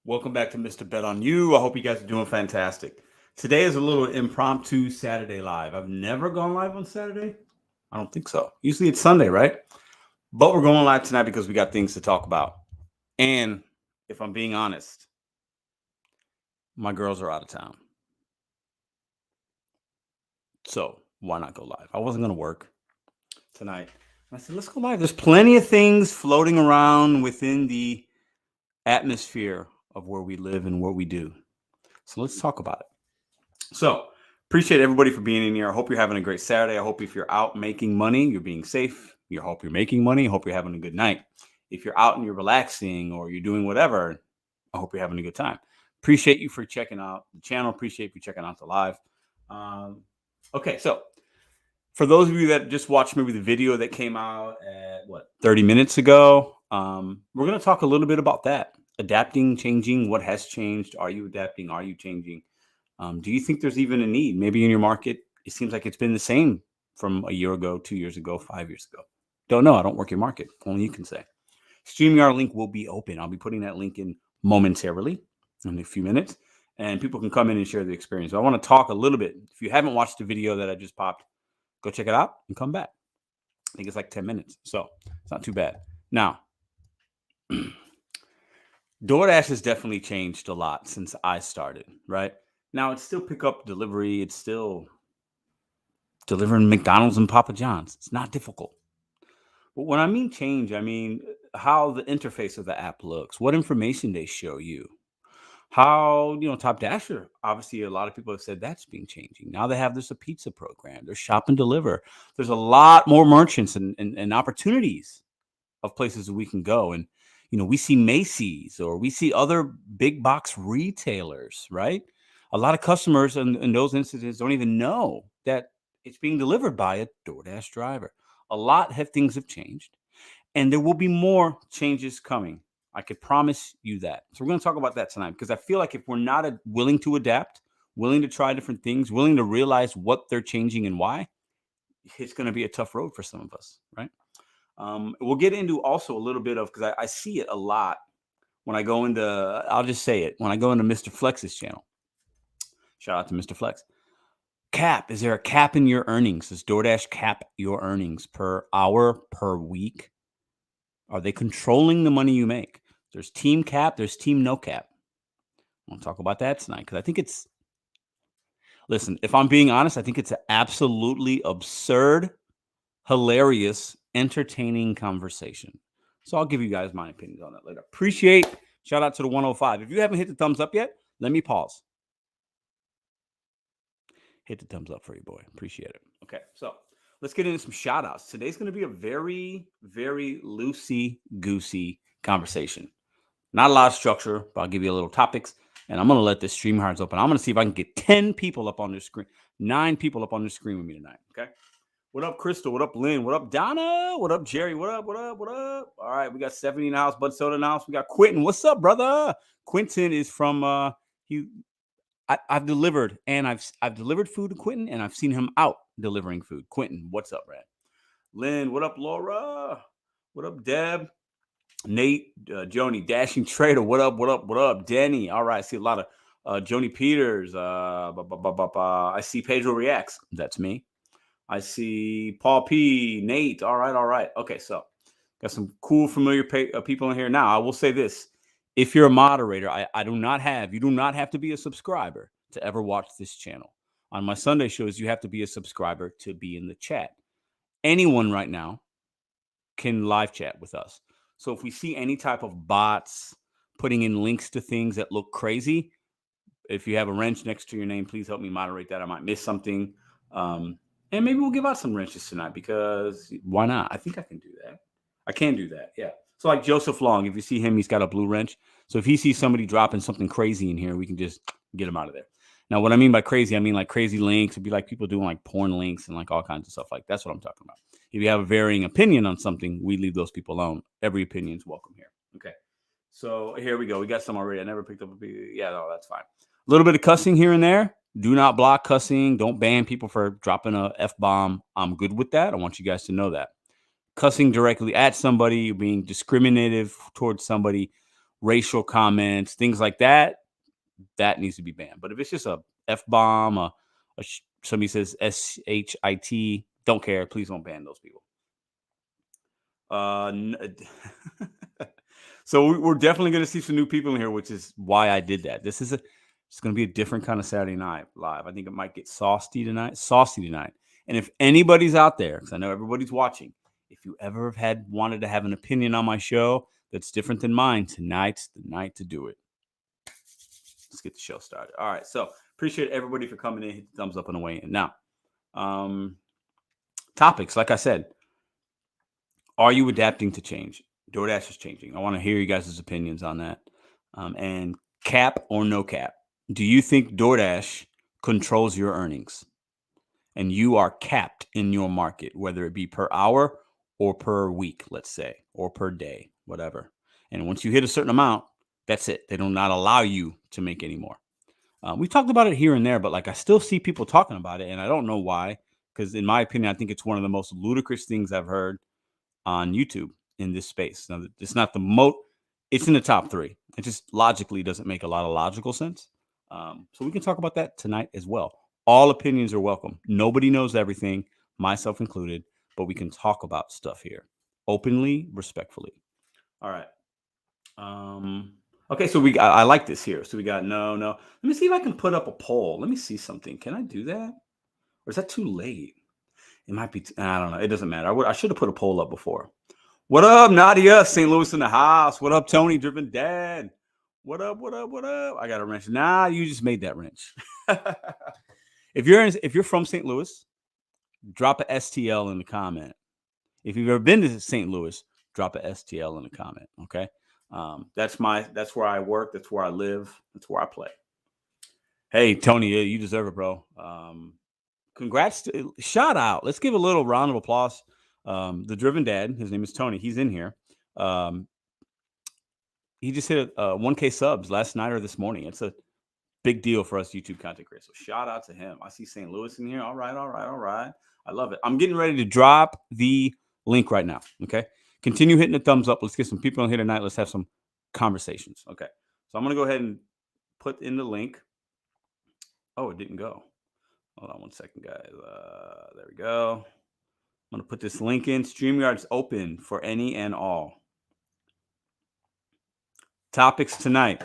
Welcome back to Mr.BetonYou. I hope you guys are doing fantastic. Today is a little impromptu Saturday live. I've never gone live on Saturday. I don't think so. Usually it's Sunday, right? But we're going live tonight because we got things to talk about. And if I'm being honest, my girls are out of town. So why not go live? I wasn't going to work tonight. I said, let's go live. There's plenty of things floating around within the atmosphere of where we live and what we do. So let's talk about it. So appreciate everybody for being in here. I hope you're having a great Saturday. I hope if you're out making money, you're being safe. I hope you're making money. I hope you're having a good night. If you're out and you're relaxing or you're doing whatever, I hope you're having a good time. Appreciate you for checking out the channel. Appreciate you checking out the live. Okay, so for those of you that just watched maybe the video that came out at 30 minutes ago, we're going to talk a little bit about that. Adapting, changing, what has changed? Are you adapting? Are you changing? Do you think there's even a need? Maybe in your market, it seems like it's been the same from a year ago, 2 years ago, 5 years ago. Don't know. I don't work your market. Only you can say. StreamYard link will be open. I'll be putting that link in momentarily in a few minutes, and people can come in and share the experience. So I want to talk a little bit. If you haven't watched the video that I just popped, go check it out and come back. I think it's like 10 minutes, so it's not too bad. Now, DoorDash has definitely changed a lot since I started, right? Now, it's still pickup delivery. It's still delivering McDonald's and Papa John's. It's not difficult. But when I mean change, I mean how the interface of the app looks, what information they show you, how, Top Dasher, obviously a lot of people have said that's been changing. Now they have this a pizza program. There's shop and deliver. There's a lot more merchants and opportunities of places that we can go. And, we see Macy's or we see other big box retailers, right? A lot of customers in those instances don't even know that it's being delivered by a DoorDash driver. A lot of things have changed, and there will be more changes coming. I could promise you that. So we're going to talk about that tonight because I feel like if we're not willing to adapt, willing to try different things, willing to realize what they're changing and why, it's going to be a tough road for some of us, right? We'll get into also a little bit of, because I see it a lot when I go into, I'll just say it, when I go into Mr. Flex's channel. Shout out to Mr. Flex. Cap. Is there a cap in your earnings? Does DoorDash cap your earnings per hour, per week? Are they controlling the money you make? There's team cap. There's team no cap. We'll talk about that tonight because I think it's, listen, if I'm being honest, I think it's an absolutely absurd, hilarious, entertaining conversation. So I'll give you guys my opinions on that later. Appreciate. Shout out to the 105. If you haven't hit the thumbs up yet, let me pause. Hit the thumbs up for you, boy. Appreciate it. Okay, so let's get into some shout outs. Today's going to be a very, very loosey-goosey conversation. Not a lot of structure, but I'll give you a little topics, and I'm going to let this stream hearts open. I'm going to see if I can get 10 people up on the screen, 9 people up on the screen with me tonight, okay? What up, Crystal? What up, Lynn? What up, Donna? What up, Jerry? What up, what up, what up? All right, we got 70 in the house, Bud Soda in the house. We got Quentin. What's up, brother? Quentin is from, I've delivered, and I've delivered food to Quentin, and I've seen him out delivering food. Quentin, what's up, Brad? Lynn, what up, Laura? What up, Deb? Nate, Joni, Dashing Trader, what up, what up, what up? Denny, all right, I see a lot of Joni Peters. I see Pedro Reacts. That's me. I see Paul P, Nate. All right. Okay, so got some cool, familiar people in here. Now, I will say this. If you're a moderator, you do not have to be a subscriber to ever watch this channel. On my Sunday shows, you have to be a subscriber to be in the chat. Anyone right now can live chat with us. So if we see any type of bots putting in links to things that look crazy, if you have a wrench next to your name, please help me moderate that. I might miss something. And maybe we'll give out some wrenches tonight because why not? I think I can do that. I can do that, yeah. So like Joseph Long, if you see him, he's got a blue wrench. So if he sees somebody dropping something crazy in here, we can just get him out of there. Now, what I mean by crazy, I mean like crazy links. It'd be like people doing like porn links and like all kinds of stuff like that's what I'm talking about. If you have a varying opinion on something, we leave those people alone. Every opinion is welcome here. Okay. So here we go. We got some already. I never picked up a yeah, no, that's fine. A little bit of cussing here and there. Do not block cussing. Don't ban people for dropping a F-bomb. I'm good with that. I want you guys to know that. Cussing directly at somebody, being discriminative towards somebody, racial comments, things like that, that needs to be banned. But if it's just a F-bomb, somebody says S-H-I-T, don't care. Please don't ban those people. So we're definitely going to see some new people in here, which is why I did that. It's going to be a different kind of Saturday night live. I think it might get saucy tonight. And if anybody's out there, because I know everybody's watching, if you ever wanted to have an opinion on my show that's different than mine, tonight's the night to do it. Let's get the show started. All right. So appreciate everybody for coming in. Hit the thumbs up on the way in. Now, topics, like I said, are you adapting to change? DoorDash is changing. I want to hear you guys' opinions on that. And cap or no cap. Do you think DoorDash controls your earnings and you are capped in your market, whether it be per hour or per week, let's say, or per day, whatever. And once you hit a certain amount, that's it. They do not allow you to make any more. We talked about it here and there, but like I still see people talking about it, and I don't know why. Because in my opinion, I think it's one of the most ludicrous things I've heard on YouTube in this space. Now, it's not it's in the top 3. It just logically doesn't make a lot of logical sense. So we can talk about that tonight as well. All opinions are welcome. Nobody knows everything, myself included, but we can talk about stuff here openly, respectfully. All right. Okay, so I like this here. So we got no. Let me see if I can put up a poll. Let me see something. Can I do that? Or is that too late? It might be. I don't know. It doesn't matter. I should have put a poll up before. What up, Nadia? St. Louis in the house. What up, Tony? Driven Dad. What up? I got a wrench. Nah, you just made that wrench. If you're from St. Louis, drop a STL in the comment. If you've ever been to St. Louis, drop a STL in the comment. Okay. That's where I work. That's where I live. That's where I play. Hey, Tony, you deserve it, bro. Congrats. Shout out. Let's give a little round of applause. The Driven Dad, his name is Tony. He's in here. He just hit 1K subs last night or this morning. It's a big deal for us YouTube content creators. So shout out to him. I see St. Louis in here. All right. I love it. I'm getting ready to drop the link right now. Okay. Continue hitting the thumbs up. Let's get some people in here tonight. Let's have some conversations. Okay. So I'm going to go ahead and put in the link. Oh, it didn't go. Hold on one second, guys. There we go. I'm going to put this link in. StreamYard's open for any and all. Topics tonight.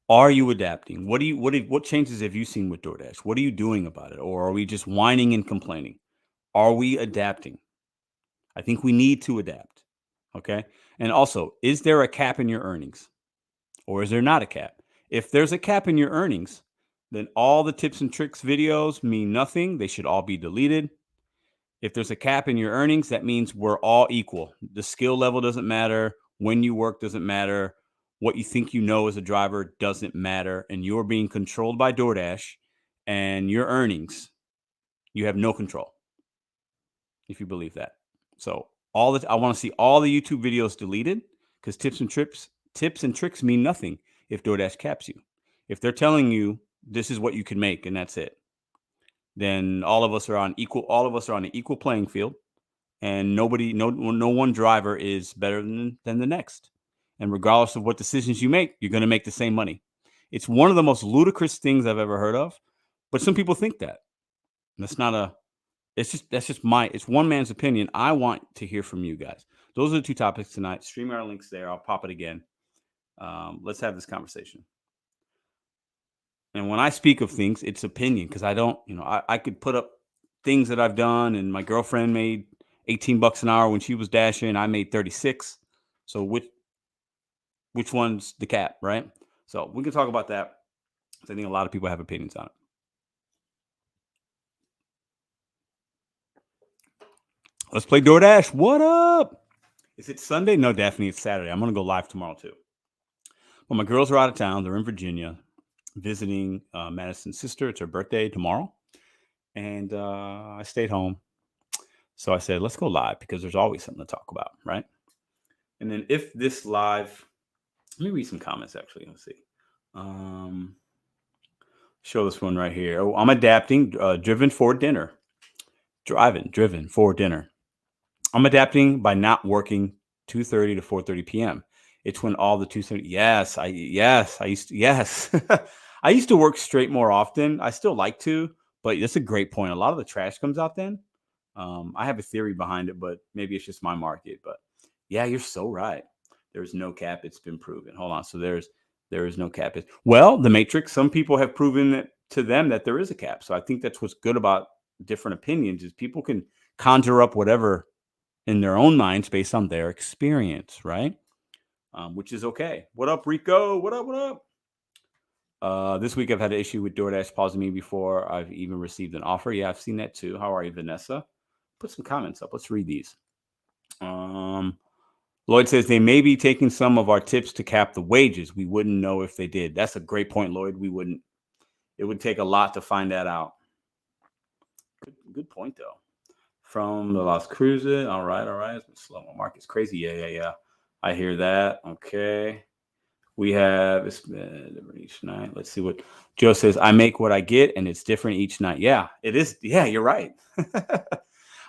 Are you adapting? What changes have you seen with DoorDash? What are you doing about it? Or are we just whining and complaining? Are we adapting? I think we need to adapt. Okay. And also, is there a cap in your earnings? Or is there not a cap? If there's a cap in your earnings, then all the tips and tricks videos mean nothing. They should all be deleted. If there's a cap in your earnings, that means we're all equal. The skill level doesn't matter. When you work doesn't matter. What you think you know as a driver doesn't matter. And you're being controlled by DoorDash and your earnings, you have no control. If you believe that. So I want to see all the YouTube videos deleted because tips and tricks mean nothing if DoorDash caps you. If they're telling you this is what you can make and that's it, then all of us are on an equal playing field, and no one driver is better than the next. And regardless of what decisions you make, you're going to make the same money. It's one of the most ludicrous things I've ever heard of, but some people think that. It's one man's opinion. I want to hear from you guys. Those are the 2 topics tonight. StreamYard link's there. I'll pop it again. Let's have this conversation. And when I speak of things, it's opinion because I don't, I could put up things that I've done, and my girlfriend made $18 an hour when she was dashing. I made 36. So which one's the cap, right? So we can talk about that. I think a lot of people have opinions on it. Let's play DoorDash. What up? Is it Sunday? No, Daphne, it's Saturday. I'm going to go live tomorrow too. Well, my girls are out of town. They're in Virginia visiting Madison's sister. It's her birthday tomorrow. And I stayed home. So I said, let's go live because there's always something to talk about, right? And then if this live, let me read some comments actually. Let's see. Show this one right here. Oh, I'm adapting, driven for dinner. Driven for dinner. I'm adapting by not working 2:30 to 4:30 p.m. It's when all the 270. Yes, I used to, yes. I used to work straight more often. I still like to, but that's a great point. A lot of the trash comes out then. I have a theory behind it, but maybe it's just my market. But yeah, you're so right. There's no cap. It's been proven. Hold on. So there is no cap. Well, the Matrix. Some people have proven that to them that there is a cap. So I think that's what's good about different opinions is people can conjure up whatever in their own minds based on their experience, right? Which is okay. What up, Rico? What up? What up? This week I've had an issue with Doordash pausing me before I've even received an offer. Yeah, I've seen that too. How are you, Vanessa? Put some comments up. Let's read these. Lloyd says they may be taking some of our tips to cap the wages. We wouldn't know if they did. That's a great point, Lloyd. We wouldn't. It would take a lot to find that out. Good point, though. From the Las Cruises. All right. It's been slow. My market's crazy. Yeah. I hear that. Okay. We have it's different each night. Let's see what Joe says. I make what I get, and it's different each night. Yeah, it is. Yeah, you're right.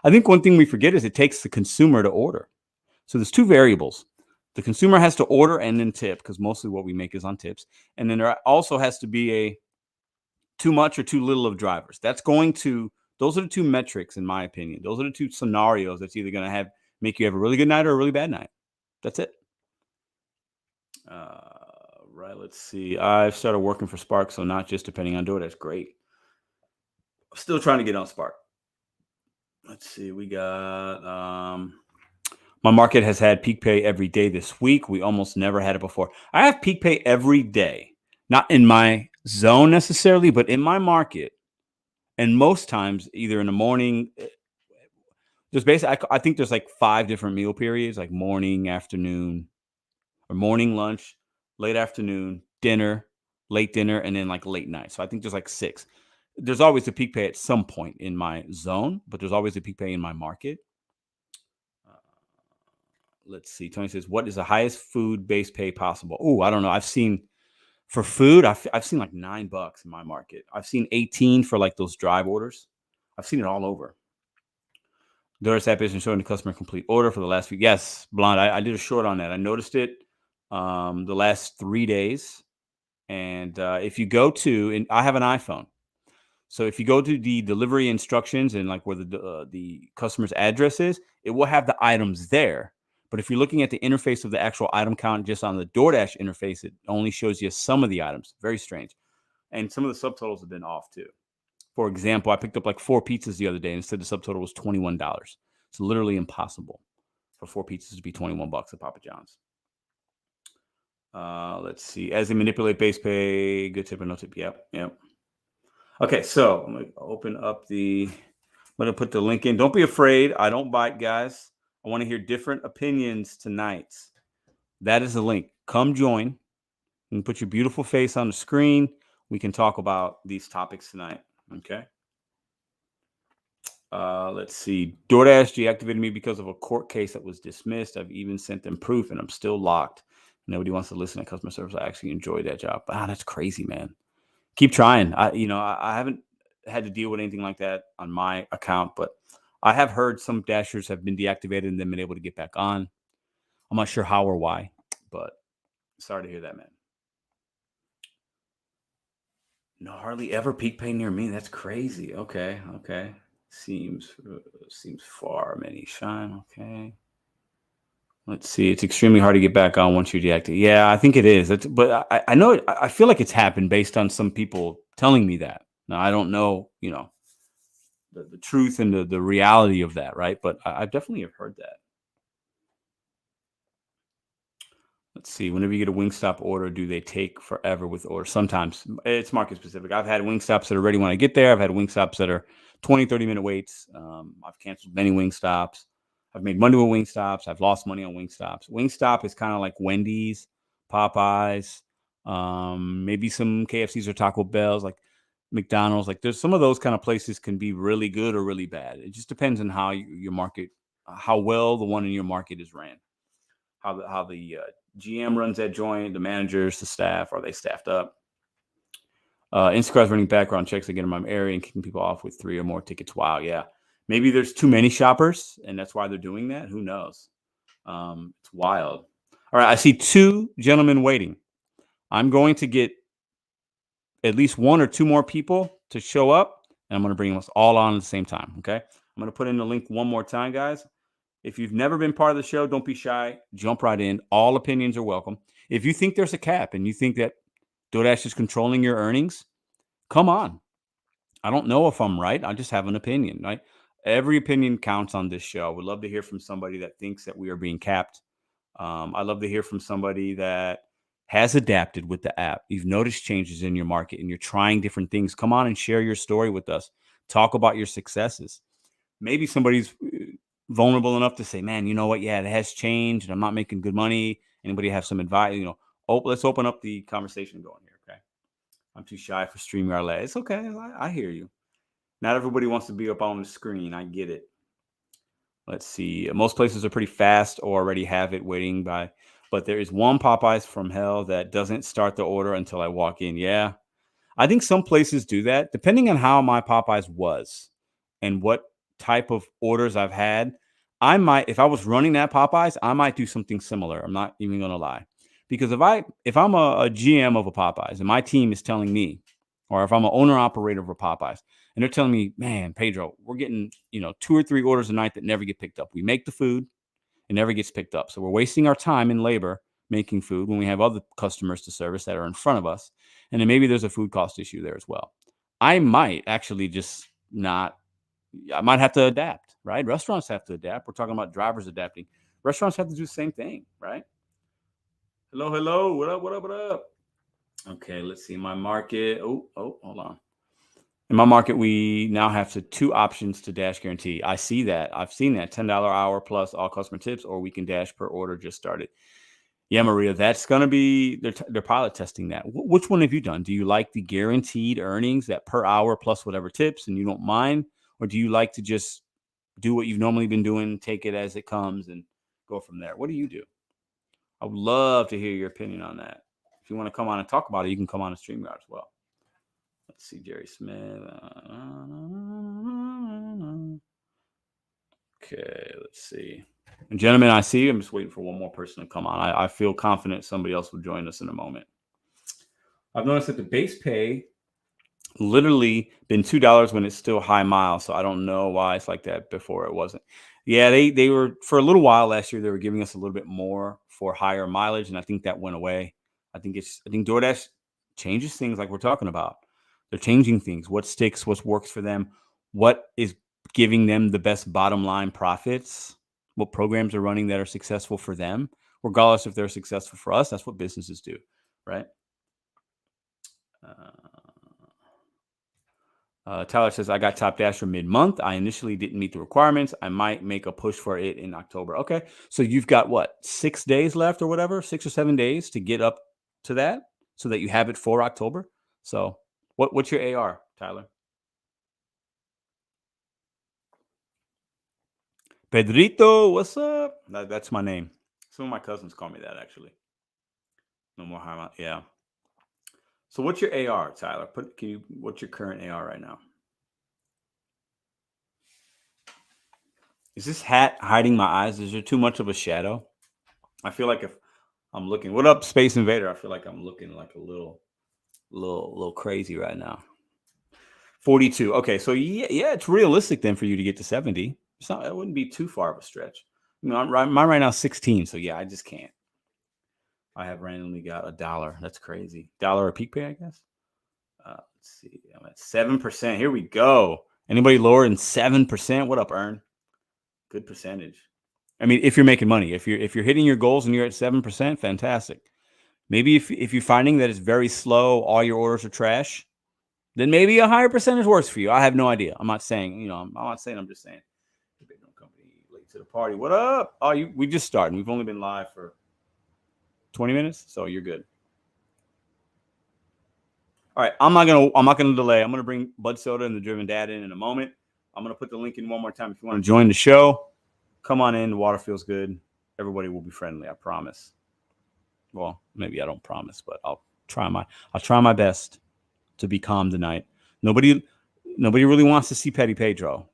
I think one thing we forget is it takes the consumer to order. So there's two variables. The consumer has to order and then tip, because mostly what we make is on tips. And then there also has to be a too much or too little of drivers. Those are the two metrics, in my opinion. Those are the two scenarios that's either going to make you have a really good night or a really bad night. That's it. Right. Let's see. I've started working for Spark, so not just depending on Doordash. Great. I'm still trying to get on Spark. Let's see. We got my market has had peak pay every day this week. We almost never had it before. I have peak pay every day, not in my zone necessarily, but in my market. And most times, either in the morning, there's basically, I think there's like 5 different meal periods, like morning, afternoon, or morning, lunch, late afternoon, dinner, late dinner, and then like late night. So I think there's like 6. There's always a peak pay at some point in my zone, but there's always a peak pay in my market. Let's see. Tony says, what is the highest food-based pay possible? Oh, I don't know. I've seen for food, I've seen like $9 in my market. I've seen 18 for like those drive orders. I've seen it all over. Doordash app isn't showing the customer complete order for the last week. Yes, Blonde. I did a short on that. I noticed it the last 3 days. And if you go to, and I have an iPhone. So if you go to the delivery instructions and like where the customer's address is, it will have the items there. But if you're looking at the interface of the actual item count just on the Doordash interface, it only shows you some of the items. Very strange. And some of the subtotals have been off too. For example, I picked up like 4 pizzas the other day and said the subtotal was $21. It's literally impossible for 4 pizzas to be $21 at Papa John's. Let's see. As they manipulate base pay, good tip or no tip. Yep. Okay, so I'm going to open up I'm going to put the link in. Don't be afraid. I don't bite, guys. I want to hear different opinions tonight. That is the link. Come join. You can put your beautiful face on the screen. We can talk about these topics tonight. Okay. Let's see. Doordash deactivated me because of a court case that was dismissed. I've even sent them proof, and I'm still locked. Nobody wants to listen to customer service. I actually enjoy that job. Wow, that's crazy, man. Keep trying. I haven't had to deal with anything like that on my account, but I have heard some dashers have been deactivated and then been able to get back on. I'm not sure how or why, but sorry to hear that, man. No, hardly ever peak pay near me. That's crazy. Okay. Seems far. Many shine. Okay. Let's see. It's extremely hard to get back on once you're deactivated. Yeah, I think it is. But I know it. I feel like it's happened based on some people telling me that. Now, I don't know, the truth and the reality of that, right? But I definitely have heard that. Let's see. Whenever you get a Wingstop order, do they take forever with order? Sometimes. It's market specific. I've had Wingstops that are ready when I get there. I've had Wingstops that are 20, 30-minute waits. I've canceled many Wingstops. I've made money with Wingstops. I've lost money on Wingstops. Wingstop is kind of like Wendy's, Popeyes, maybe some KFCs or Taco Bells, like McDonald's. Like there's some of those kind of places can be really good or really bad. It just depends on how your market, how well the one in your market is ran, how the GM runs that joint, the managers, the staff, are they staffed up? Instacart's running background checks again in my area and kicking people off with 3 or more tickets. Wow, yeah. Maybe there's too many shoppers, and that's why they're doing that. Who knows? It's wild. All right, I see 2 gentlemen waiting. I'm going to get at least 1 or 2 more people to show up, and I'm going to bring us all on at the same time. Okay. I'm going to put in the link one more time, guys. If you've never been part of the show, don't be shy. Jump right in. All opinions are welcome. If you think there's a cap and you think that DoorDash is controlling your earnings, come on. I don't know if I'm right. I just have an opinion, right? Every opinion counts on this show. We'd love to hear from somebody that thinks that we are being capped. I'd love to hear from somebody that has adapted with the app. You've noticed changes in your market and you're trying different things. Come on and share your story with us. Talk about your successes. Maybe somebody's vulnerable enough to say, man, you know what? Yeah, it has changed and I'm not making good money. Anybody have some advice? Let's open up the conversation going here. Okay. I'm too shy for StreamYard Lab. It's okay. I hear you. Not everybody wants to be up on the screen. I get it. Let's see. Most places are pretty fast or already have it waiting by, but there is one Popeyes from hell that doesn't start the order until I walk in. Yeah. I think some places do that depending on how my Popeyes was and what type of orders I've had. I might, if I was running that Popeyes, I might do something similar. I'm not even going to lie. Because if I'm a GM of a Popeyes and my team is telling me, or if I'm an owner operator of a Popeyes and they're telling me, man, Pedro, we're getting, 2 or 3 orders a night that never get picked up. We make the food, it never gets picked up. So we're wasting our time in labor making food when we have other customers to service that are in front of us. And then maybe there's a food cost issue there as well. I might actually just not, I might have to adapt, right? Restaurants have to adapt. We're talking about drivers adapting. Restaurants have to do the same thing, right? Hello. What up? Okay, let's see. My market. Oh, hold on. In my market, we now have 2 options to dash guarantee. I see that. I've seen that $10 hour plus all customer tips, or we can dash per order just started. Yeah, Maria, that's going to be, they're pilot testing that. Which one have you done? Do you like the guaranteed earnings, that per hour plus whatever tips, and you don't mind? Or do you like to just do what you've normally been doing, take it as it comes and go from there? What do you do? I would love to hear your opinion on that. If you want to come on and talk about it, you can come on a StreamYard as well. Let's see, Jerry Smith. Okay, let's see. And gentlemen, I see you. I'm just waiting for one more person to come on. I feel confident somebody else will join us in a moment. I've noticed that the base pay literally been $2 when it's still high miles. So I don't know why it's like that before it wasn't. Yeah, they were, for a little while last year, they were giving us a little bit more for higher mileage. And I think that went away. I think DoorDash changes things like we're talking about. They're changing things. What sticks, what works for them, what is giving them the best bottom line profits, what programs are running that are successful for them, regardless if they're successful for us. That's what businesses do, right? Tyler says, I got Top Dash for mid-month. I initially didn't meet the requirements. I might make a push for it in October. Okay. So you've got what, 6 days left or whatever, 6 or 7 days to get up to that so that you have it for October. So what's your AR, Tyler? Pedrito, what's up? That's my name. Some of my cousins call me that, actually. No more high. Yeah. So what's your AR, Tyler? What's your current AR right now? Is this hat hiding my eyes? Is there too much of a shadow? I feel like if I'm looking, what up, Space Invader? I feel like I'm looking like a little crazy right now. 42. Okay, so yeah, it's realistic then for you to get to 70. It wouldn't be too far of a stretch. Mine right now is 16. So yeah, I just can't. I have randomly got $1. That's crazy. $1 a peak pay, I guess. Let's see. I'm at 7%. Here we go. Anybody lower than 7%? What up, Earn? Good percentage. I mean, if you're making money, if you're hitting your goals and you're at 7%, fantastic. Maybe if you're finding that it's very slow, all your orders are trash, then maybe a higher percentage works for you. I have no idea. I'm not saying, I'm not saying, I'm just saying. Company late to the party. What up? Oh, we just started. We've only been live for 20 minutes, so you're good. All right, I'm not gonna delay. I'm gonna bring Bud Soda and the Driven Dad in a moment. I'm gonna put the link in one more time. If you want to join the show, come on in. The water feels good. Everybody will be friendly. I promise. Well, maybe I don't promise, but I'll try my best to be calm tonight. Nobody really wants to see Petty Pedro.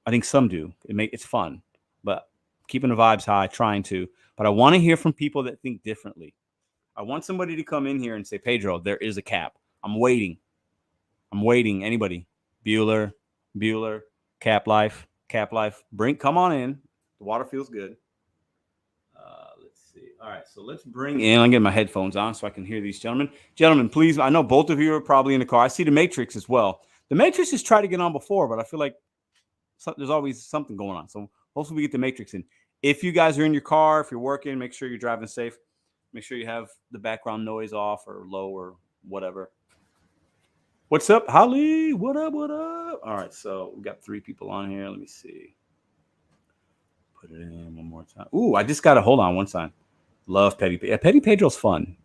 I think some do. It's fun, but keeping the vibes high, trying to. But I want to hear from people that think differently. I want somebody to come in here and say, Pedro, there is a cap. I'm waiting. Anybody? Bueller, Cap Life. Come on in. The water feels good. Let's see. All right, so let's bring in. I'm getting my headphones on so I can hear these gentlemen. Gentlemen, please. I know both of you are probably in the car. I see the Matrix as well. The Matrix has tried to get on before, but I feel like there's always something going on. So hopefully we get the Matrix in. If you guys are in your car, if you're working, make sure you're driving safe. Make sure you have the background noise off or low or whatever. What's up, Holly? What up? All right, so we got 3 people on here. Let me see. Put it in one more time. Ooh, I just got to hold on one time. Love Petty. Yeah, Petty Pedro's fun.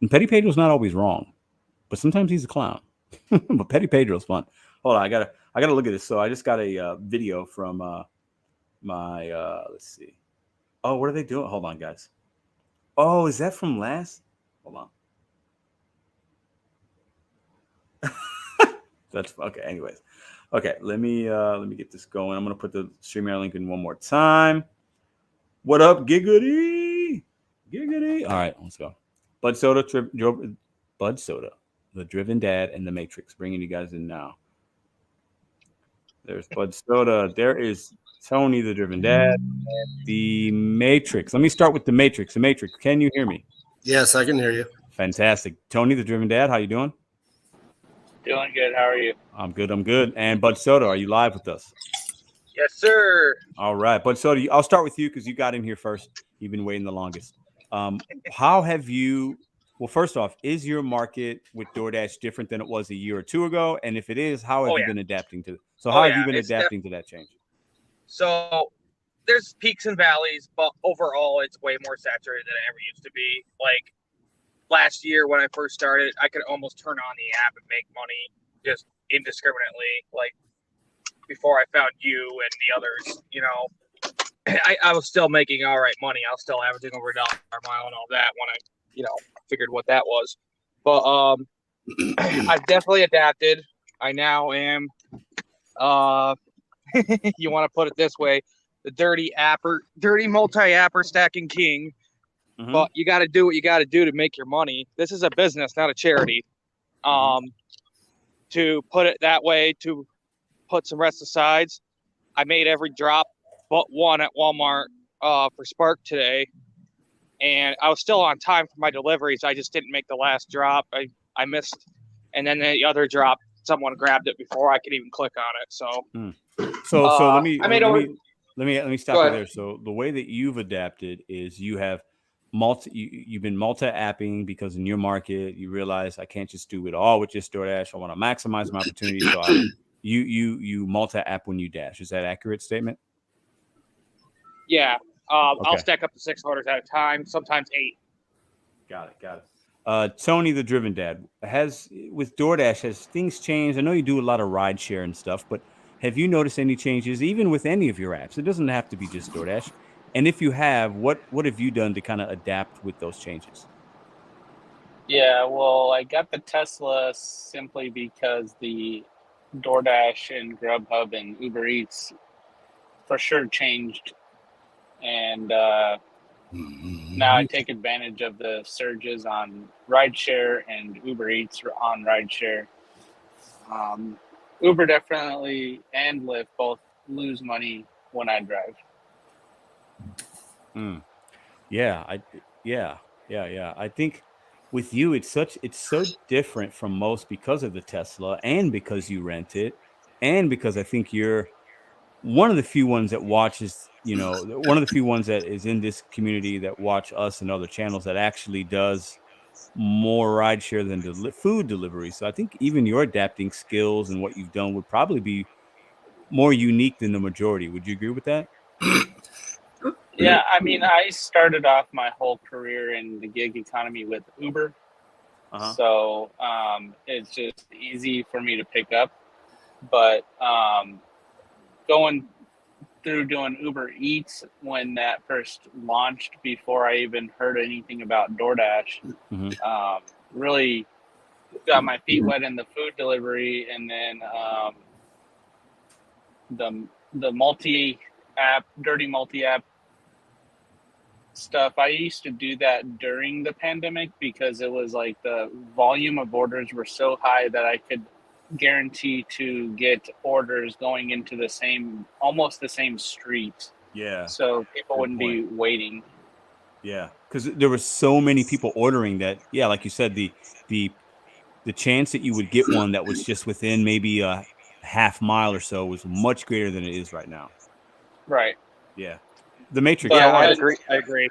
And Petty Pedro's not always wrong, but sometimes he's a clown. But Petty Pedro's fun. Hold on, I gotta look at this. So I just got a video from my let's see. Oh, what are they doing? Hold on, guys. Oh, is that from last? Hold on. That's okay. Anyways, okay. Let me get this going. I'm gonna put the StreamYard link in one more time. What up, giggity? All right, let's go. Bud Soda, the Driven Dad, and the Matrix. Bringing you guys in now. There's Bud Soda. There is Tony, the Driven Dad, the Matrix. Let me start with the Matrix. The Matrix. Can you hear me? Yes, I can hear you. Fantastic. Tony, the Driven Dad, how you doing? Doing good. How are you? I'm good. And Bud Soda, are you live with us? Yes, sir. All right. Bud Soda, I'll start with you because you got in here first. You've been waiting the longest. How have you... Well, first off, is your market with DoorDash different than it was a year or 2 ago? And if it is, how have you been adapting to it? So how have you been adapting to that change? So there's peaks and valleys, but overall, it's way more saturated than it ever used to be. Like last year when I first started, I could almost turn on the app and make money just indiscriminately. Like before I found you and the others, you know, I was still making all right money. I was still averaging over $1 a mile and all that when I, you know, figured what that was. But I've definitely adapted. I now am you want to put it this way, the dirty multi-apper stacking king. Mm-hmm. But you got to do what you got to do to make your money. This is a business, not a charity. To put it that way, to put some rest aside, I made every drop but one at Walmart for Spark today. And I was still on time for my deliveries. I just didn't make the last drop. I missed. And then the other drop, someone grabbed it before I could even click on it. So, let me stop you there. So the way that you've adapted is you have you've been multi-apping because in your market you realize I can't just do it all with just DoorDash. I want to maximize my opportunity. So you multi-app when you dash. Is that an accurate statement? Yeah. Okay. I'll stack up to 6 orders at a time, sometimes 8. Got it. Tony, the Driven Dad, with DoorDash, has things changed? I know you do a lot of ride share and stuff, but have you noticed any changes, even with any of your apps? It doesn't have to be just DoorDash. And if you have, what have you done to kind of adapt with those changes? Yeah, well, I got the Tesla simply because the DoorDash and Grubhub and Uber Eats for sure changed. And now I take advantage of the surges on rideshare and Uber Eats on rideshare. Uber definitely and Lyft both lose money when I drive. Yeah. I think with you, it's so different from most because of the Tesla and because you rent it and because I think you're one of the few ones that watches, one of the few ones that is in this community that watch us and other channels that actually does more rideshare than food delivery. So I think even your adapting skills and what you've done would probably be more unique than the majority. Would you agree with that? Yeah, I mean, I started off my whole career in the gig economy with Uber. So it's just easy for me to pick up. But going through doing Uber Eats when that first launched, before I even heard anything about DoorDash, really got my feet wet in the food delivery, and then the dirty multi-app stuff, I used to do that during the pandemic because it was like the volume of orders were so high that I could guarantee to get orders going into almost the same street. Yeah. So people wouldn't be waiting. Yeah, because there were so many people ordering that. Yeah, like you said, the chance that you would get one that was just within maybe a half mile or so was much greater than it is right now. Right. Yeah. The Matrix. Yeah, I agree.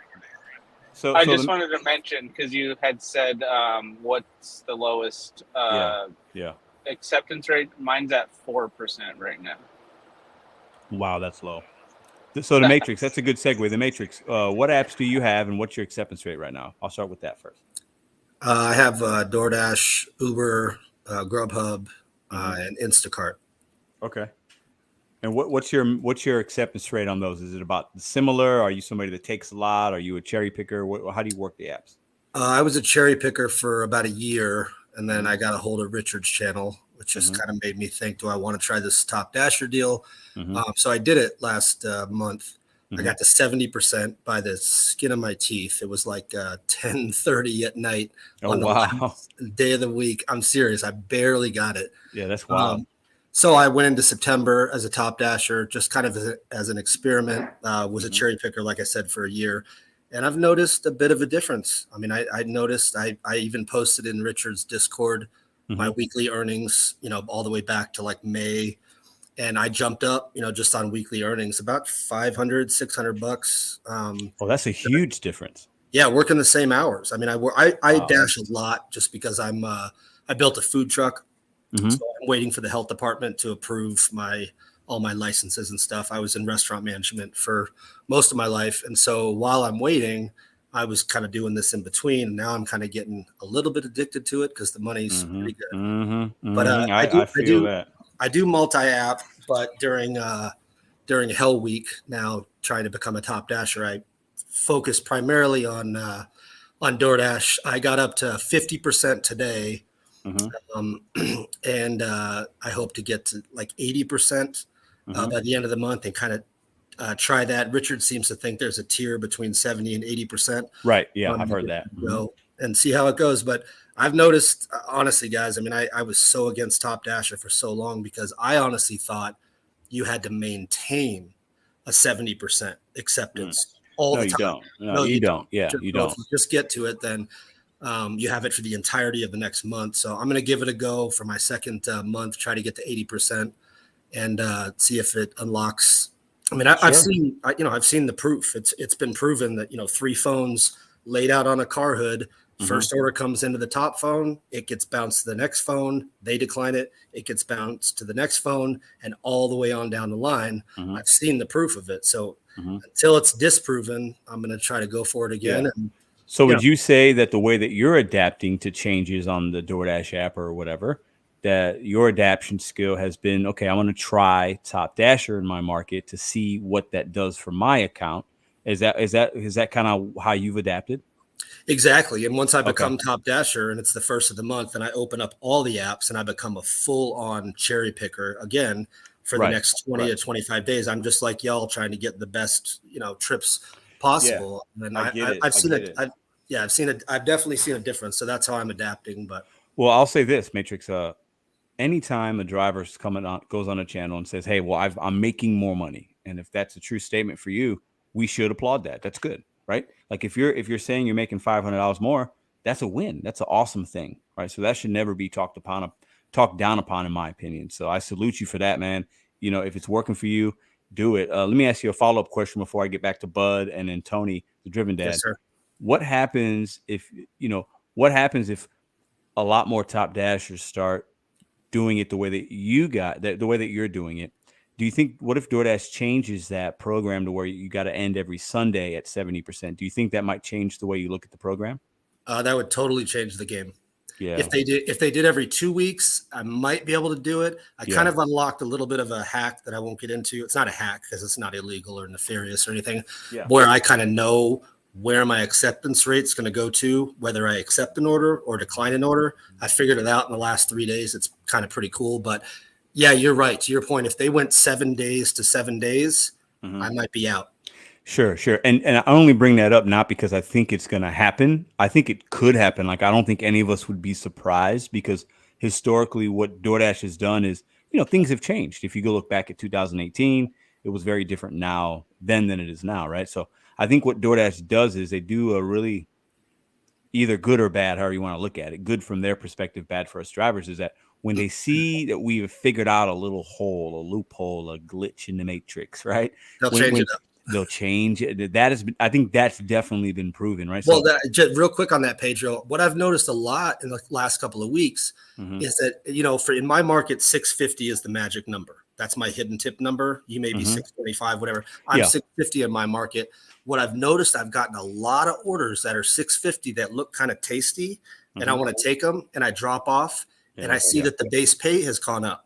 So I just wanted to mention, because you had said what's the lowest acceptance rate? Mine's at 4% right now. Wow, that's low. So the Matrix, that's a good segue. The Matrix, what apps do you have and what's your acceptance rate right now? I'll start with that first. I have Doordash, Uber, Grubhub, and Instacart. Okay. And what's your acceptance rate on those? Is it about similar? Are you somebody that takes a lot? Are you a cherry picker? How do you work the apps? I was a cherry picker for about a year, and then I got a hold of Richard's channel, which just kind of made me think, do I want to try this Top Dasher deal? So I did it last month. I got to 70% by the skin of my teeth. It was like 10:30 at night on the last day of the week. I'm serious. I barely got it. Yeah, that's wild. So I went into September as a Top Dasher, just kind of as an experiment. Was a cherry picker, like I said, for a year. And I've noticed a bit of a difference. I mean, I noticed, I even posted in Richard's Discord my weekly earnings, all the way back to like May. And I jumped up, just on weekly earnings, about $500, $600. Well, that's a huge difference. Yeah, working the same hours. I mean, I dash a lot just because I built a food truck. So I'm waiting for the health department to approve all my licenses and stuff. I was in restaurant management for most of my life. And so while I'm waiting, I was kind of doing this in between. And now I'm kind of getting a little bit addicted to it because the money's pretty good. But I do multi-app, but during Hell Week now, trying to become a Top Dasher, I focus primarily on DoorDash. I got up to 50% today. And I hope to get to like 80% by the end of the month and kind of try that. Richard seems to think there's a tier between 70 and 80%. Right. Yeah, I've heard that. And see how it goes. But I've noticed, honestly, guys, I mean, I was so against Top Dasher for so long because I honestly thought you had to maintain a 70% acceptance all the time. No, you don't. Yeah, you don't. If you just get to it, then you have it for the entirety of the next month. So I'm going to give it a go for my second month, try to get to 80% and see if it unlocks. I mean, I've seen the proof. It's been proven that, 3 phones laid out on a car hood, first order comes into the top phone, it gets bounced to the next phone, they decline it, it gets bounced to the next phone, and all the way on down the line. I've seen the proof of it. So until it's disproven, I'm going to try to go for it again. Yeah. So would you say that the way that you're adapting to changes on the DoorDash app or whatever, that your adaptation skill has been, okay, I want to try Top Dasher in my market to see what that does for my account? Is that kind of how you've adapted? Exactly. And once I become Top Dasher and it's the first of the month and I open up all the apps and I become a full on cherry picker again for the next 20 to 25 days, I'm just like y'all trying to get the best, trips possible. Yeah. And I've seen it. I've definitely seen a difference. So that's how I'm adapting. But I'll say this, Matrix, anytime a driver goes on a channel and says, hey, well, I'm making more money. And if that's a true statement for you, we should applaud that. That's good, right? Like if you're saying you're making $500 more, that's a win. That's an awesome thing, right? So that should never be talked down upon, in my opinion. So I salute you for that, man. If it's working for you, do it. Let me ask you a follow-up question before I get back to Bud and then Tony, the Driven Dad. Yes, sir. What happens if a lot more Top Dashers start doing it the way that the way that you're doing it? Do you think, what if DoorDash changes that program to where you got to end every Sunday at 70%? Do you think that might change the way you look at the program? That would totally change the game. Yeah. If they did every 2 weeks, I might be able to do it. I kind of unlocked a little bit of a hack that I won't get into. It's not a hack because it's not illegal or nefarious or anything. Yeah. Where I kind of know where my acceptance rate is going to go to, whether I accept an order or decline an order. I figured it out in the last 3 days. It's kind of pretty cool. But yeah, you're right. To your point, if they went 7 days to 7 days, I might be out. Sure, sure. And I only bring that up not because I think it's going to happen. I think it could happen. Like, I don't think any of us would be surprised because historically what DoorDash has done is, things have changed. If you go look back at 2018, it was very different now then than it is now, right? So I think what DoorDash does is they do a really either good or bad, however you want to look at it. Good from their perspective, bad for us drivers is that when they see that we've figured out a little hole, a loophole, a glitch in the matrix, right? They'll change it up. They'll change it. I think that's definitely been proven, right? Well, just real quick on that, Pedro, what I've noticed a lot in the last couple of weeks is that, in my market, 650 is the magic number. That's my hidden tip number. You may be 625, whatever. I'm 650 in my market. What I've noticed, I've gotten a lot of orders that are 650 that look kind of tasty, and I want to take them, and I drop off, and I see that the base pay has gone up.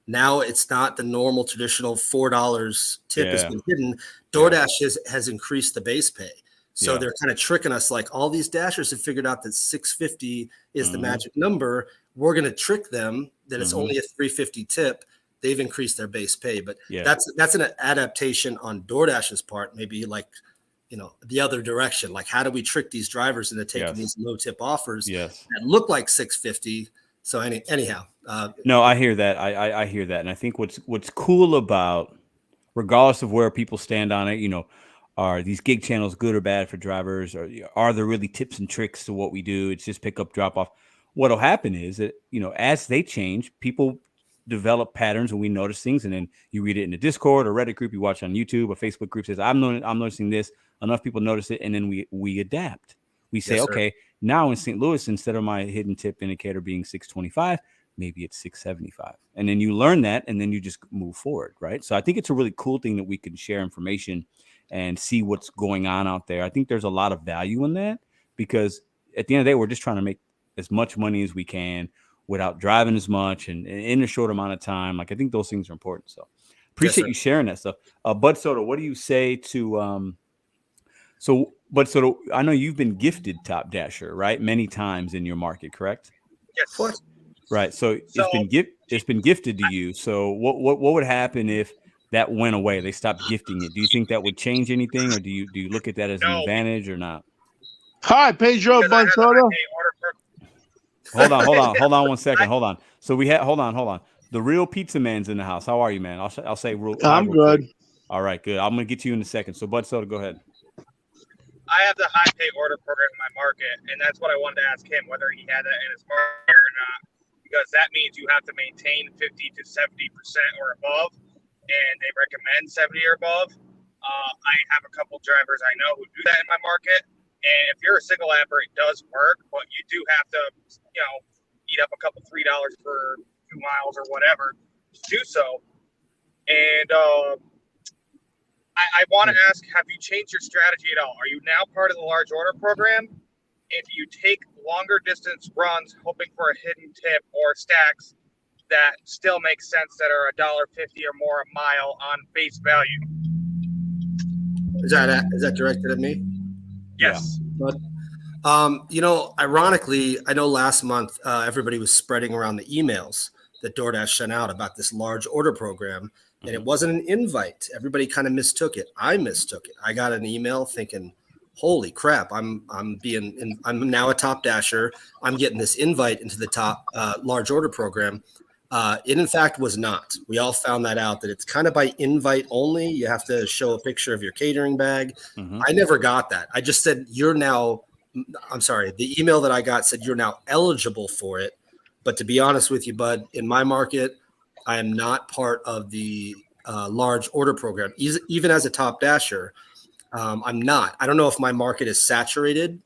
Now it's not the normal traditional $4 tip has been hidden. DoorDash has increased the base pay. So they're kind of tricking us, like all these dashers have figured out that 650 is the magic number. We're going to trick them that it's only a 350 tip. They've increased their base pay, but that's an adaptation on DoorDash's part, maybe like, the other direction. Like, how do we trick these drivers into taking these low tip offers that look like 650? So anyhow, no, I hear that. I hear that. And I think what's cool about, regardless of where people stand on it, are these gig channels good or bad for drivers? Or are there really tips and tricks to what we do? It's just pick up, drop off. What'll happen is that, as they change, people develop patterns and we notice things. And then you read it in the Discord or Reddit group, you watch on YouTube, a Facebook group says, I'm noticing this. Enough people notice it. And then we adapt. We say, okay, now in St. Louis, instead of my hidden tip indicator being 625, maybe it's 675. And then you learn that and then you just move forward, right? So I think it's a really cool thing that we can share information and see what's going on out there. I think there's a lot of value in that because at the end of the day, we're just trying to make as much money as we can without driving as much and in a short amount of time. Like, I think those things are important. So appreciate you sharing that stuff. Bud Soda, what do you say to, Bud Soda, I know you've been gifted Top Dasher, right? Many times in your market, correct? Yes. Right. So it's been gifted to you. So what would happen if that went away? They stopped gifting it. Do you think that would change anything, or do you look at that as an advantage or not? Hi, Pedro, Bud Soda. Hold on 1 second. Hold on. So hold on. The real pizza man's in the house. How are you, man? I'll say I'm good. Quick. All right, good. I'm gonna get to you in a second. So Bud Soda, go ahead. I have the high pay order program in my market, and that's what I wanted to ask him, whether he had that in his market or not, because that means you have to maintain 50 to 70% or above, and they recommend 70 or above. I have a couple drivers I know who do that in my market, and if you're a single apper, it does work, but you do have to, eat up a couple $3 for 2 miles or whatever to do so. And I want to ask, have you changed your strategy at all? Are you now part of the large order program? And do you take longer distance runs hoping for a hidden tip or stacks that still make sense that are $1.50 or more a mile on face value? Is that directed at me? Yes. Ironically, I know last month everybody was spreading around the emails that DoorDash sent out about this large order program. And it wasn't an invite. Everybody kind of mistook it. I mistook it. I got an email thinking, holy crap, I'm now a Top Dasher. I'm getting this invite into the top large order program. It in fact was not. We all found that out, that it's kind of by invite only. You have to show a picture of your catering bag. I never got that. I just said, the email that I got said you're now eligible for it. But to be honest with you, Bud, in my market, I am not part of the large order program. Even as a Top Dasher, I'm not. I don't know if my market is saturated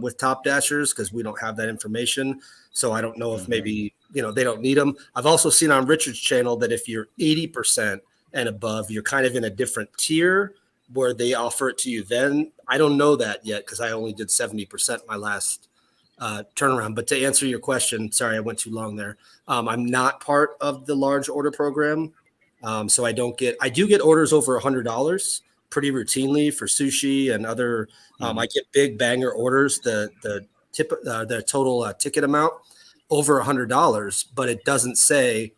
with Top Dashers because we don't have that information. So I don't know if maybe, they don't need them. I've also seen on Richard's channel that if you're 80% and above, you're kind of in a different tier where they offer it to you then. I don't know that yet because I only did 70% my last turnaround. But to answer your question, sorry, I went too long there. I'm not part of the large order program. So I do get orders over $100 pretty routinely for sushi and other, I get big banger orders, the total ticket amount over $100, but it doesn't say,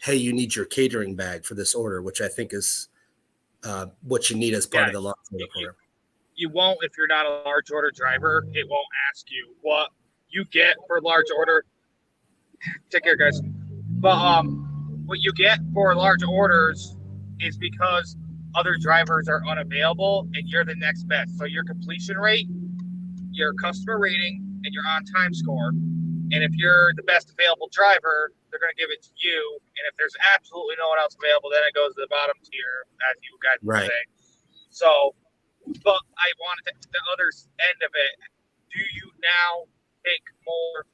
hey, you need your catering bag for this order, which I think is what you need as part of the large order program. You won't, if you're not a large order driver, it won't ask you what you get for large order. Take care, guys. But what you get for large orders is because other drivers are unavailable and you're the next best. So your completion rate, your customer rating, and your on-time score. And if you're the best available driver, they're going to give it to you. And if there's absolutely no one else available, then it goes to the bottom tier, as you guys would say. So, but I wanted the other end of it. Do you now take more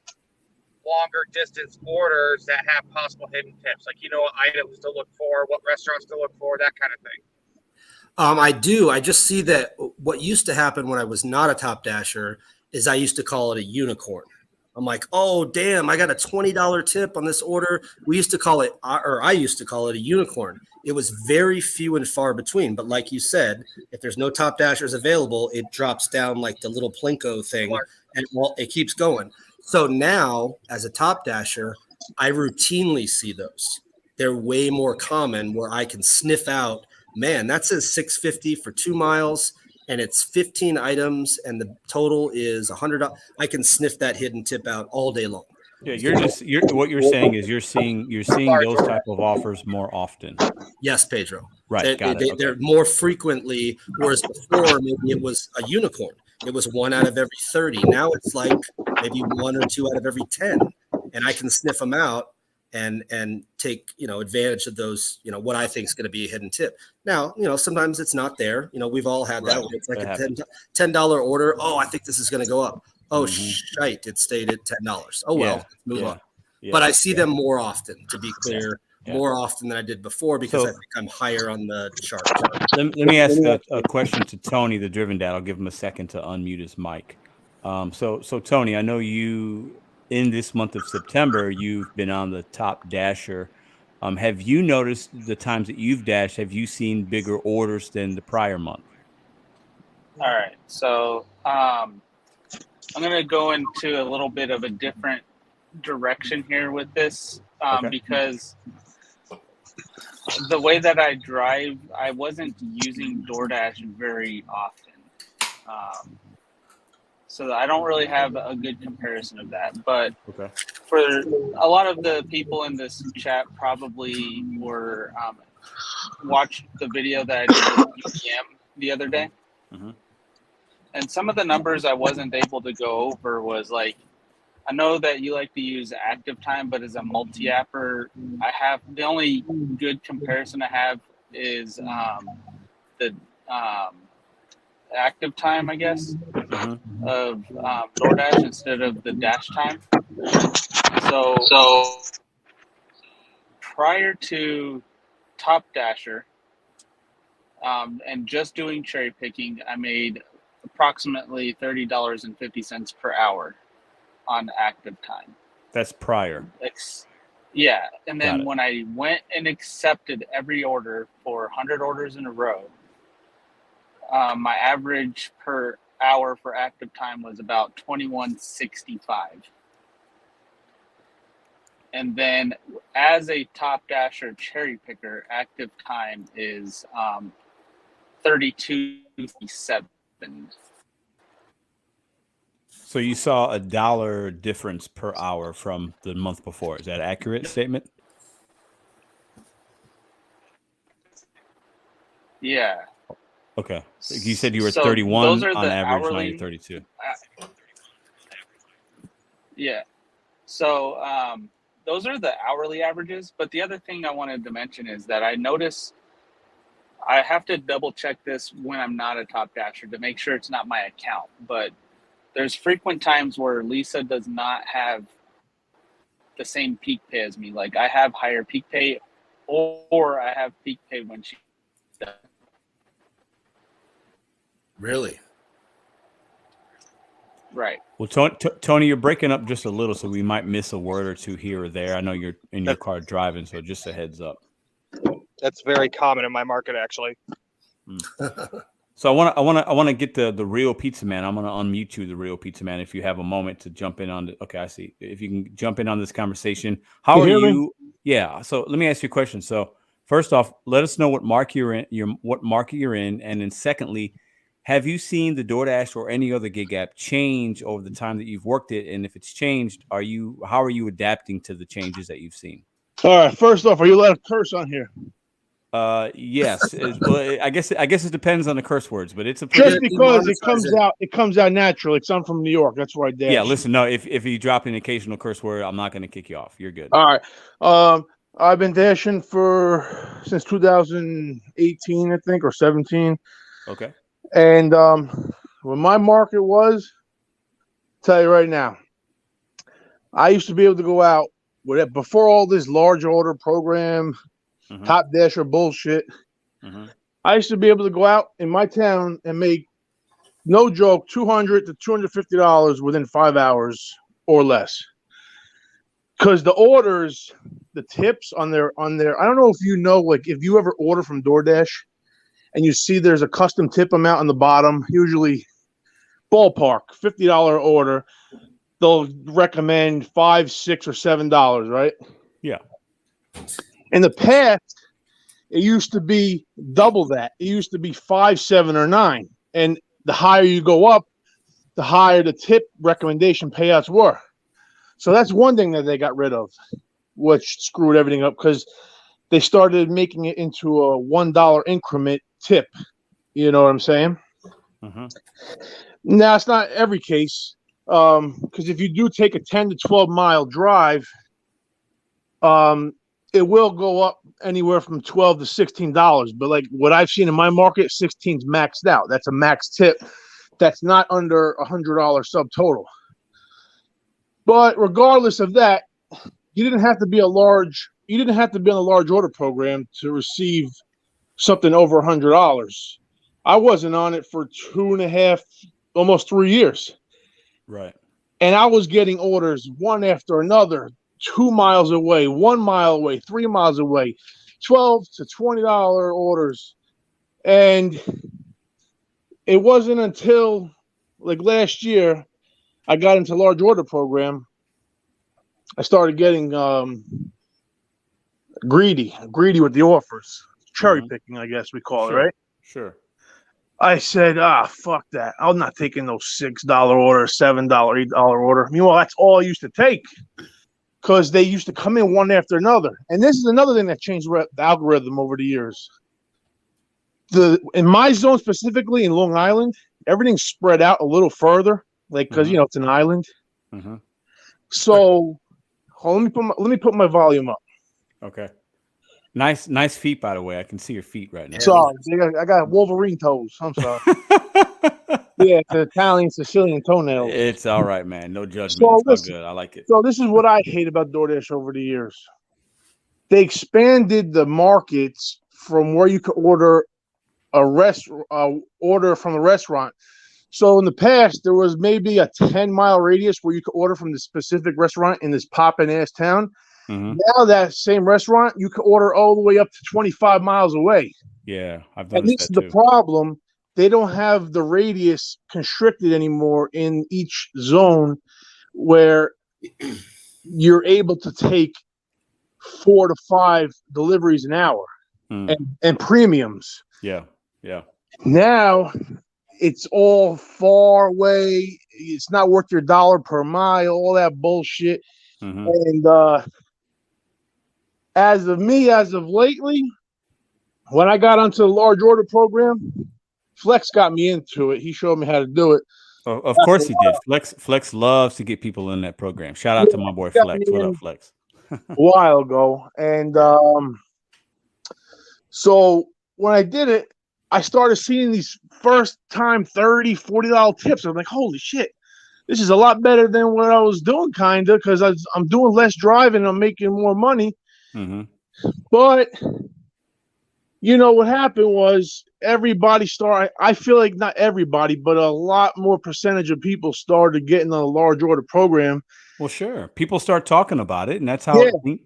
longer distance orders that have possible hidden tips? Like, what items to look for, what restaurants to look for, that kind of thing. I do. I just see that what used to happen when I was not a top dasher is I used to call it a unicorn. I'm like, oh, damn, I got a $20 tip on this order. We used to call it, or I used to call it a unicorn. It was very few and far between. But like you said, if there's no top dashers available, it drops down like the little Plinko thing, and it keeps going. So now, as a top dasher, I routinely see those. They're way more common where I can sniff out, man, that says $6.50 for 2 miles. And it's 15 items, and the total is $100. I can sniff that hidden tip out all day long. Yeah, what you're saying is you're seeing those type of offers more often. Yes, Pedro. Right, They're more frequently, whereas before maybe it was a unicorn. It was 1 out of every 30. Now it's like maybe 1 or 2 out of every 10, and I can sniff them out and take advantage of those, what I think is going to be a hidden tip. Now, sometimes it's not there. We've all had that. It's like a $10 order. Oh, I think this is going to go up. Oh, shite, it stayed at $10. Oh, well, move on. Yeah, but I see them more often, to be clear, more often than I did before, because I think I'm higher on the chart. Let me ask a question to Tony, the Driven Dad. I'll give him a second to unmute his mic. So Tony, I know you, in this month of September, you've been on the top dasher. Have you noticed the times that you've dashed, have you seen bigger orders than the prior month? All right. So I'm going to go into a little bit of a different direction here with this because the way that I drive, I wasn't using Doordash very often. So I don't really have a good comparison of that. But for a lot of the people in this chat probably were watched the video that I did with UPM the other day. And some of the numbers I wasn't able to go over was like, I know that you like to use active time, but as a multi-apper, the only good comparison I have is the active time, I guess, of Doordash instead of the dash time. So prior to Top Dasher and just doing cherry picking, I made approximately $30.50 per hour on active time. That's prior. Yeah. And then when I went and accepted every order for 100 orders in a row, my average per hour for active time was about $21.65. And then as a top dasher cherry picker, active time is $32.57. So you saw $1 difference per hour from the month before. Is that an accurate statement? Yeah. Okay. So you said you were 31 on average, now you're 32. Yeah. So those are the hourly averages. But the other thing I wanted to mention is that I notice I have to double check this when I'm not a top dasher to make sure it's not my account. But there's frequent times where Lisa does not have the same peak pay as me. Like I have higher peak pay or I have peak pay when she does. Really? Right. Well, Tony, you're breaking up just a little, so we might miss a word or two here or there. I know you're in your car driving, so just a heads up. That's very common in my market, actually. So I want to get the real pizza man. I'm going to unmute you, the real pizza man, if you have a moment to jump in on. Okay, I see. If you can jump in on this conversation, how are you? Yeah. So let me ask you a question. So First off, let us know what market you're in, and then secondly, have you seen the DoorDash or any other gig app change over the time that you've worked it? And if it's changed, how are you adapting to the changes that you've seen? All right. First off, are you allowed to curse on here? Yes. Well, I guess it depends on the curse words, but it's a just because it comes out naturally. Because I'm from New York, that's where I dash. Yeah. Listen, no. If you drop an occasional curse word, I'm not going to kick you off. You're good. All right. I've been dashing since 2018, I think, or 17. Okay. And when my market was, tell you right now, I used to be able to go out with it before all this large order program, top dasher bullshit. I used to be able to go out in my town and make, no joke, $200 to $250 within 5 hours or less. Because the orders, the tips on their, I don't know if you know, like if you ever order from DoorDash and you see there's a custom tip amount on the bottom, usually ballpark, $50 order, they'll recommend $5, $6, or $7, right? Yeah. In the past, it used to be double that. It used to be 5, 7, or 9. And the higher you go up, the higher the tip recommendation payouts were. So that's one thing that they got rid of, which screwed everything up because they started making it into a $1 increment tip. You know what I'm saying? Now, it's not every case, because if you do take a 10 to 12 mile drive, it will go up anywhere from $12 to $16. But like what I've seen in my market, 16's maxed out. That's a max tip. That's not under $100 subtotal. But regardless of that, you didn't have to be on a large order program to receive something over $100. I wasn't on it for 2.5, almost 3 years. Right. And I was getting orders one after another, 2 miles away, 1 mile away, 3 miles away, $12 to $20 orders. And it wasn't until like last year I got into large order program. I started getting greedy with the offers. Cherry picking, I guess we call it, right? Sure. I said, fuck that. I'm not taking those $6 order, $7, $8 order. Meanwhile, that's all I used to take because they used to come in one after another. And this is another thing that changed the algorithm over the years. In my zone specifically in Long Island, everything's spread out a little further, like because it's an island. So let me put my volume up. Okay. Nice feet, by the way. I can see your feet right now. Sorry, I got Wolverine toes. I'm sorry. Yeah, it's Italian Sicilian toenails. It's all right, man. No judgment. So it's all good. I like it. So this is what I hate about DoorDash over the years. They expanded the markets from where you could order order from a restaurant. So in the past, there was maybe a 10-mile radius where you could order from the specific restaurant in this poppin' ass town. Now that same restaurant, you can order all the way up to 25 miles away. Yeah, I've And done this is the problem. They don't have the radius constricted anymore in each zone where you're able to take 4 to 5 deliveries an hour and premiums. Yeah. Now it's all far away. It's not worth your dollar per mile, all that bullshit. And as of lately, when I got onto the large order program, Flex got me into it. He showed me how to do it. Of course he did. Flex loves to get people in that program. Shout out to my boy Flex. What up, Flex? A while ago. And so when I did it, I started seeing these first time $30, $40 tips. I'm like, holy shit, this is a lot better than what I was doing, kind of, because I'm doing less driving. I'm making more money. But what happened was everybody started. I feel like not everybody, but a lot more percentage of people started getting on a large order program. Well, sure. People start talking about it, and that's how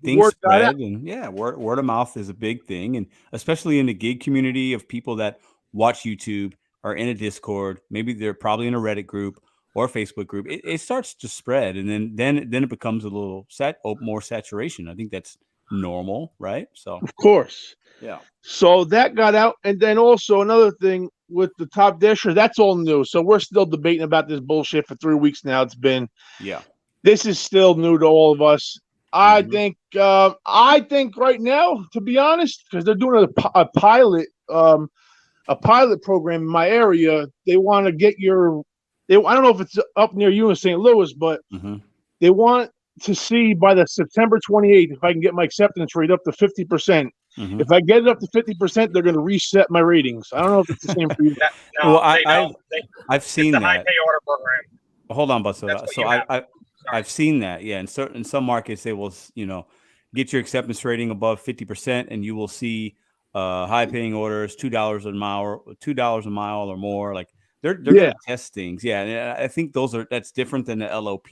things spread. And word of mouth is a big thing, and especially in the gig community of people that watch YouTube or in a Discord. Maybe they're probably in a Reddit group or a Facebook group. It starts to spread, and then it becomes a little more saturation. I think that's normal, right? So Of course. yeah. So that got out, and then also another thing with the top dasher, that's all new. So we're still debating about this bullshit for 3 weeks now. It's been This is still new to all of us. I think right now, to be honest, because they're doing a pilot program in my area. They want to get I don't know if it's up near you in St. Louis, but they want to see by the September 28th if I can get my acceptance rate up to 50%. If I get it up to 50%, they're going to reset my ratings. I don't know if it's the same for you. I've seen the that. high pay order program. Hold on, but I've seen that. Yeah, in some markets they will, get your acceptance rating above 50%, and you will see high paying orders, $2 a mile or more. Like they're going to test things. Yeah, and I think that's different than the LOP.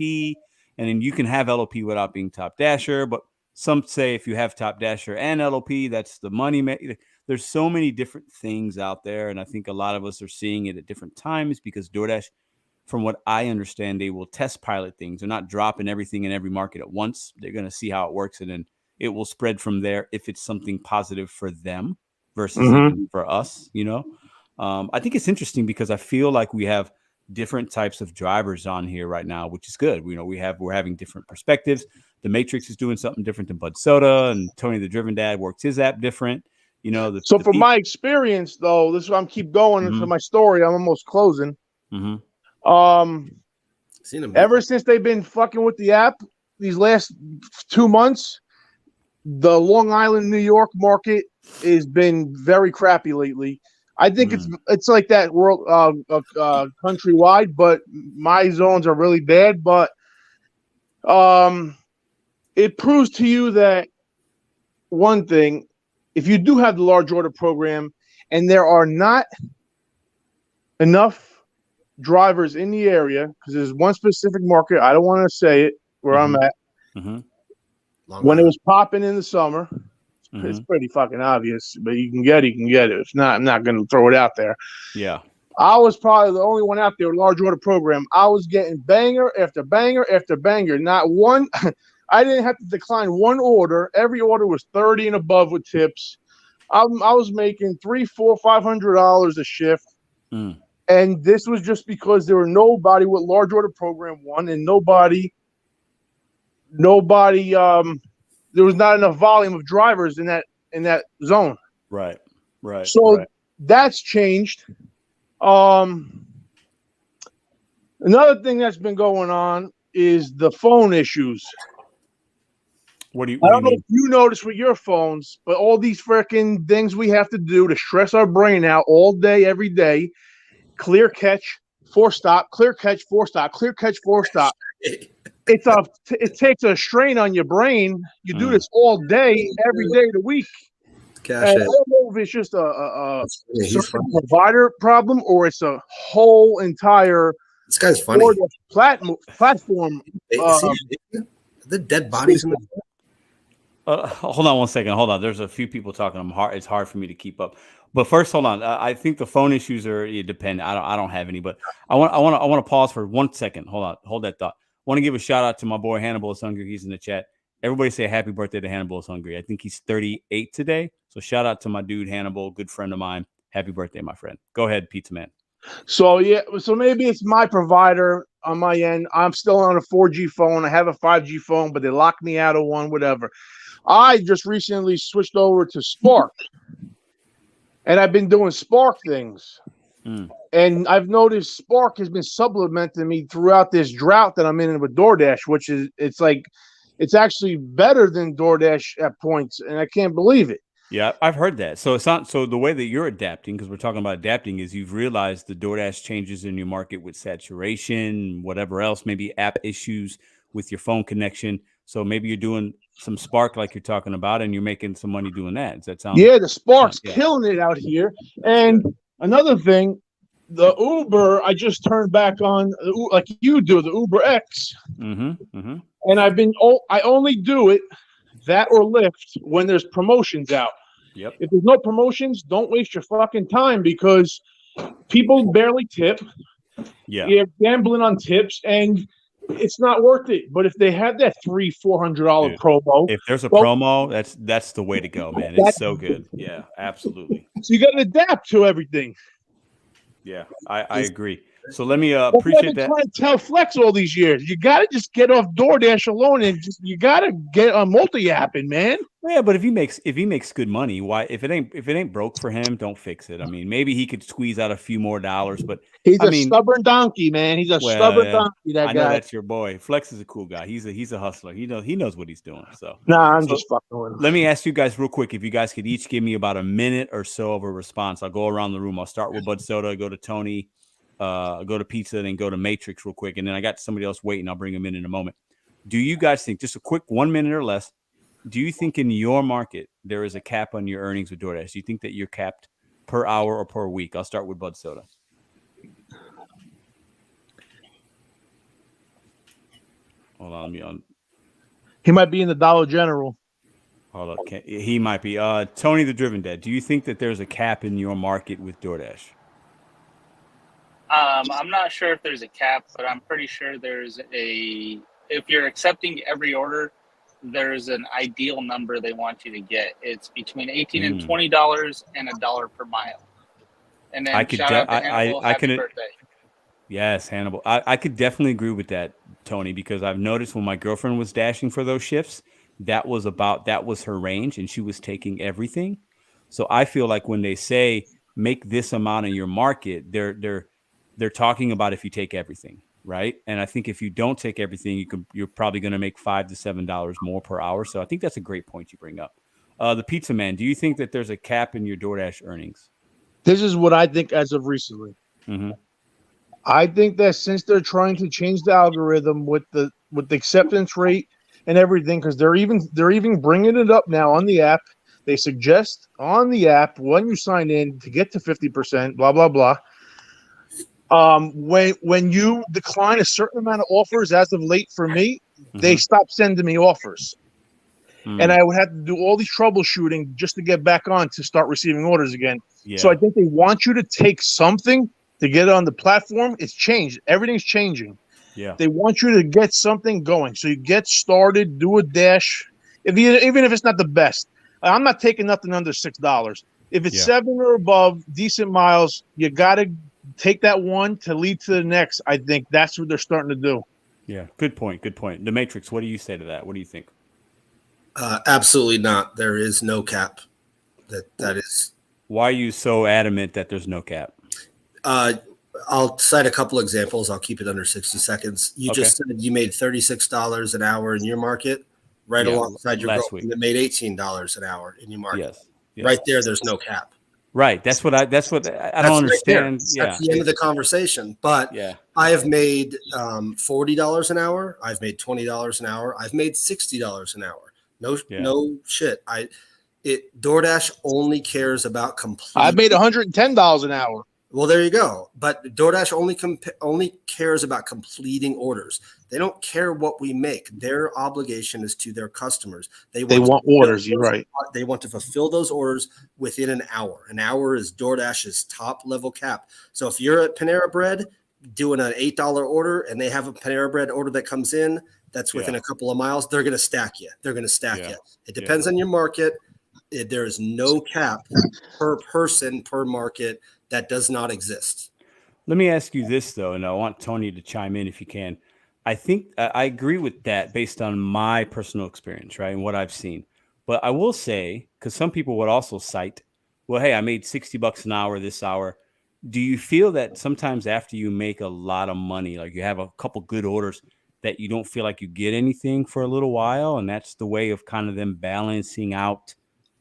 And then you can have LOP without being top dasher, but some say if you have top dasher and LOP, that's the money. There's so many different things out there, and I think a lot of us are seeing it at different times because DoorDash, from what I understand, they will test pilot things. They're not dropping everything in every market at once. They're going to see how it works, and then it will spread from there if it's something positive for them versus even for us. I think it's interesting because I feel like we have different types of drivers on here right now, which is good. We're having different perspectives. The Matrix is doing something different than Bud Soda, and Tony the Driven Dad works his app different. My experience, though, this is why I'm keep going for my story. I'm almost closing. Ever since they've been fucking with the app these last 2 months, the Long Island, New York market has been very crappy lately. I think it's like that world countrywide, but my zones are really bad. But it proves to you that one thing, if you do have the large order program and there are not enough drivers in the area, because there's one specific market, I don't want to say it, where I'm at. When it was popping in the summer, it's pretty fucking obvious, but you can get it. If not, I'm not going to throw it out there. Yeah. I was probably the only one out there with a large order program. I was getting banger after banger after banger. Not one. I didn't have to decline one order. Every order was 30 and above with tips. I was making $300, $400, $500 a shift. And this was just because there were nobody with large order program one, and nobody. There was not enough volume of drivers in that zone. Right. So that's changed. Another thing that's been going on is the phone issues. I don't know if you notice with your phones, but all these freaking things we have to do to stress our brain out all day, every day. Clear catch, 4-stop, clear catch, 4-stop, clear catch, 4-stop. It takes a strain on your brain. You do this all day, every day of the week. I don't know if it's just a provider problem or it's a whole entire this guy's funny platform. The dead bodies. Hold on one second. Hold on. There's a few people talking. It's hard for me to keep up. But first, hold on. I think the phone issues depend. I don't have any, but I want to pause for 1 second. Hold on. Hold that thought. I want to give a shout out to my boy Hannibal is Hungry. He's in the chat. Everybody say happy birthday to Hannibal is Hungry. I think he's 38 today. So shout out to my dude Hannibal, good friend of mine. Happy birthday, my friend. Go ahead, Pizza Man. So maybe it's my provider on my end. I'm still on a 4G phone. I have a 5G phone, but they locked me out of one, whatever. I just recently switched over to Spark. And I've been doing Spark things. And I've noticed Spark has been supplementing me throughout this drought that I'm in with DoorDash, which is it's actually better than DoorDash at points, and I can't believe it. Yeah, I've heard that. So it's not so the way that you're adapting, because we're talking about adapting, is you've realized the DoorDash changes in your market with saturation, whatever else, maybe app issues with your phone connection. So maybe you're doing some Spark like you're talking about, and you're making some money doing that. Does that sound? Yeah, the Spark's killing it out here. And another thing, the Uber, I just turned back on like you do, the Uber X. And I only do it, that or Lyft, when there's promotions out. Yep. If there's no promotions, don't waste your fucking time, because people barely tip. Yeah. You're gambling on tips, and it's not worth it. But if they have that $300-400 Dude, promo, if there's a well, promo, that's the way to go, man. It's so good. Yeah, absolutely. so you got to adapt to everything. Yeah, I agree. So let me That's appreciate what that. I've been trying to tell Flex all these years. You got to just get off DoorDash alone and you got to get on multi-apping, man. Yeah, but if he makes good money, why if it ain't broke for him, don't fix it. I mean, maybe he could squeeze out a few more dollars, but He's a stubborn donkey, man. He's a stubborn donkey. That I know guy. that's your boy. Flex is a cool guy. He's a hustler. He knows what he's doing. So I'm just fucking with him. Let me ask you guys real quick if you guys could each give me about a minute or so of a response. I'll go around the room. I'll start with Bud Soda, go to Tony, go to Pizza, then go to Matrix real quick, and then I got somebody else waiting. I'll bring him in a moment. Do you guys think, just a quick 1 minute or less, do you think in your market there is a cap on your earnings with DoorDash? Do you think that you're capped per hour or per week? I'll start with Bud Soda. Hold on, He might be in the Dollar General. Hold up, he might be. Tony the Driven Dad, do you think that there's a cap in your market with DoorDash? I'm not sure if there's a cap, but I'm pretty sure there's if you're accepting every order, there's an ideal number they want you to get. It's between $18 and $20 and $1 per mile. And then shout out to Hannibal, happy birthday. Yes, Hannibal. I could definitely agree with that, Tony, because I've noticed when my girlfriend was dashing for those shifts, that was her range, and she was taking everything. So I feel like when they say make this amount in your market, they're talking about if you take everything, right? And I think if you don't take everything, you're probably going to make $5 to $7 more per hour. So I think that's a great point you bring up. The Pizza Man, do you think that there's a cap in your DoorDash earnings? This is what I think as of recently. Mm-hmm. I think that since they're trying to change the algorithm with the acceptance rate and everything, because they're even bringing it up now on the app. They suggest on the app when you sign in to get to 50%, blah blah blah. When you decline a certain amount of offers, as of late for me, they stopped sending me offers. And I would have to do all these troubleshooting just to get back on to start receiving orders again. Yeah. So I think they want you to take something to get on the platform. It's changed. Everything's changing. Yeah. They want you to get something going. So you get started, do a dash. Even if it's not the best. I'm not taking nothing under $6. If it's 7 or above, decent miles, you got to take that one to lead to the next. I think that's what they're starting to do. Yeah, good point. Good point. The Matrix, what do you say to that? What do you think? Absolutely not. There is no cap. That is. Why are you so adamant that there's no cap? I'll cite a couple examples. I'll keep it under 60 seconds. You just said you made $36 an hour in your market, right alongside your girlfriend that made $18 an hour in your market. Yes. Right there, there's no cap. Right. That's what I don't understand. That's the end of the conversation. But I have made $40 an hour. I've made $20 an hour. I've made $60 an hour. No shit. DoorDash only cares about complete. I've made $110 an hour. Well, there you go. But DoorDash only cares about completing orders. They don't care what we make. Their obligation is to their customers. They want orders. You're right. They want to fulfill those orders within an hour. An hour is DoorDash's top level cap. So if you're at Panera Bread doing an $8 order and they have a Panera Bread order that comes in that's within a couple of miles, they're going to stack you. They're going to stack you. It depends on your market. There is no cap per person, per market. That does not exist. Let me ask you this, though, and I want Tony to chime in if you can. I think I agree with that based on my personal experience, right, and what I've seen. But I will say, because some people would also cite, well, hey, I made $60 an hour this hour. Do you feel that sometimes after you make a lot of money, like you have a couple good orders, that you don't feel like you get anything for a little while, and that's the way of kind of them balancing out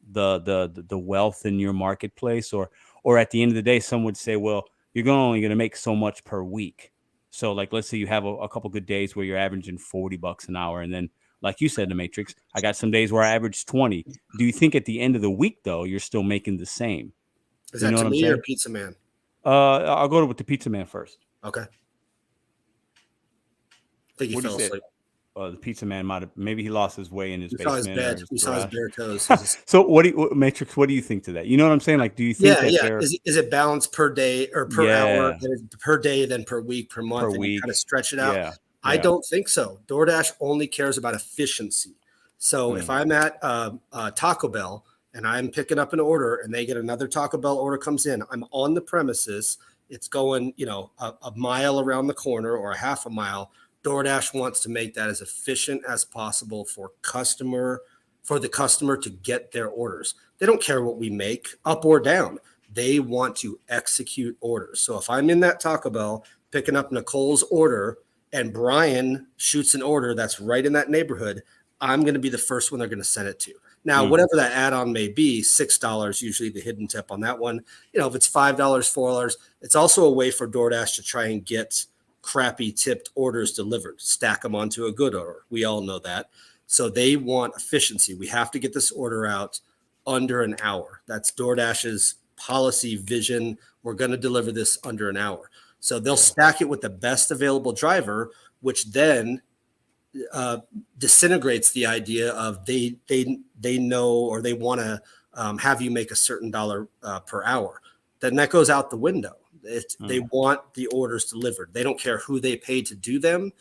the wealth in your marketplace, or at the end of the day, some would say, well, you're only going to make so much per week. So like, let's say you have a couple good days where you're averaging $40 an hour. And then, like you said, the Matrix, I got some days where I average 20. Do you think at the end of the week, though, you're still making the same? Is that to me or Pizza Man? I'll go with the Pizza Man first. Okay. I think he fell asleep. The Pizza Man maybe he lost his way in his basement. We saw his bare toes. So Matrix, what do you think to that? You know what I'm saying? Like, do you think is it balanced per day or per hour, per day, then per week, per month, and you kind of stretch it out? I don't think so. DoorDash only cares about efficiency. So if I'm at Taco Bell and I'm picking up an order and they get another Taco Bell order comes in, I'm on the premises. It's going, a mile around the corner or a half a mile. DoorDash wants to make that as efficient as possible for the customer to get their orders. They don't care what we make, up or down. They want to execute orders. So if I'm in that Taco Bell picking up Nicole's order and Brian shoots an order that's right in that neighborhood, I'm going to be the first one they're going to send it to. Now, whatever that add-on may be, $6 usually the hidden tip on that one. If it's $5, $4, it's also a way for DoorDash to try and get crappy tipped orders delivered, stack them onto a good order. We all know that. So they want efficiency. We have to get this order out under an hour. That's DoorDash's policy vision. We're going to deliver this under an hour. So they'll stack it with the best available driver, which then disintegrates the idea of they know or they want to have you make a certain dollar per hour. Then that goes out the window. They want the orders delivered. They don't care who they pay to do them.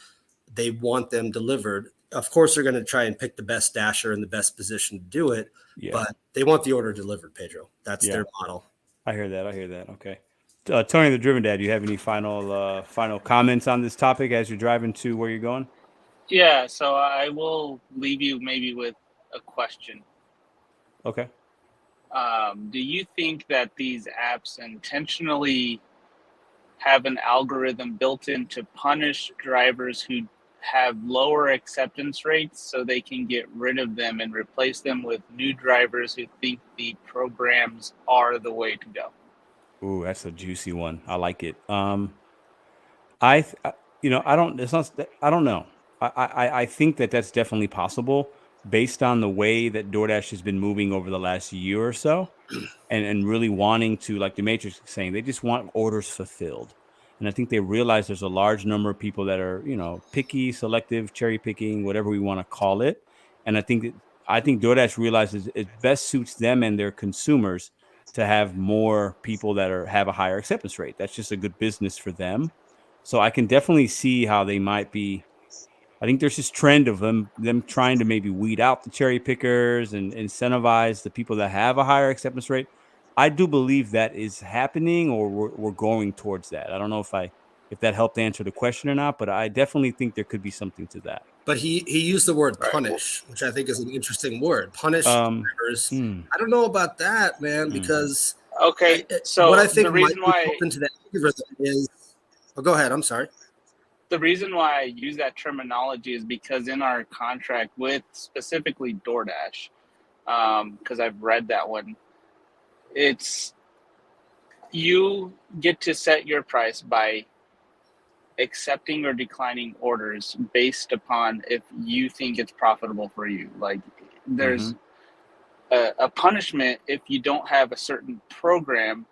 They want them delivered. Of course, they're going to try and pick the best dasher in the best position to do it, but they want the order delivered, Pedro. That's their model. I hear that. Okay. Tony, the Driven Dad, do you have any final comments on this topic as you're driving to where you're going? Yeah, so I will leave you maybe with a question. Okay. Do you think that these apps intentionally have an algorithm built in to punish drivers who have lower acceptance rates so they can get rid of them and replace them with new drivers who think the programs are the way to go? Ooh, that's a juicy one. I like it. I don't know. I think that's definitely possible based on the way that DoorDash has been moving over the last year or so and really wanting to, like the Matrix is saying, they just want orders fulfilled. And I think they realize there's a large number of people that are, picky, selective, cherry picking, whatever we want to call it. And I think DoorDash realizes it best suits them and their consumers to have more people that have a higher acceptance rate. That's just a good business for them. So I can definitely see how they might be. I think there's this trend of them trying to maybe weed out the cherry pickers and incentivize the people that have a higher acceptance rate. I do believe that is happening, or we're going towards that. I don't know if that helped answer the question or not, but I definitely think there could be something to that. But he used the word punish, which I think is an interesting word. Punish drivers. I don't know about that, man, because so what I think the reason might be open to that algorithm is. Oh, go ahead. I'm sorry. The reason why I use that terminology is because in our contract with specifically DoorDash, because I've read that one, it's you get to set your price by accepting or declining orders based upon if you think it's profitable for you. Like there's a punishment if you don't have a certain program,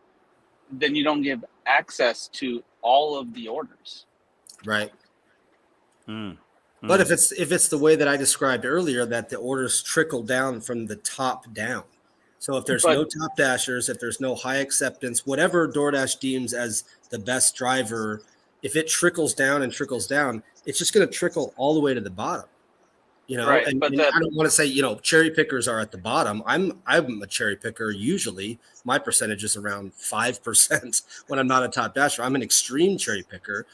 then you don't give access to all of the orders. Right. But if it's the way that I described earlier, that the orders trickle down from the top down. So if there's no top dashers, if there's no high acceptance, whatever DoorDash deems as the best driver, if it trickles down, it's just going to trickle all the way to the bottom. Right, and I don't want to say, cherry pickers are at the bottom. I'm a cherry picker. Usually my percentage is around 5% when I'm not a top dasher. I'm an extreme cherry picker.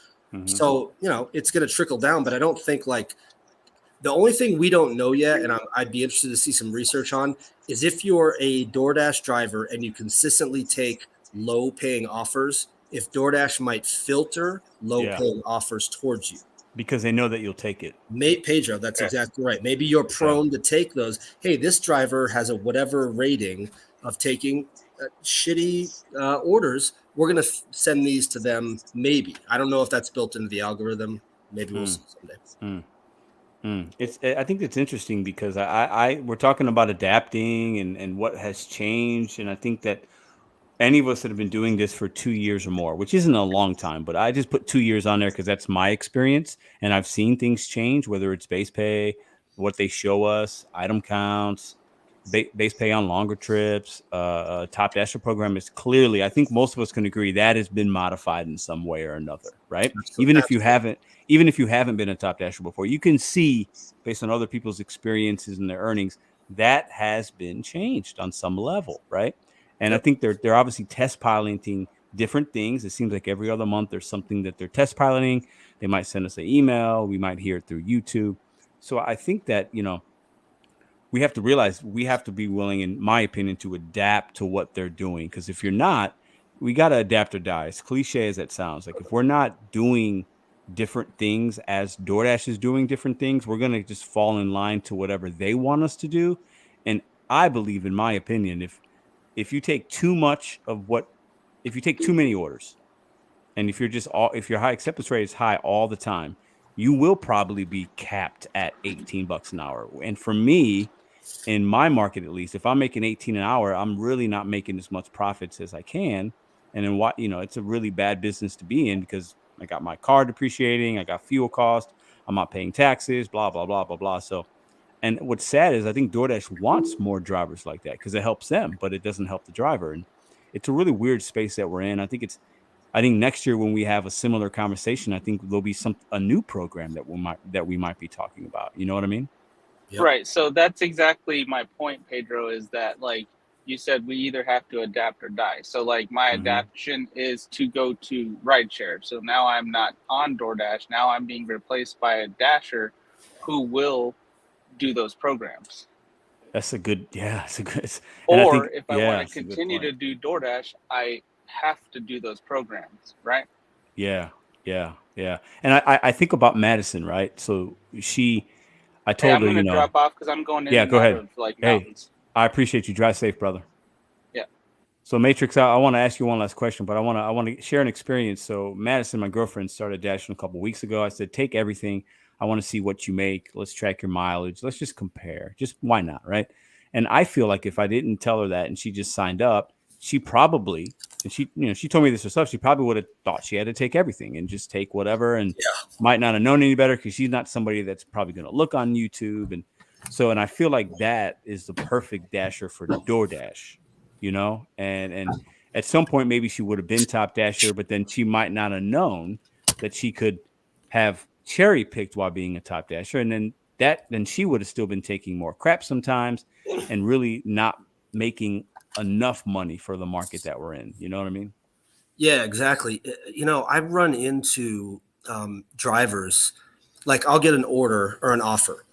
So, it's going to trickle down, but I don't think the only thing we don't know yet, and I'd be interested to see some research on, is if you're a DoorDash driver and you consistently take low paying offers, if DoorDash might filter low paying offers towards you. Because they know that you'll take it. Pedro, that's exactly right. Maybe you're prone to take those. Hey, this driver has a whatever rating of taking shitty orders. We're going to send these to them. Maybe. I don't know if that's built into the algorithm. Maybe we'll see someday. I think it's interesting because we're talking about adapting and what has changed. And I think that any of us that have been doing this for 2 years or more, which isn't a long time, but I just put 2 years on there because that's my experience. And I've seen things change, whether it's base pay, what they show us, item counts, base pay on longer trips. Top Dasher program is clearly, I think most of us can agree, that has been modified in some way or another, right? Even if you haven't been a Top Dasher before, you can see based on other people's experiences and their earnings that has been changed on some level, right? And I think they're obviously test piloting different things. It seems like every other month there's something that they're test piloting. They might send us an email. We might hear it through YouTube. So I think that, we have to realize we have to be willing, in my opinion, to adapt to what they're doing. Because if you're not, we got to adapt or die. As cliche as that sounds, like if we're not doing different things as DoorDash is doing different things, we're going to just fall in line to whatever they want us to do. And I believe, in my opinion, if you take too many orders, and if your high acceptance rate is high all the time, you will probably be capped at $18 an hour. And for me, in my market, at least, if I'm making 18 an hour, I'm really not making as much profits as I can. And then it's a really bad business to be in, because I got my car depreciating, I got fuel cost, I'm not paying taxes, blah, blah, blah, blah, blah. So, and what's sad is I think DoorDash wants more drivers like that because it helps them, but it doesn't help the driver. And it's a really weird space that we're in. I think next year when we have a similar conversation, I think there'll be a new program that we might be talking about. You know what I mean? Yep. Right. So that's exactly my point, Pedro, is that, like you said, we either have to adapt or die. So like my adaptation is to go to rideshare. So now I'm not on DoorDash. Now I'm being replaced by a Dasher who will do those programs. That's a good. Or if I want to continue to do DoorDash, I have to do those programs, right? Yeah. And I think about Madison, right? So I told her, I'm going to drop off because I'm going in. Yeah, go ahead. Of, mountains. I appreciate you. Drive safe, brother. Yeah. So Matrix, I want to ask you one last question, but I want to share an experience. So Madison, my girlfriend, started dashing a couple of weeks ago. I said, take everything. I want to see what you make. Let's track your mileage. Let's just compare. Just why not, right? And I feel like if I didn't tell her that and she just signed up, she probably, and she told me this herself, she probably would have thought she had to take everything and just take whatever, and might not have known any better because she's not somebody that's probably going to look on YouTube. And so, and I feel like that is the perfect Dasher for DoorDash, and at some point, maybe she would have been Top Dasher, but then she might not have known that she could have cherry picked while being a Top Dasher. And then she would have still been taking more crap sometimes and really not making enough money for the market that we're in. You know what I mean? Yeah, exactly. I've run into drivers, like I'll get an order or an offer,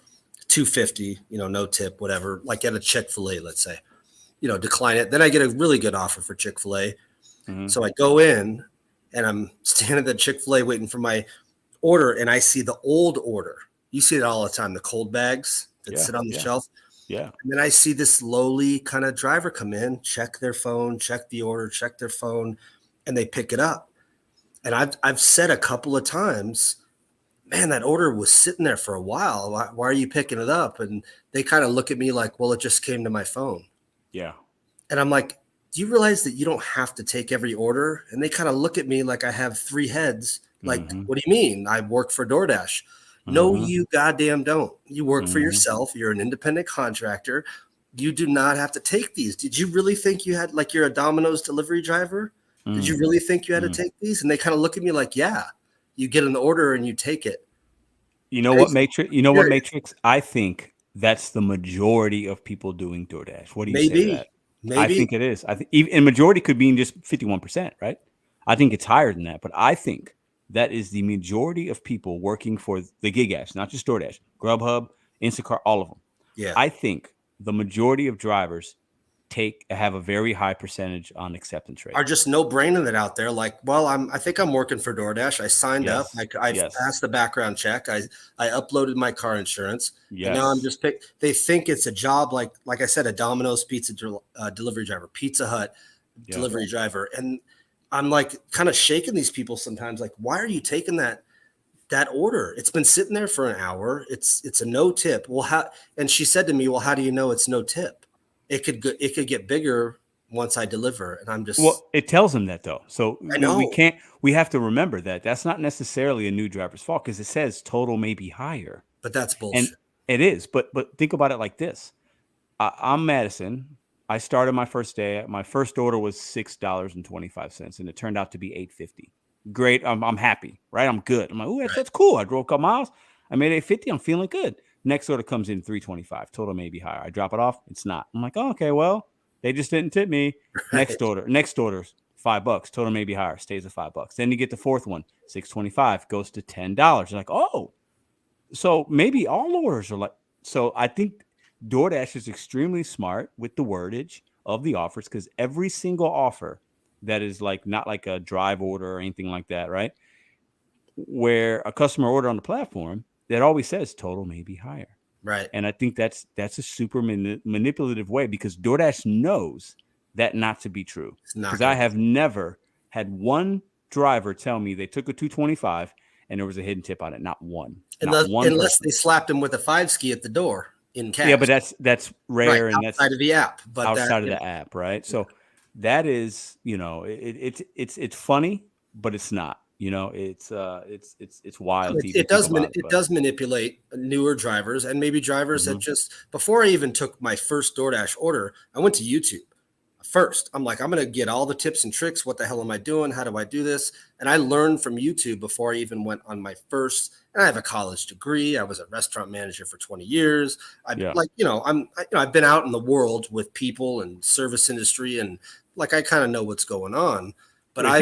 $250, no tip, whatever, like at a Chick-fil-A, let's say, decline it. Then I get a really good offer for Chick-fil-A. Mm-hmm. So I go in and I'm standing at the Chick-fil-A waiting for my order, and I see the old order. You see it all the time, the cold bags that sit on the shelf. Yeah. And then I see this lowly kind of driver come in, check their phone, check the order, check their phone, and they pick it up. And I've said a couple of times, man, that order was sitting there for a while. Why are you picking it up? And they kind of look at me like, well, it just came to my phone. Yeah. And I'm like, do you realize that you don't have to take every order? And they kind of look at me like I have three heads. Like, what do you mean? I work for DoorDash. No, you goddamn don't. You work for yourself. You're an independent contractor. You do not have to take these. Did you really think you had, like, you're a Domino's delivery driver? Did you really think you had to take these? And they kind of look at me like, yeah, you get an order and you take it. You know what, Matrix? What, Matrix? I think that's the majority of people doing DoorDash. What do you say to that? Maybe. I think it is. I think even majority could be just 51%, right? I think it's higher than that, but I think that is the majority of people working for the gig apps, not just DoorDash, Grubhub, Instacart, all of them. Yeah. I think the majority of drivers have a very high percentage on acceptance rate. Are just no-braining it out there. Like, well, I think I'm working for DoorDash. I signed up. I passed the background check. I uploaded my car insurance. Yes. And now I'm just They think it's a job like I said, a Domino's pizza delivery driver, Pizza Hut delivery driver, and I'm like kind of shaking these people sometimes. Like, why are you taking that order? It's been sitting there for an hour. It's a no tip. Well, and she said to me, well, how do you know it's no tip? It could get bigger once I deliver. And I'm just, it tells them that though. So I know we have to remember that's not necessarily a new driver's fault, because it says total may be higher, but that's bullshit. And it is. But think about it like this. I'm Madison. I started my first day. My first order was $6.25, and it turned out to be $8.50. Great. I'm happy, right? I'm good. I'm like, ooh, that's cool. I drove a couple miles. I made $8.50. I'm feeling good. Next order comes in $3.25. Total may be higher. I drop it off. It's not. I'm like, oh, okay, well, they just didn't tip me. Next order's $5. Total may be higher. Stays at $5. Then you get the fourth one, $6.25, goes to $10. You're like, oh, so maybe all orders are like. So I think DoorDash is extremely smart with the wordage of the offers, because every single offer that is like not like a drive order or anything like that, right? Where a customer order on the platform, that always says total may be higher. Right. And I think that's a super manipulative way, because DoorDash knows that not to be true. Because I have never had one driver tell me they took a 225 and there was a hidden tip on it. Not one. Unless they slapped him with a 5 ski at the door in cash. Yeah, but that's rare, and outside of the app. But outside of the app, right? So that is, it's funny, but it's not. It's wild. It does manipulate newer drivers, and maybe drivers that just, before I even took my first DoorDash order, I went to YouTube first. I'm like, I'm going to get all the tips and tricks. What the hell am I doing? How do I do this? And I learned from YouTube before I even went on my first, and I have a college degree. I was a restaurant manager for 20 years. I've been out in the world with people and service industry, and like, I kind of know what's going on. But if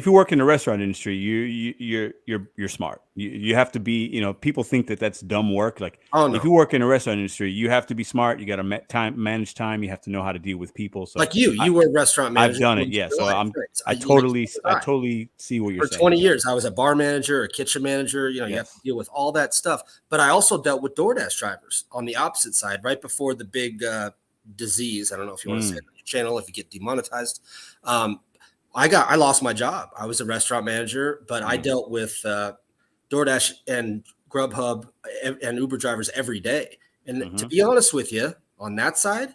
you work in the restaurant industry, you're smart. You have to be, people think that that's dumb work. Like, if you work in the restaurant industry, you have to be smart. You got to manage time. You have to know how to deal with people. So like you were a restaurant manager. I've done it. Yeah. So I totally see what you're saying. For 20 years, I was a bar manager, a kitchen manager. You have to deal with all that stuff. But I also dealt with DoorDash drivers on the opposite side, right before the big disease. I don't know if you want to say it on your channel, if you get demonetized. I lost my job. I was a restaurant manager, but I dealt with DoorDash and Grubhub and Uber drivers every day. And to be honest with you, on that side,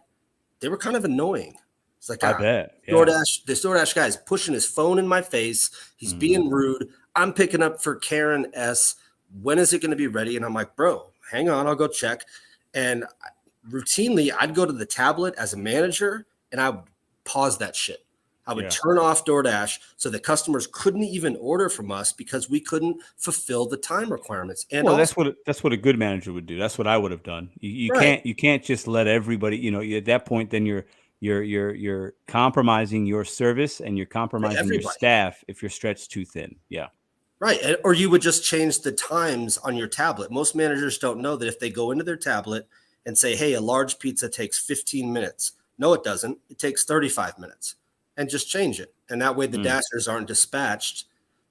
they were kind of annoying. It's like, I bet. Yeah. This DoorDash guy is pushing his phone in my face. He's being rude. I'm picking up for Karen S. When is it going to be ready? And I'm like, bro, hang on, I'll go check. And routinely, I'd go to the tablet as a manager, and I would pause that shit. I would turn off DoorDash so that customers couldn't even order from us because we couldn't fulfill the time requirements. And that's what a good manager would do. That's what I would have done. You can't just let everybody. At that point, then you're compromising your service, and you're compromising your staff if you're stretched too thin. Yeah. Right. Or you would just change the times on your tablet. Most managers don't know that if they go into their tablet and say, hey, a large pizza takes 15 minutes. No, it doesn't. It takes 35 minutes. And just change it. And that way the dashers aren't dispatched,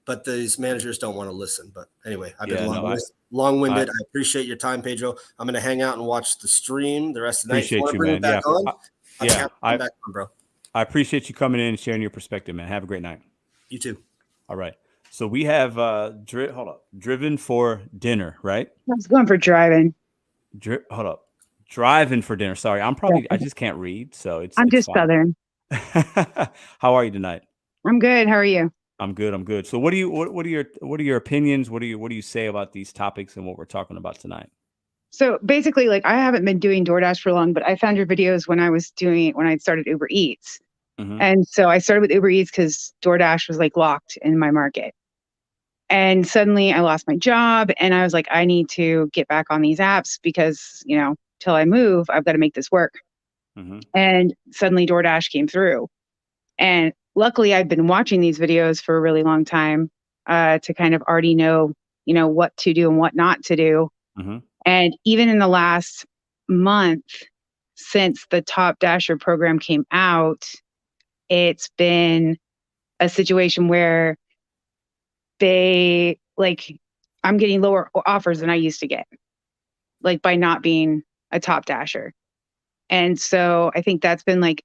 but these managers don't want to listen. But anyway, I've been long-winded. I appreciate your time, Pedro. I'm going to hang out and watch the stream the rest of the night. Appreciate you, man. Back on, bro. I appreciate you coming in and sharing your perspective, man. Have a great night. You too. All right. So we have driven for dinner, right? I was going for driving. Driving for dinner. Sorry, I just can't read, so I'm just fine. Southern. How are you tonight? I'm good. How are you? I'm good. So what are your opinions? What do you say about these topics and what we're talking about tonight? So basically, like, I haven't been doing DoorDash for long, but I found your videos when I started Uber Eats. And so I started with Uber Eats because DoorDash was like locked in my market. And suddenly I lost my job, and I was like, I need to get back on these apps because, till I move, I've got to make this work. And suddenly DoorDash came through. And luckily I've been watching these videos for a really long time to kind of already know, what to do and what not to do. And even in the last month since the Top Dasher program came out, it's been a situation where I'm getting lower offers than I used to get, like, by not being a Top Dasher. And so I think that's been like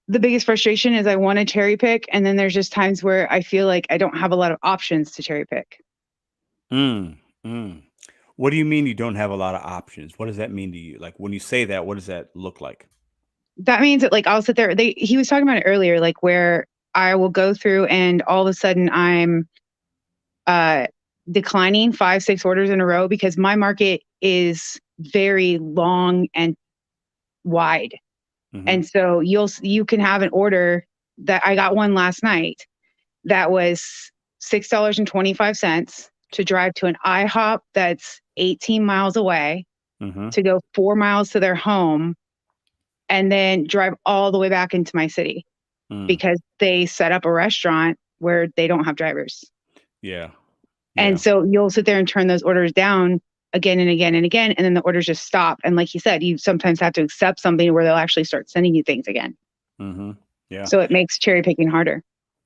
the biggest frustration is I want to cherry pick. And then there's just times where I feel like I don't have a lot of options to cherry pick. What do you mean you don't have a lot of options? What does that mean to you? Like, when you say that, what does that look like? That means that, like, I'll sit there. He was talking about it earlier, like, where I will go through and all of a sudden I'm declining 5-6 orders in a row because my market is very long and wide. And so you can have an order that I got one last night that was $6.25 to drive to an IHOP that's 18 miles away, to go 4 miles to their home, and then drive all the way back into my city because they set up a restaurant where they don't have drivers. Yeah. And so you'll sit there and turn those orders down again and again and again, and then the orders just stop. And like you said, you sometimes have to accept something where they'll actually start sending you things again. Yeah. So it makes cherry picking harder.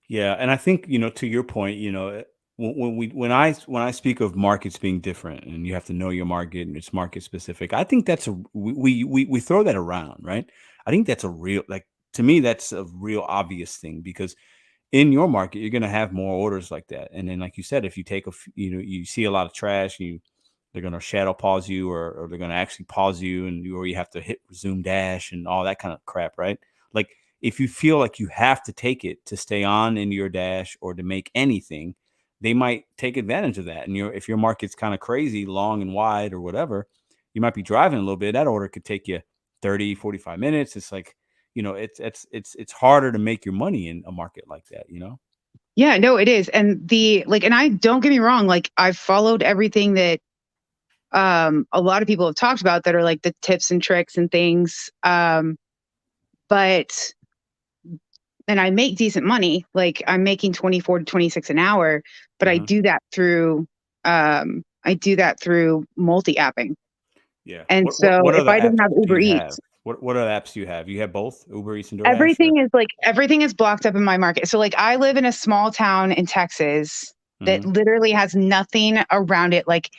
Yeah, and I think, you know, to your point, you know, when I speak of markets being different, and you have to know your market and it's market specific, I think that's we throw that around, right? I think that's a real, like, to me, that's a real obvious thing, because in your market you're going to have more orders like that. And then, like you said, if you take you see a lot of trash, they're going to shadow pause you, or they're going to actually pause you, or you have to hit resume dash and all that kind of crap, right? Like, if you feel like you have to take it to stay on in your dash or to make anything, they might take advantage of that. And if your market's kind of crazy, long and wide or whatever, you might be driving a little bit. That order could take you 30, 45 minutes. It's like, you know, it's harder to make your money in a market like that, you know? Yeah, no, it is. And and I, don't get me wrong, like, I've followed everything that a lot of people have talked about that are like the tips and tricks and things. And I make decent money. Like, I'm making 24 to 26 an hour, but I do that through multi-apping. Yeah. And what if I didn't have Uber Eats, have? What other apps do you have? You have both Uber Eats and DoorDash? Everything is blocked up in my market. So, like, I live in a small town in Texas that literally has nothing around it. Like,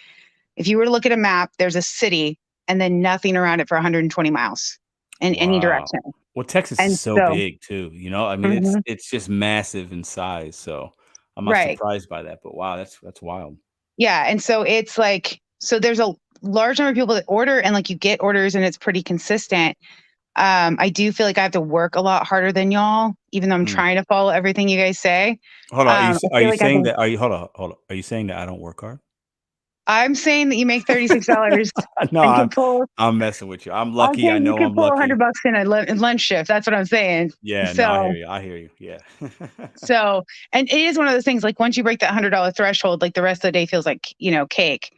if you were to look at a map, there's a city and then nothing around it for 120 miles in any direction. Well, Texas is so big too, you know. I mean, it's just massive in size. So I'm not surprised by that. But wow, that's wild. Yeah, and so it's like, so there's a large number of people that order, and like, you get orders, and it's pretty consistent. I do feel like I have to work a lot harder than y'all, even though I'm trying to follow everything you guys say. Hold on, are you saying that? Hold on. Are you saying that I don't work hard? I'm saying that you make $36. No, I'm messing with you. I'm lucky. I know I'm lucky. $100 in a lunch shift. That's what I'm saying. Yeah, so, no, I hear you. Yeah. So, and it is one of those things, like, once you break that $100 threshold, like, the rest of the day feels like, you know, cake.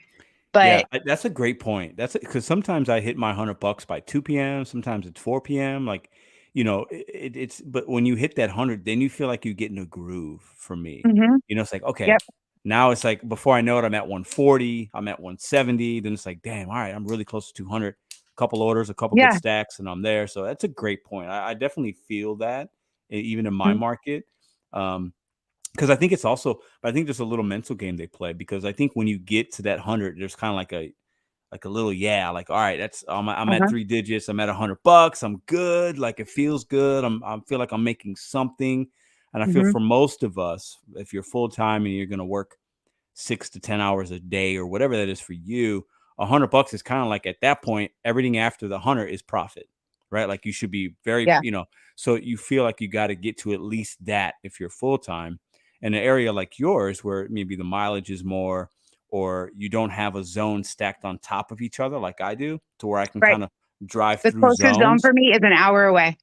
But yeah, that's a great point. That's because sometimes I hit my $100 by 2 p.m. Sometimes it's 4 p.m. Like, you know, it's, but when you hit that 100, then you feel like you get in a groove. For me, you know, it's like, okay. Yep. Now it's like, before I know it, I'm at 140, I'm at 170. Then it's like, damn, all right, I'm really close to 200. A couple orders, a couple good stacks, and I'm there. So that's a great point. I definitely feel that, even in my market. Because I think it's also, but I think there's a little mental game they play, because I think when you get to that 100, there's kind of like a little, like, all right, that's, I'm at 3 digits. I'm at $100. I'm good. Like, it feels good. I feel like I'm making something. And I feel for most of us, if you're full time and you're going to work 6 to 10 hours a day or whatever that is for you, $100 is kind of like, at that point, everything after the 100 is profit, right? Like, you should be very, you know, so you feel like you got to get to at least that if you're full time. In an area like yours, where maybe the mileage is more, or you don't have a zone stacked on top of each other like I do, to where I can kind of drive through zones. The closest zone for me is an hour away.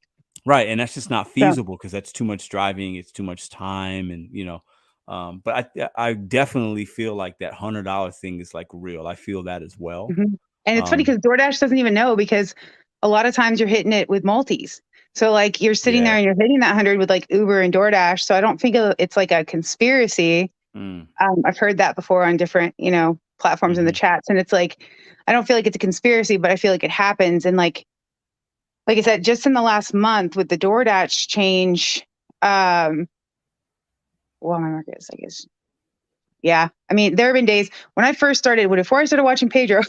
Right. And that's just not feasible, because that's too much driving. It's too much time. And, you know, but I definitely feel like that $100 thing is like real. I feel that as well. And it's funny, because DoorDash doesn't even know, because a lot of times you're hitting it with multis. So, like, you're sitting there and you're hitting that 100 with, like, Uber and DoorDash. So I don't think it's like a conspiracy. I've heard that before on different, you know, platforms in the chats. And it's like, I don't feel like it's a conspiracy, but I feel like it happens. And like I said, just in the last month with the DoorDash change, my market is, I guess. Yeah. I mean, there have been days when I first started, before I started watching Pedro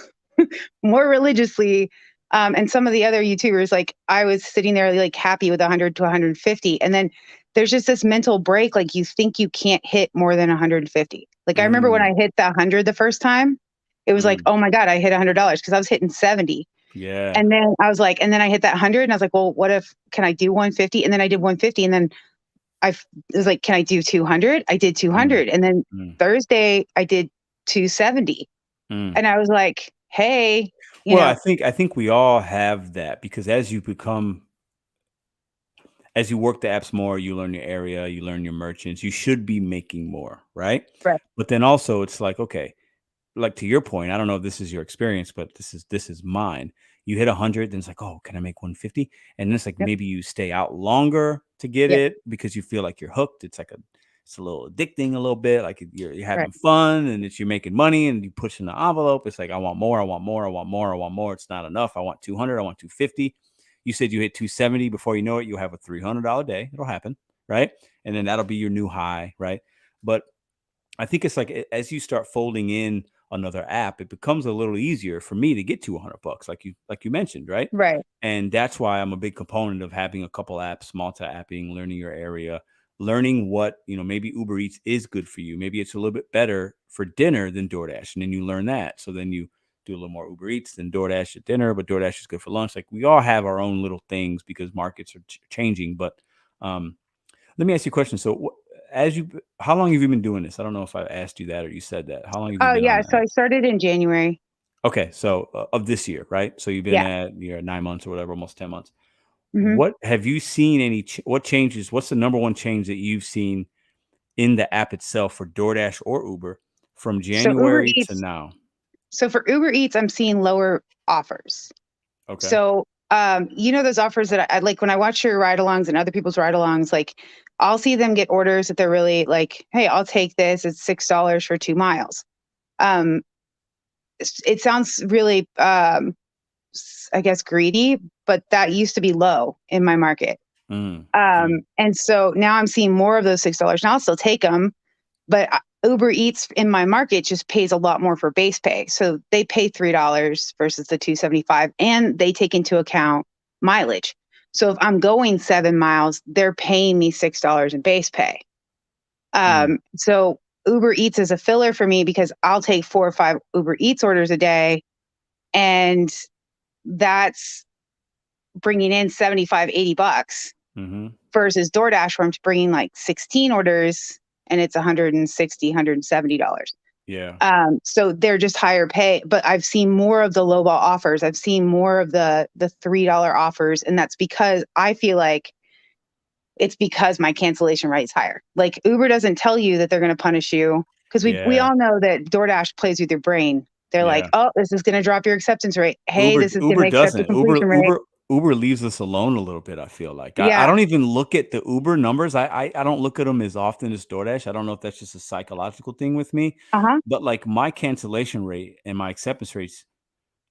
more religiously, and some of the other YouTubers, like, I was sitting there like happy with 100 to 150. And then there's just this mental break. Like, you think you can't hit more than 150. Like, I remember when I hit the 100 the first time, it was like, oh my God, I hit $100, because I was hitting 70. Yeah. And then I was like, and then I hit that 100, and I was like, well, can I do 150? And then I did 150. And then I was like, can I do 200? I did 200. And then Thursday I did 270. And I was like, hey. You know? I think we all have that, because as you work the apps more, you learn your area, you learn your merchants, you should be making more, right? Right. But then also it's like, okay, like to your point, I don't know if this is your experience, but this is mine. You hit 100, then it's like, oh, can I make 150? And then it's like, Yep. maybe you stay out longer to get Yep. it because you feel like you're hooked. It's a little addicting a little bit. Like you're having Right. fun, and you're making money, and you push in the envelope. It's like, I want more, I want more, I want more, I want more. It's not enough. I want 200, I want 250. You said you hit 270. Before you know it, you'll have a $300 day. It'll happen, right? And then that'll be your new high, right? But I think it's like, as you start folding in another app, it becomes a little easier for me to get to $100, like you mentioned, right? Right. And that's why I'm a big component of having a couple apps, multi-apping, learning your area, learning what, maybe Uber Eats is good for you. Maybe it's a little bit better for dinner than DoorDash. And then you learn that. So then you do a little more Uber Eats than DoorDash at dinner, but DoorDash is good for lunch. Like, we all have our own little things because markets are changing. But let me ask you a question. So how long have you been doing this? I don't know if I asked you that or you said that. How long have you been on that? So I started in January. Okay. So of this year, right? So you've been Yeah. at 9 months or whatever, almost 10 months. Mhm. What have you seen what changes? What's the number one change that you've seen in the app itself for DoorDash or Uber from So Uber January to Eats. now? So for Uber Eats, I'm seeing lower offers. Okay. So, those offers that I like when I watch your ride-alongs and other people's ride-alongs, like I'll see them get orders that they're really like, hey, I'll take this. It's $6 for 2 miles. It sounds really, I guess, greedy, but that used to be low in my market. And so now I'm seeing more of those $6. Now I'll still take them, but Uber Eats in my market just pays a lot more for base pay. So they pay $3 versus the $2.75, and they take into account mileage. So if I'm going 7 miles, they're paying me $6 in base pay. So Uber Eats is a filler for me because I'll take 4 or 5 Uber Eats orders a day, and that's bringing in $75, $80 versus DoorDash, where I'm bringing like 16 orders and it's $160, $170. Yeah. So they're just higher pay, but I've seen more of the lowball offers. I've seen more of the $3 offers. And that's because I feel like it's because my cancellation rate is higher. Like Uber doesn't tell you that they're going to punish you, because we all know that DoorDash plays with your brain. They're like, oh, this is going to drop your acceptance rate. Hey, this is going to accept the completion rate. Uber leaves us alone a little bit, I feel like. Yeah. I don't even look at the Uber numbers. I don't look at them as often as DoorDash. I don't know if that's just a psychological thing with me. But like my cancellation rate and my acceptance rates,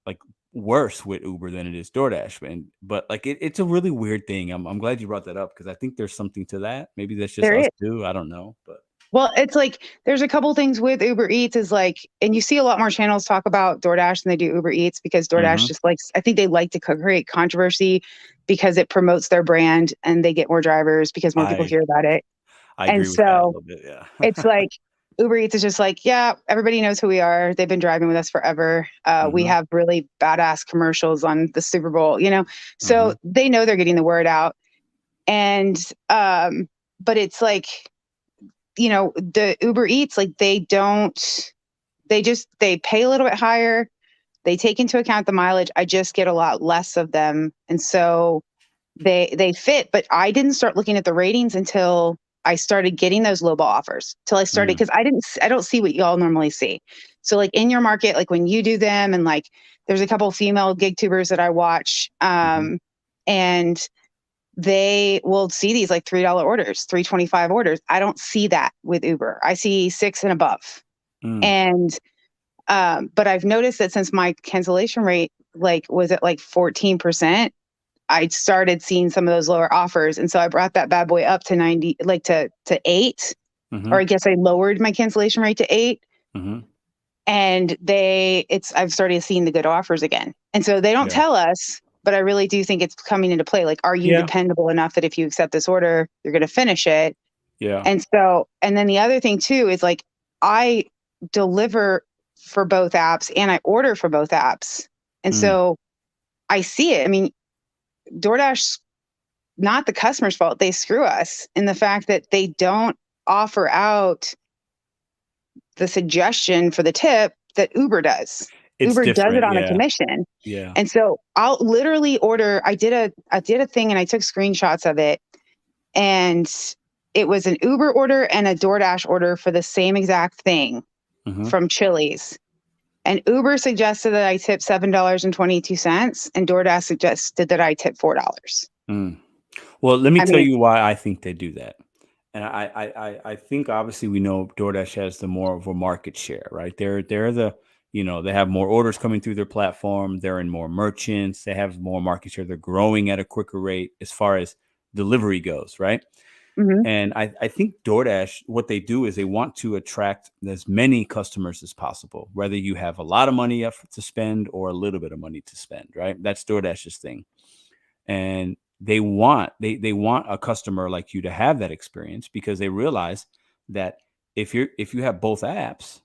like, worse with Uber than it is DoorDash. But like it's a really weird thing. I'm glad you brought that up, because I think there's something to that. Maybe that's just us too. I don't know. But well, it's like there's a couple things with Uber Eats is like, and you see a lot more channels talk about DoorDash than they do Uber Eats, because DoorDash just likes, I think they like to create controversy because it promotes their brand and they get more drivers because more people hear about it. I agree with that a little bit. Yeah. It's like Uber Eats is just like, yeah, everybody knows who we are. They've been driving with us forever. We have really badass commercials on the Super Bowl, so they know they're getting the word out. And, but it's like, the Uber Eats, like they pay a little bit higher. They take into account the mileage. I just get a lot less of them. And so they fit, but I didn't start looking at the ratings until I started getting those lowball offers, till I started, because I don't see what y'all normally see. So like in your market, like when you do them, and like there's a couple of female gig tubers that I watch, and they will see these like $3 orders, $3.25 orders. I don't see that with Uber. I see 6 and above. And, but I've noticed that since my cancellation rate, was at 14%, I started seeing some of those lower offers. And so I brought that bad boy up to 90, to 8, or I guess I lowered my cancellation rate to 8. And I've started seeing the good offers again. And so they don't tell us, but I really do think it's coming into play. Like, are you dependable enough that if you accept this order, you're going to finish it? Yeah. And so, and then the other thing too, is like, I deliver for both apps and I order for both apps. And so I see it. I mean, DoorDash, not the customer's fault. They screw us in the fact that they don't offer out the suggestion for the tip that Uber does. It's Uber does it different. on a Yeah. commission. Yeah. And so I'll literally order, I did a thing and I took screenshots of it, and it was an Uber order and a DoorDash order for the same exact thing from Chili's. And Uber suggested that I tip $7.22, and DoorDash suggested that I tip $4. Well, let me tell you why I think they do that. And I think obviously we know DoorDash has the more of a market share, right? They're the, they have more orders coming through their platform. They're in more merchants. They have more market share. They're growing at a quicker rate as far as delivery goes, right? And I think DoorDash, what they do is they want to attract as many customers as possible, whether you have a lot of money to spend or a little bit of money to spend, right? That's DoorDash's thing. And they want a customer like you to have that experience, because they realize that if you have both apps,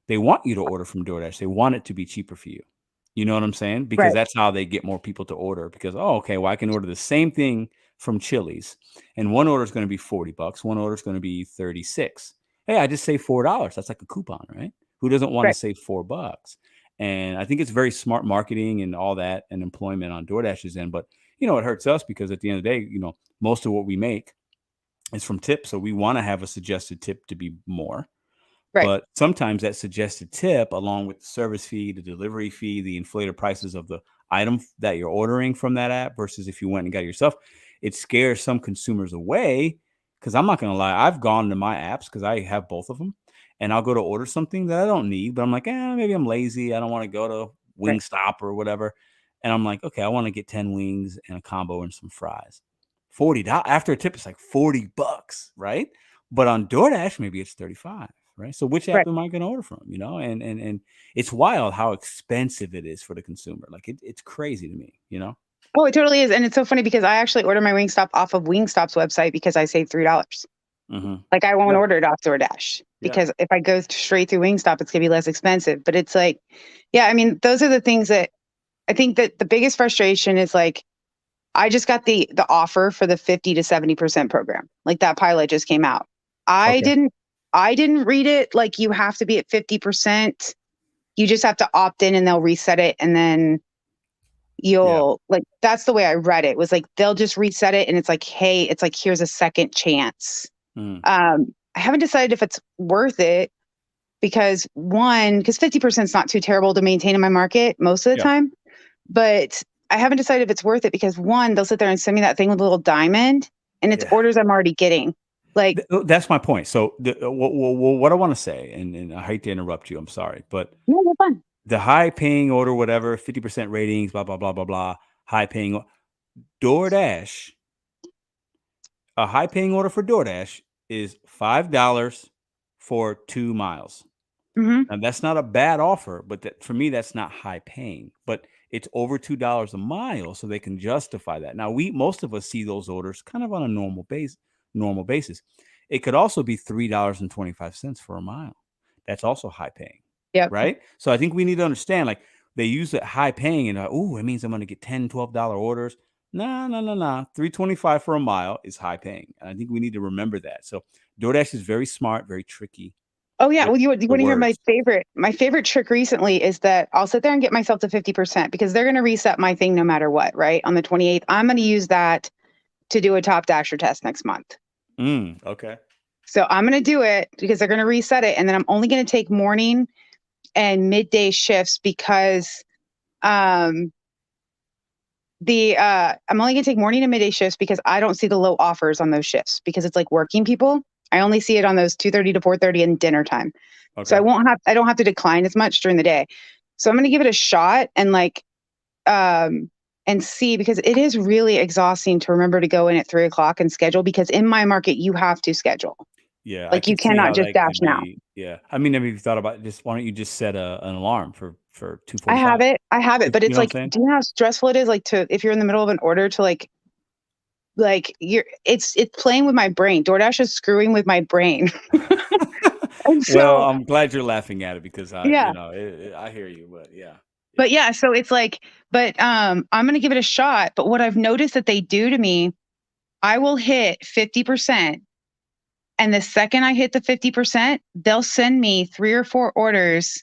they want you to order from DoorDash. They want it to be cheaper for you. You know what I'm saying? Because that's how they get more people to order, because, okay, well, I can order the same thing from Chili's, and one order is going to be $40. One order is going to be $36. Hey, I just saved $4. That's like a coupon, right? Who doesn't want to save $4? And I think it's very smart marketing and all that, and employment on DoorDash's end. But, it hurts us, because at the end of the day, most of what we make is from tips. So we want to have a suggested tip to be more. But sometimes that suggested tip, along with the service fee, the delivery fee, the inflated prices of the item that you're ordering from that app versus if you went and got it yourself, it scares some consumers away. Because I'm not going to lie, I've gone to my apps, because I have both of them, and I'll go to order something that I don't need, but I'm like, maybe I'm lazy. I don't want to go to Wingstop or whatever. And I'm like, okay, I want to get 10 wings and a combo and some fries. $40 after a tip, it's like $40, right? But on DoorDash, maybe it's $35. Right. So which app am I going to order from? And it's wild how expensive it is for the consumer. Like it's crazy to me, Oh, it totally is. And it's so funny, because I actually order my Wingstop off of Wingstop's website because I save $3. Like I won't order it off DoorDash because if I go straight through Wingstop, it's going to be less expensive. But it's like, those are the things that I think that the biggest frustration is, like, I just got the offer for the 50 to 70% program. Like that pilot just came out. I didn't read it like you have to be at 50%. You just have to opt in and they'll reset it. And then you'll like, that's the way I read it, was like, they'll just reset it. And it's like, hey, it's like, here's a second chance. I haven't decided if it's worth it, because 50% is not too terrible to maintain in my market most of the time. But I haven't decided if it's worth it, because they'll sit there and send me that thing with a little diamond, and it's orders I'm already getting. Like, that's my point. So what I want to say, and I hate to interrupt you, I'm sorry, but no, you're fine. The high paying order, whatever, 50% ratings, blah, blah, blah, blah, blah, high paying DoorDash, a high paying order for DoorDash is $5 for 2 miles. And that's not a bad offer, but for me, that's not high paying, but it's over $2 a mile. So they can justify that. Now most of us see those orders kind of on a normal basis. It could also be $3.25 for a mile. That's also high paying. Yeah. Right. So I think we need to understand, like, they use it high paying and it means I'm going to get $10, $12 orders. No. $3.25 for a mile is high paying. And I think we need to remember that. So DoorDash is very smart, very tricky. Oh yeah. Well, you want to hear my favorite trick recently is that I'll sit there and get myself to 50% because they're going to reset my thing no matter what, right? On the 28th, I'm going to use that to do a Top Dasher test next month. Okay. So I'm going to do it because they're going to reset it. And then I'm only going to take morning and midday shifts because I'm only going to take morning and midday shifts because I don't see the low offers on those shifts because it's like working people. I only see it on those 2:30 to 4:30 and dinner time. Okay. So I don't have to decline as much during the day. So I'm going to give it a shot and and see, because it is really exhausting to remember to go in at 3:00 and schedule, because in my market, you have to schedule. Yeah. Like you cannot just dash now. Yeah. I mean, have you thought about this? Why don't you just set an alarm for 2:45? I have it, but it's like, do you know how stressful it is? Like if you're in the middle of an order to it's playing with my brain. DoorDash is screwing with my brain. Well, I'm glad you're laughing at it because I hear you, but yeah. But yeah, so it's like, I'm going to give it a shot. But what I've noticed that they do to me, I will hit 50%. And the second I hit the 50%, they'll send me 3 or 4 orders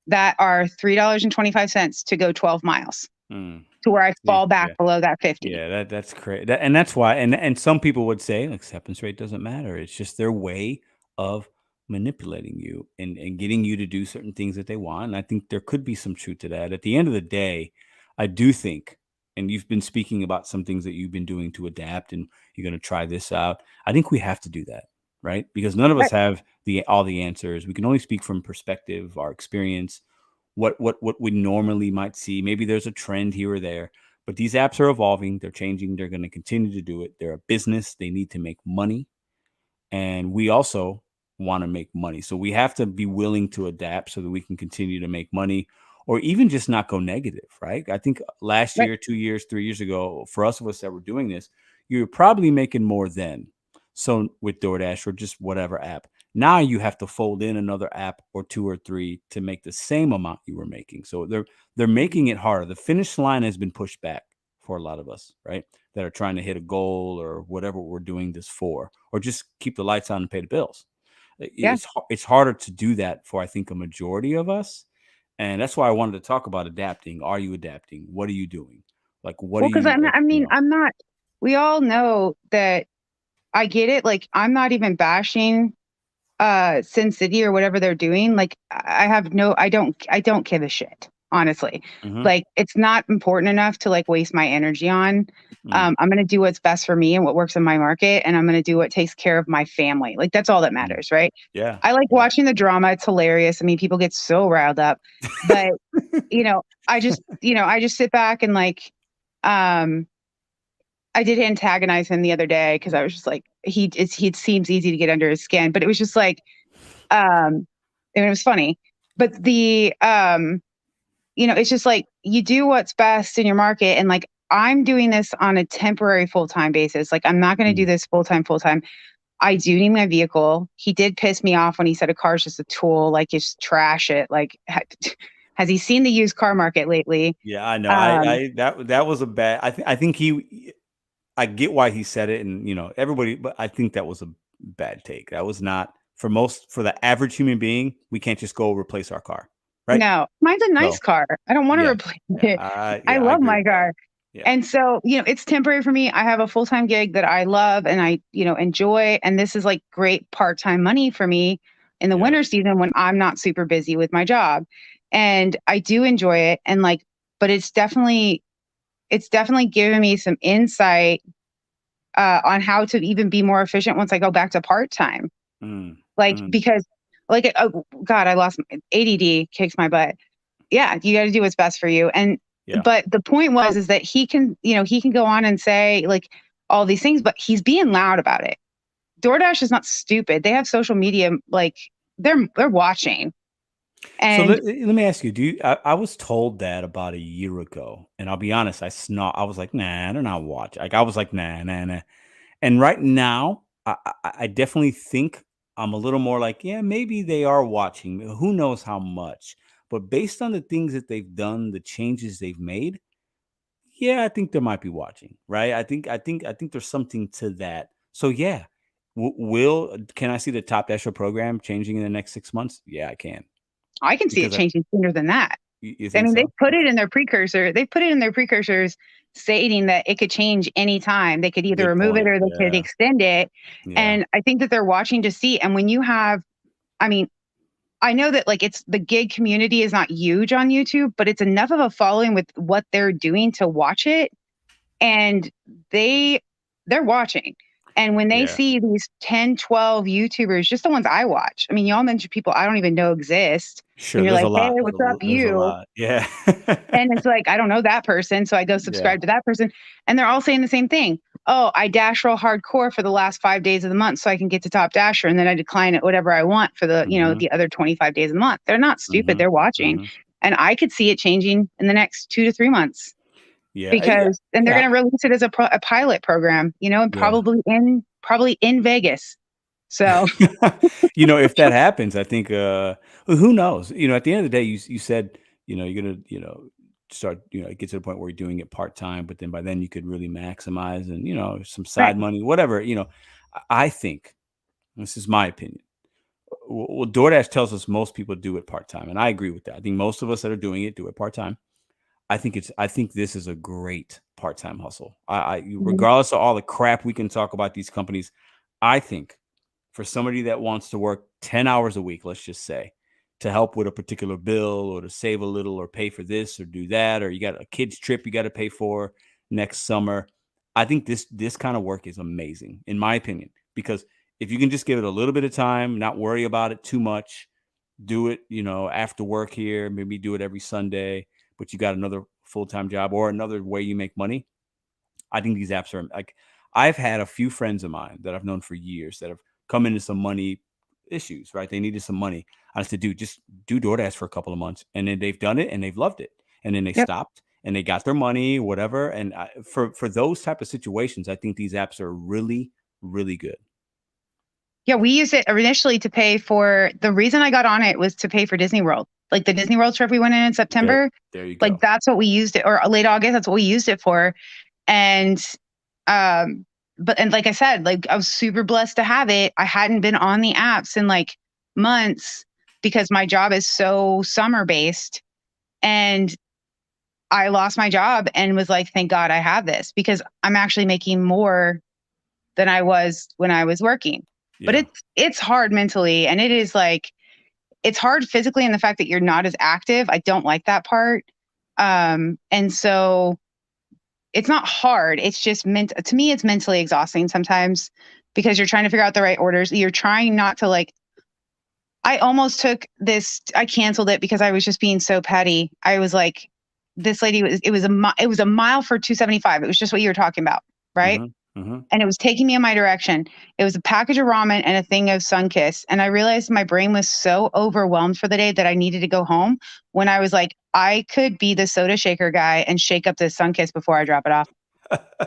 that are $3.25 to go 12 miles to where I fall back below that 50. Yeah, that's crazy. And that's why, and some people would say acceptance rate doesn't matter. It's just their way of manipulating you and getting you to do certain things that they want. And I think there could be some truth to that. At the end of the day, I do think, and you've been speaking about some things that you've been doing to adapt and you're going to try this out. I think we have to do that, right? Because none of us have all the answers. We can only speak from perspective, our experience, what we normally might see. Maybe there's a trend here or there, but these apps are evolving. They're changing. They're going to continue to do it. They're a business. They need to make money. And we also want to make money. So we have to be willing to adapt so that we can continue to make money or even just not go negative, right? I think last year, 2 years, 3 years ago, for us of us that were doing this, you were probably making more then. So with DoorDash or just whatever app, now you have to fold in another app or 2 or 3 to make the same amount you were making. So they're making it harder. The finish line has been pushed back for a lot of us, right? That are trying to hit a goal or whatever we're doing this for, or just keep the lights on and pay the bills. It's harder to do that for, I think, a majority of us. And that's why I wanted to talk about adapting. Are you adapting? What are you doing? Like, what are you? Because I'm not, we all know that I get it. Like, I'm not even bashing Sin City or whatever they're doing. Like, I don't give a shit, honestly. Like, it's not important enough to like waste my energy on. I'm going to do what's best for me and what works in my market. And I'm going to do what takes care of my family. Like, that's all that matters. Right. Yeah. I like watching the drama. It's hilarious. I mean, people get so riled up, but I just sit back and like, I did antagonize him the other day because I was just like, he seems easy to get under his skin, but it was just like, and it was funny, but it's just like, you do what's best in your market. And like, I'm doing this on a temporary full-time basis. Like, I'm not going to do this full-time. I do need my vehicle. He did piss me off when he said a car is just a tool, like just trash it. Like, has he seen the used car market lately? Yeah, I know. That was a bad, I think I get why he said it, and everybody, but I think that was a bad take. That was not for the average human being. We can't just go replace our car, right? No, mine's a nice car. I don't want to replace it. I love my car. Yeah. And so, it's temporary for me. I have a full-time gig that I love and I, enjoy. And this is like great part-time money for me in the winter season when I'm not super busy with my job. And I do enjoy it. And like, but it's definitely given me some insight on how to even be more efficient once I go back to part-time. Because like, oh God, I lost ADD kicks my butt. Yeah. You got to do what's best for you. And, but the point is that he can go on and say like all these things, but he's being loud about it. DoorDash is not stupid. They have social media, like they're watching. And so let me ask you, I was told that about a year ago, and I'll be honest, I was like, nah, they're not watching. Like, I was like, nah. And right now, I definitely think I'm a little more like, yeah, maybe they are watching. Who knows how much? But based on the things that they've done, the changes they've made, yeah, I think they might be watching, right? I think there's something to that. So yeah, can I see the Top Dasher program changing in the next 6 months? Yeah, I can. I can see it changing sooner than that. You I mean, so? they put it in their precursor. They put it in their precursors stating that it could change anytime. They could either remove it or they could extend it. Yeah. And I think that they're watching to see. And when you have, I mean, I know that like the gig community is not huge on YouTube, but it's enough of a following with what they're doing to watch it. And they're watching. And when they see these 10, 12 YouTubers, just the ones I watch, I mean, y'all mentioned people I don't even know exist. Sure, and you're like, hey, what's up, you? Yeah. And it's like, I don't know that person. So I go subscribe to that person. And they're all saying the same thing. Oh, I dash real hardcore for the last 5 days of the month so I can get to Top Dasher. And then I decline at whatever I want for the, the other 25 days of the month. They're not stupid. They're watching. And I could see it changing in the next 2 to 3 months. Yeah, because and they're going to release it as a pilot program, and probably in Vegas. So, if that happens, I think who knows? At the end of the day, you said you're going to start get to the point where you're doing it part-time, but then by then you could really maximize and some side money, whatever. I think this is my opinion. well, DoorDash tells us most people do it part-time, and I agree with that. I think most of us that are doing it do it part-time. I think this is a great part-time hustle. Regardless of all the crap we can talk about these companies, I think for somebody that wants to work 10 hours a week, let's just say, to help with a particular bill or to save a little or pay for this or do that, or you got a kid's trip you got to pay for next summer. I think this kind of work is amazing, in my opinion, because if you can just give it a little bit of time, not worry about it too much, do it, after work here, maybe do it every Sunday, but you got another full-time job or another way you make money. I think these apps are like, I've had a few friends of mine that I've known for years that have come into some money issues, right? They needed some money. I said, dude, just do DoorDash for a couple of months. And then they've done it and they've loved it. And then they stopped and they got their money, whatever. And for those type of situations, I think these apps are really, really good. Yeah, we used it initially to pay for, the reason I got on it was to pay for Disney World. Like the Disney World trip we went in September. There you go. Like that's what we used it, or late August, that's what we used it for. And, and like I said, like I was super blessed to have it. I hadn't been on the apps in like months because my job is so summer based. And I lost my job and was like, thank God I have this, because I'm actually making more than I was when I was working. Yeah. But it's hard mentally, and it is like, it's hard physically in the fact that you're not as active. I don't like that part. And so it's not hard. It's just to me, it's mentally exhausting sometimes because you're trying to figure out the right orders. You're trying not to like, I almost took this, I canceled it because I was just being so petty. I was like, this lady it was a mile for $2.75. It was just what you were talking about. Right. Mm-hmm. Mm-hmm. And it was taking me in my direction. It was a package of ramen and a thing of Sunkist. And I realized my brain was so overwhelmed for the day that I needed to go home, when I was like, I could be the soda shaker guy and shake up this Sunkist before I drop it off.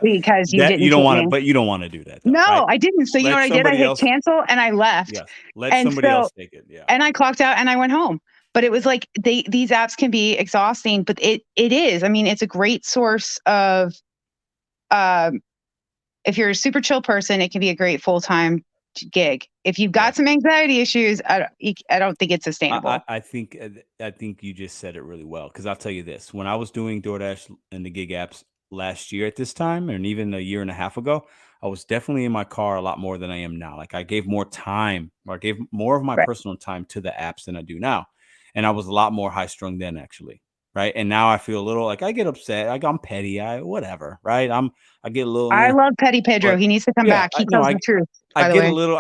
Because you didn't. You don't want to, but you don't want to do that. Though, no, right? I didn't. So you know what I did? I hit cancel and I left. Yeah. Let somebody else take it. Yeah. And I clocked out and I went home. But it was like these apps can be exhausting, but it is. I mean, it's a great source of if you're a super chill person, it can be a great full-time gig. If you've got some anxiety issues, I don't think it's sustainable. I think you just said it really well, because I'll tell you this. When I was doing DoorDash and the gig apps last year at this time, and even a year and a half ago, I was definitely in my car a lot more than I am now. Like I gave more time, or I gave more of my personal time to the apps than I do now. And I was a lot more high strung then, actually. Right. And now I feel a little like I get upset. I'm petty. Whatever. Right. I get a little. I love Petty Pedro. He needs to come back. He tells the truth. I get a little,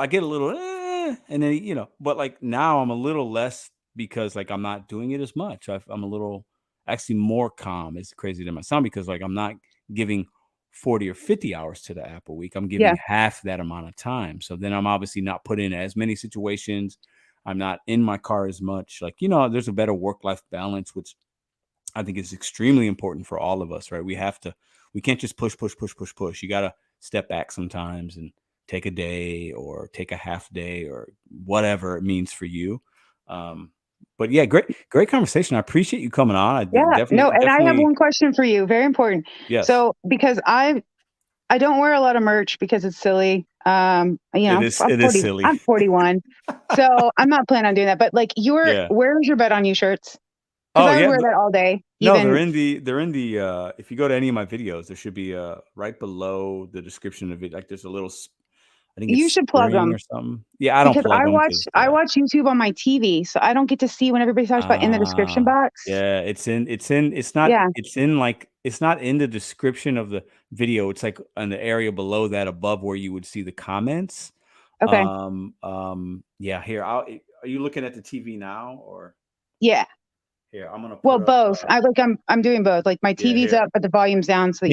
and then, but like now I'm a little less, because like I'm not doing it as much. I'm a little actually more calm. It's crazy to my sound, because like I'm not giving 40 or 50 hours to the app a week. I'm giving half that amount of time. So then I'm obviously not put in as many situations. I'm not in my car as much. Like, there's a better work-life balance, which I think is extremely important for all of us, right? We can't just push. You got to step back sometimes and take a day or take a half day or whatever it means for you. But yeah, great conversation. I appreciate you coming on. I have one question for you. Very important. Yes. So because I don't wear a lot of merch because it's silly. It is silly. I'm 41. So I'm not planning on doing that. But like where's your BetonYou shirts? Because I would wear that all day. No, they're in the if you go to any of my videos, there should be right below the description of it. Like there's a little, I think you should plug them or something. Yeah, I don't plug them. I watch YouTube on my TV, so I don't get to see when everybody talks about in the description box. Yeah, it's not in the description of the video. It's like in the area below that, above where you would see the comments. Okay. Yeah, here. Are you looking at the TV now, or? Yeah. Here, I'm gonna. Both. I'm doing both. Like my TV's up, but the volume's down. So if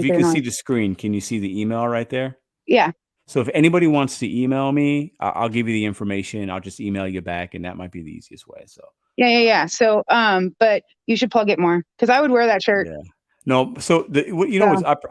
you can see the screen, can you see the email right there? Yeah. So if anybody wants to email me, I'll give you the information. I'll just email you back, and that might be the easiest way. So. Yeah. So, but you should plug it more, because I would wear that shirt. Yeah. No. So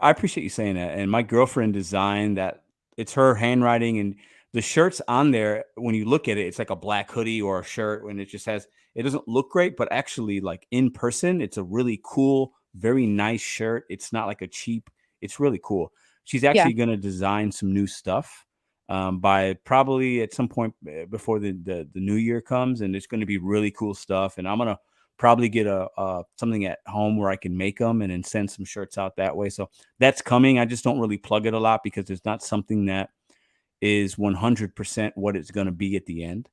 I appreciate you saying that. And my girlfriend designed that. It's her handwriting, and the shirt's on there. When you look at it, it's like a black hoodie or a shirt, and it doesn't look great, but actually, like in person, it's a really cool, very nice shirt. It's not like a cheap. It's really cool. She's actually going to design some new stuff by probably at some point before the new year comes, and it's going to be really cool stuff. And I'm gonna probably get a something at home where I can make them and then send some shirts out that way. So that's coming. I just don't really plug it a lot because it's not something that is 100% what it's going to be at the end.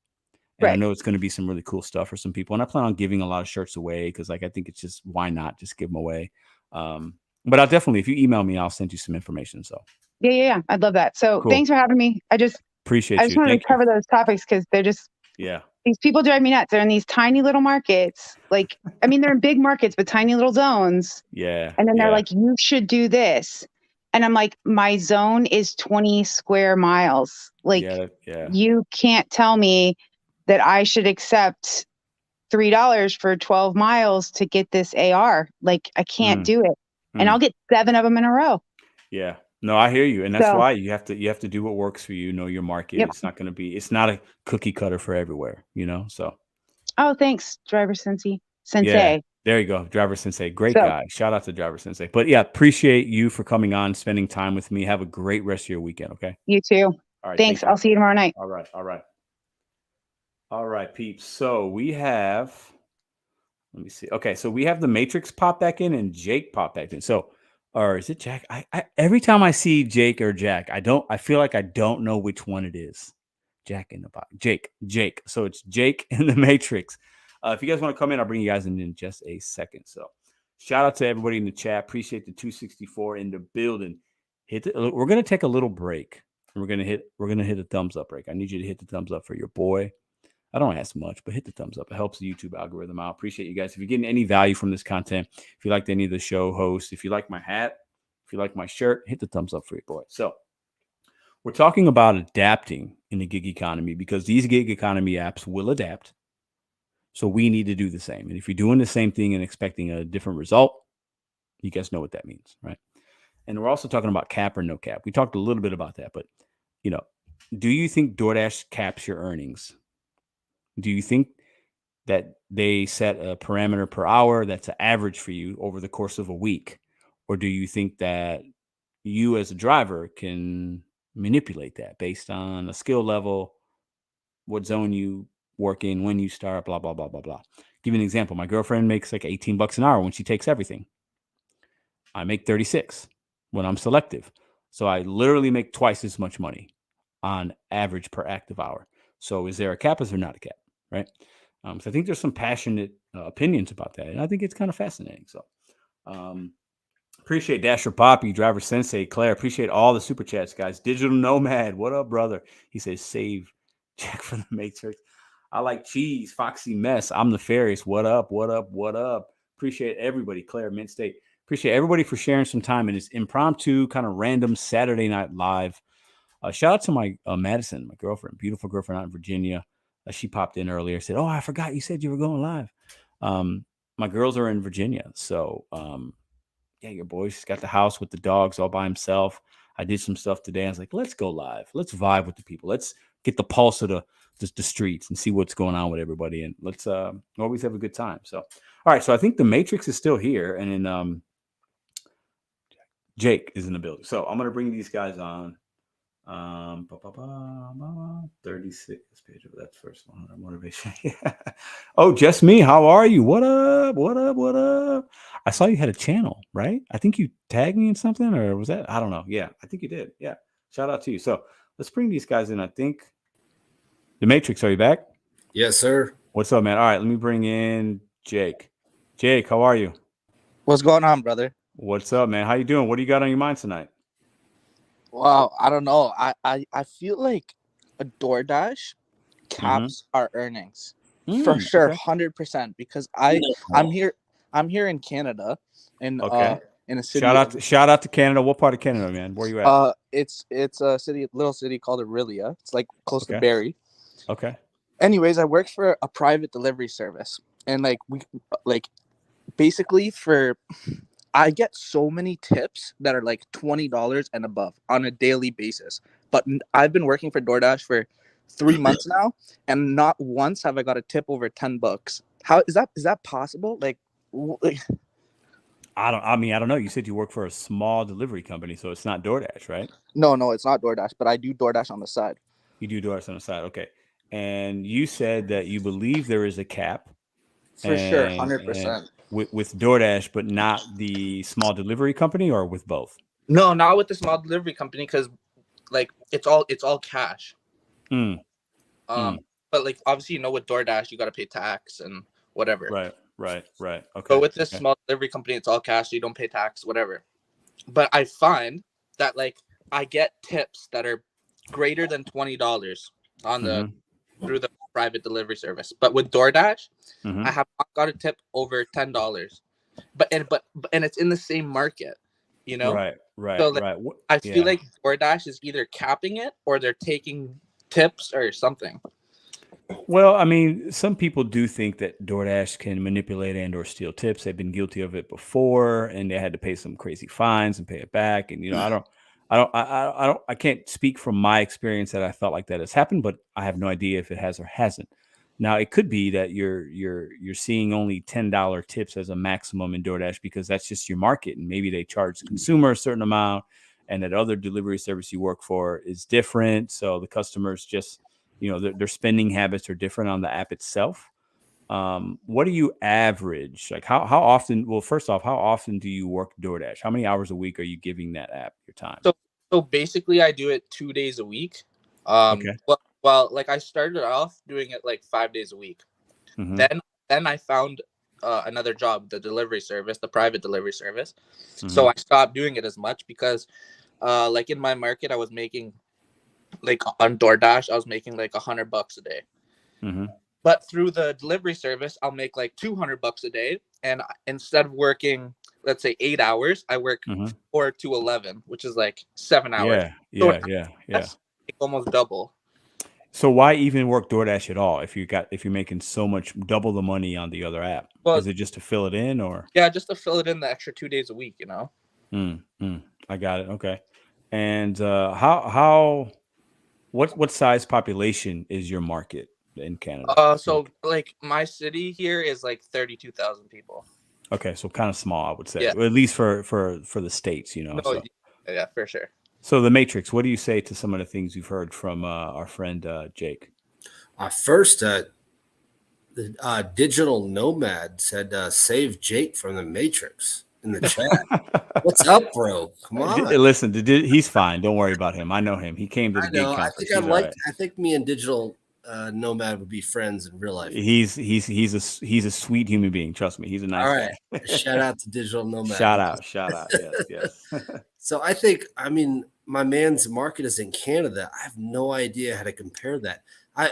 And I know it's going to be some really cool stuff for some people. And I plan on giving a lot of shirts away because, like, I think it's just, why not just give them away? But I'll definitely, if you email me, I'll send you some information. So yeah. I'd love that. So thanks for having me. I just wanted to cover those topics because they're just, these people drive me nuts. They're in these tiny little markets. Like, I mean, they're in big markets, but tiny little zones. Yeah. And then they're like, you should do this. And I'm like, my zone is 20 square miles. Like, you can't tell me that I should accept $3 for 12 miles to get this AR. Like, I can't do it. And I'll get 7 of them in a row. Yeah. No, I hear you. And that's why you have to do what works for you, know your market. It's not going to be, it's not a cookie cutter for everywhere, so. Oh, thanks, Driver Sensei. Yeah, there you go. Driver Sensei. Great guy. Shout out to Driver Sensei. But yeah, appreciate you for coming on, spending time with me. Have a great rest of your weekend. Okay. You too. All right. Thanks. I'll see you tomorrow night. All right, peeps. So we have, let me see. Okay. So we have the Matrix pop back in and Jake pop back in. So, or is it Jack? I every time I see Jake or Jack, I feel like I don't know which one it is. Jack in the box. Jake. So it's Jake in the Matrix. If you guys want to come in, I'll bring you guys in just a second. So shout out to everybody in the chat. Appreciate the 264 in the building. We're going to take a little break. We're going to hit a thumbs up break. I need you to hit the thumbs up for your boy. I don't ask much, but hit the thumbs up. It helps the YouTube algorithm out. Appreciate you guys. If you're getting any value from this content, if you liked any of the show hosts, if you like my hat, if you like my shirt, hit the thumbs up for your boy. So we're talking about adapting in the gig economy because these gig economy apps will adapt. So we need to do the same. And if you're doing the same thing and expecting a different result, you guys know what that means, right? And we're also talking about cap or no cap. We talked a little bit about that, but do you think DoorDash caps your earnings? Do you think that they set a parameter per hour that's an average for you over the course of a week? Or do you think that you as a driver can manipulate that based on a skill level, what zone you work in, when you start, blah, blah, blah, blah, blah. Give you an example. My girlfriend makes like $18 an hour when she takes everything. I make 36 when I'm selective. So I literally make twice as much money on average per active hour. So is there a cap? Is there not a cap? Right. So I think there's some passionate opinions about that. And I think it's kind of fascinating. So appreciate Dasher Poppy, Driver Sensei, Claire. Appreciate all the super chats, guys. Digital Nomad. What up, brother? He says, save Jack for the Matrix. I like cheese. Foxy Mess. I'm nefarious. What up? What up? What up? Appreciate everybody. Claire, Mint State. Appreciate everybody for sharing some time in this impromptu, kind of random Saturday night live. Shout out to my Madison, my girlfriend, beautiful girlfriend out in Virginia. She popped in earlier, said, "Oh, I forgot you said you were going live." My girls are in Virginia. So, yeah, your boy's got the house with the dogs all by himself. I did some stuff today. I was like, let's go live. Let's vibe with the people. Let's get the pulse of the streets and see what's going on with everybody. And let's always have a good time. So, all right. So I think the Matrix is still here. And then Jake is in the building. So I'm going to bring these guys on. 36 page of that first one. Motivation. Yeah. Oh, just me. How are you? What up? What up? What up? I saw you had a channel, right? I think you tagged me in something, or was that? I don't know. Yeah, I think you did. Yeah. Shout out to you. So let's bring these guys in. I think the Matrix. Are you back? Yes, sir. What's up, man? All right, let me bring in Jake. Jake, how are you? What's going on, brother? What's up, man? How you doing? What do you got on your mind tonight? Wow, I don't know. I feel like a DoorDash caps our earnings for sure, 100%. Because I'm here in Canada, in a city. Shout out to Canada. What part of Canada, man? Where you at? It's a little city called Aurelia. It's like close to Barrie. Okay. Anyways, I work for a private delivery service, and basically I get so many tips that are like $20 and above on a daily basis. But I've been working for DoorDash for 3 months now, and not once have I got a tip over $10. How is that possible? I mean, I don't know. You said you work for a small delivery company, so it's not DoorDash, right? No, it's not DoorDash, but I do DoorDash on the side. You do DoorDash on the side, okay. And you said that you believe there is a cap, For sure, and 100%. with DoorDash, but not the small delivery company, or with both? No, not with the small delivery company, because like it's all cash. But like obviously, you know, with DoorDash, you got to pay tax and whatever. Right. Okay. But with this small delivery company, it's all cash, so you don't pay tax, whatever. But I find that like I get tips that are greater than $20 on the through the private delivery service. But with DoorDash, I have not got a tip over $10. But it's in the same market, you know? Right. So like, I feel like DoorDash is either capping it or they're taking tips or something. Well, I mean, some people do think that DoorDash can manipulate and or steal tips. They've been guilty of it before, and they had to pay some crazy fines and pay it back. And you know, I can't speak from my experience that I felt like that has happened, but I have no idea if it has or hasn't. Now, it could be that you're seeing only $10 tips as a maximum in DoorDash because that's just your market, and maybe they charge the consumer a certain amount, and that other delivery service you work for is different, so the customers just, you know, their spending habits are different on the app itself. What do you average? Like how often? Well, first off, how often do you work DoorDash? How many hours a week are you giving that app your time? So basically, I do it 2 days a week. Okay. Well, like I started off doing it like 5 days a week. Then I found another job, the delivery service, the private delivery service. So I stopped doing it as much because, like in my market, I was making, like on DoorDash, I was making like $100 a day. But through the delivery service, I'll make like $200 a day. And instead of working, let's say 8 hours, I work 4 to 11, which is like 7 hours. Yeah. That's almost double. So why even work DoorDash at all if you're making so much, double the money on the other app? Well, is it just to fill it in, or? Yeah, just to fill it in the extra 2 days a week, you know. I got it. Okay. And what size population is your market in Canada? So like my city here is like 32,000 people. Okay, so kind of small, I would say, Yeah. at least for the States, you know. No, so. Yeah, for sure. So the Matrix, what do you say to some of the things you've heard from our friend Jake? First, the digital nomad said, "Save Jake from the Matrix." In the chat. What's up, bro? Come on. Listen, he's fine. Don't worry about him. I know him. He came to the gig conference. I think me and digital nomad would be friends in real life. He's a sweet human being. Trust me. He's a nice guy. Shout out to digital nomad. Shout out. Yes. So I mean, my man's market is in Canada. I have no idea how to compare that.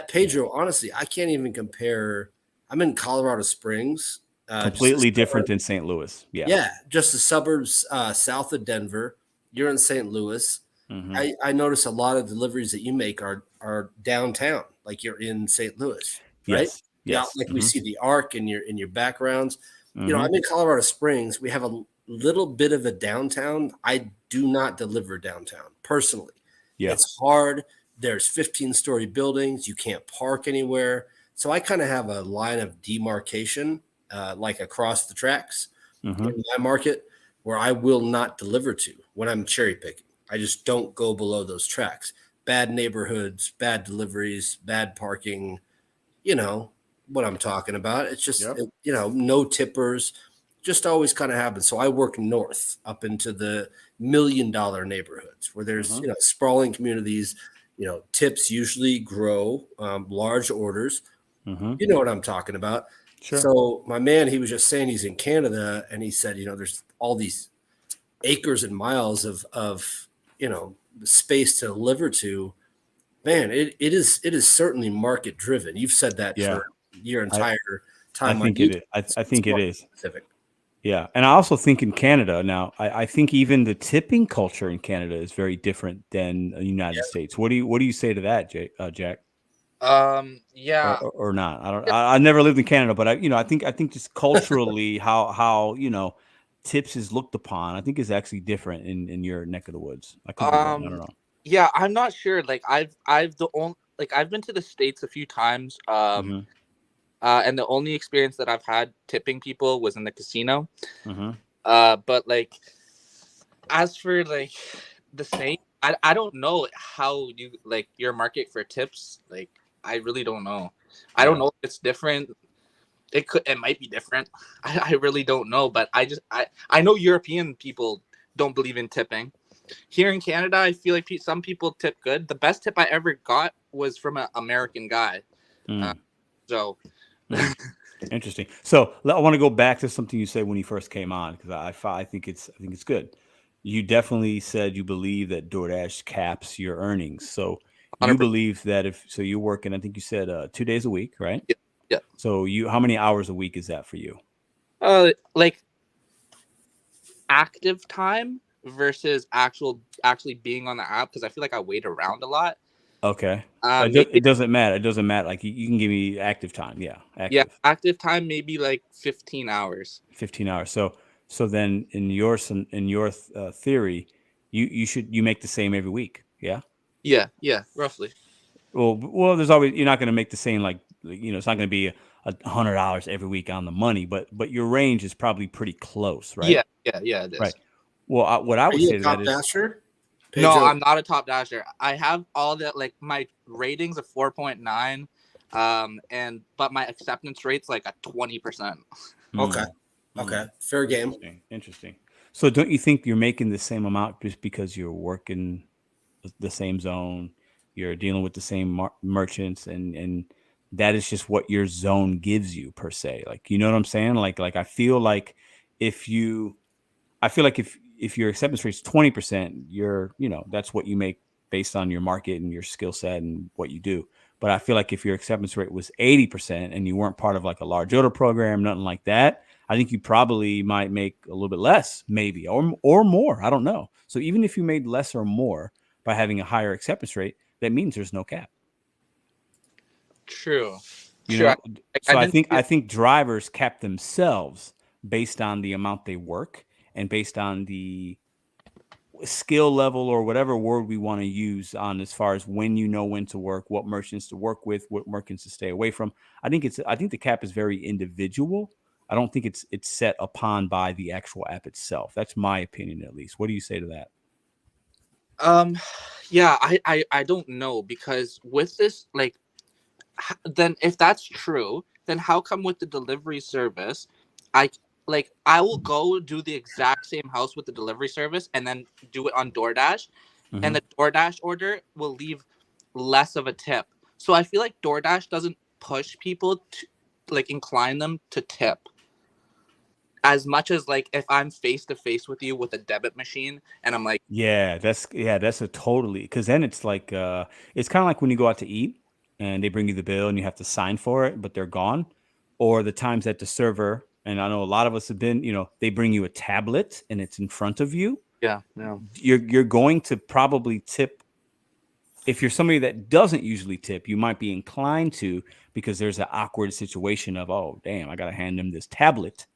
Pedro, honestly, I can't even compare. I'm in Colorado Springs. Completely different than St. Louis. Yeah, just the suburbs south of Denver. You're in St. Louis. I notice a lot of deliveries that you make are downtown, like you're in St. Louis, right? Yes. Yeah, like we see the arc in your backgrounds. You know, I'm in Colorado Springs. We have a little bit of a downtown. I do not deliver downtown personally. Yeah, it's hard. There's 15-story buildings. You can't park anywhere. So I kind of have a line of demarcation. Like across the tracks in my market, where I will not deliver to when I'm cherry picking. I just don't go below those tracks. Bad neighborhoods, bad deliveries, bad parking. You know what I'm talking about. It's just, you know, no tippers, just always kind of happens. So I work north up into the $1 million neighborhoods where there's, you know, sprawling communities, you know, tips usually grow, large orders. You know what I'm talking about. Sure. So my man, he was just saying he's in Canada, and he said, you know, there's all these acres and miles of you know, space to deliver to. Man, it is certainly market driven. You've said that for your entire time. I think it is. I think it is. Specific. Yeah, and I also think in Canada now, I think even the tipping culture in Canada is very different than the United States. What do you say to that, Jack? Yeah, or not. I never lived in Canada, but I think just culturally how you know, tips is looked upon, I think is actually different in your neck of the woods. I don't know. Yeah, I'm not sure. Like I've been to the States a few times. And the only experience that I've had tipping people was in the casino. But like, as for like the same, I don't know how you like your market for tips. Like, I really don't know. I don't know if it's different. It might be different. I really don't know. But I know European people don't believe in tipping. Here in Canada, I feel like some people tip good. The best tip I ever got was from an American guy. So interesting. So I want to go back to something you said when you first came on, because I think it's good. You definitely said you believe that DoorDash caps your earnings. So you 100%. believe that if you're working, I think you said 2 days a week, right? Yeah. So how many hours a week is that for you? Like active time versus actually being on the app, because I feel like I wait around a lot. Okay. It doesn't matter. It doesn't matter. Like you can give me active time. Yeah. Active time maybe like 15 hours. 15 hours. So then in your theory, you make the same every week. Yeah. Yeah, roughly. Well, there's always, you're not going to make the same, like, it's not going to be $100 every week on the money, but your range is probably pretty close, right? Yeah, it is. Right. Well, what I would say to that is, dasher? No, I'm not a top dasher. I have all that, like my ratings of 4.9, but my acceptance rate's like at 20%. Okay, fair game. Interesting. So don't you think you're making the same amount just because you're working the same zone, you're dealing with the same merchants, and that is just what your zone gives you per se? Like, you know what I'm saying? Like I feel like if your acceptance rate is 20%, that's what you make based on your market and your skill set and what you do. But I feel like if your acceptance rate was 80% and you weren't part of like a large order program, nothing like that, I think you probably might make a little bit less, maybe, or more. I don't know. So even if you made less or more by having a higher acceptance rate, that means there's no cap. True. So I think drivers cap themselves based on the amount they work and based on the skill level, or whatever word we want to use, on as far as when to work, what merchants to work with, what merchants to stay away from. I think the cap is very individual. I don't think it's set upon by the actual app itself. That's my opinion, at least. What do you say to that? Yeah, I don't know, because with this, like, then if that's true, then how come with the delivery service, I will go do the exact same house with the delivery service and then do it on DoorDash, and the DoorDash order will leave less of a tip. So I feel like DoorDash doesn't push people to, like, incline them to tip as much as, like, if I'm face to face with you with a debit machine and I'm like, that's a totally, because then it's like it's kind of like when you go out to eat and they bring you the bill and you have to sign for it, but they're gone. Or the times that the server, and I know a lot of us have been, they bring you a tablet and it's in front of you. Yeah. You're going to probably tip. If you're somebody that doesn't usually tip, you might be inclined to, because there's an awkward situation of, oh, damn, I got to hand them this tablet.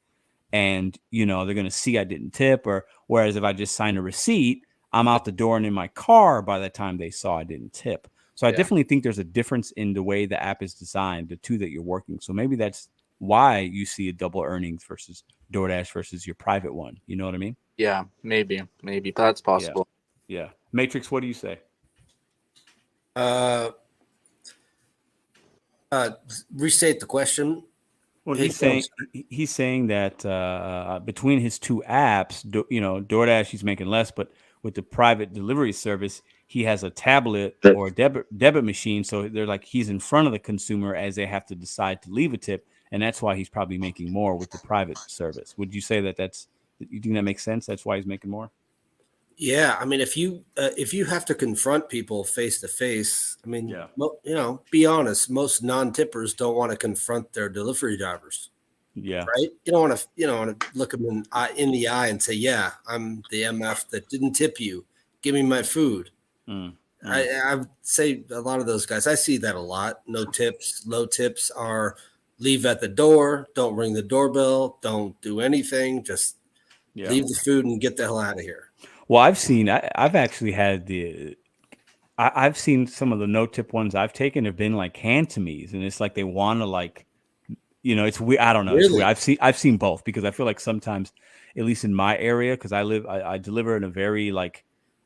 And, they're going to see I didn't tip. Or whereas if I just sign a receipt, I'm out the door and in my car by the time they saw I didn't tip. So I definitely think there's a difference in the way the app is designed, the two that you're working. So maybe that's why you see a double earnings versus DoorDash versus your private one. You know what I mean? Yeah, maybe that's possible. Yeah. Matrix, what do you say? Restate the question. Well, he's saying that between his two apps, DoorDash, he's making less, but with the private delivery service, he has a tablet or a debit machine. So they're like, he's in front of the consumer as they have to decide to leave a tip. And that's why he's probably making more with the private service. Would you say you think that makes sense? That's why he's making more? Yeah. I mean, if you have to confront people face to face, I mean, be honest, most non-tippers don't want to confront their delivery drivers. Yeah. Right. You don't want to look them in the eye and say, yeah, I'm the MF that didn't tip you. Give me my food. I would say a lot of those guys, I see that a lot. No tips, low tips are leave at the door. Don't ring the doorbell. Don't do anything. Just leave the food and get the hell out of here. Well, I've actually had I've seen some of the no tip ones I've taken have been like hand to me's, and it's like they want to like you know, it's weird. I don't know. It's Really? weird. I've seen both, because I feel like sometimes, at least in my area, because I deliver in a very like,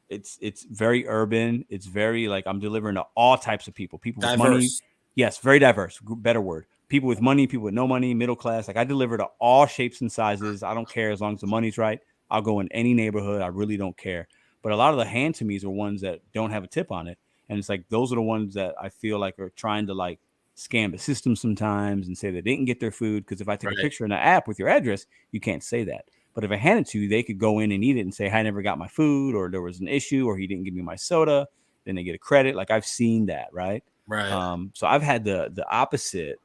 it's very urban. It's very like, I'm delivering to all types of people. People with money. Diverse. Yes, very diverse. Better word. People with money, people with no money, middle class. Like, I deliver to all shapes and sizes. I don't care, as long as the money's right. I'll go in any neighborhood. I really don't care. But a lot of the hand to me's are ones that don't have a tip on it. And it's like, those are the ones that I feel like are trying to like scam the system sometimes and say they didn't get their food. Because if I take a picture in the app with your address, you can't say that. But if I hand it to you, they could go in and eat it and say, I never got my food, or there was an issue, or he didn't give me my soda. Then they get a credit. Like, I've seen that, right? Right. So I've had the opposite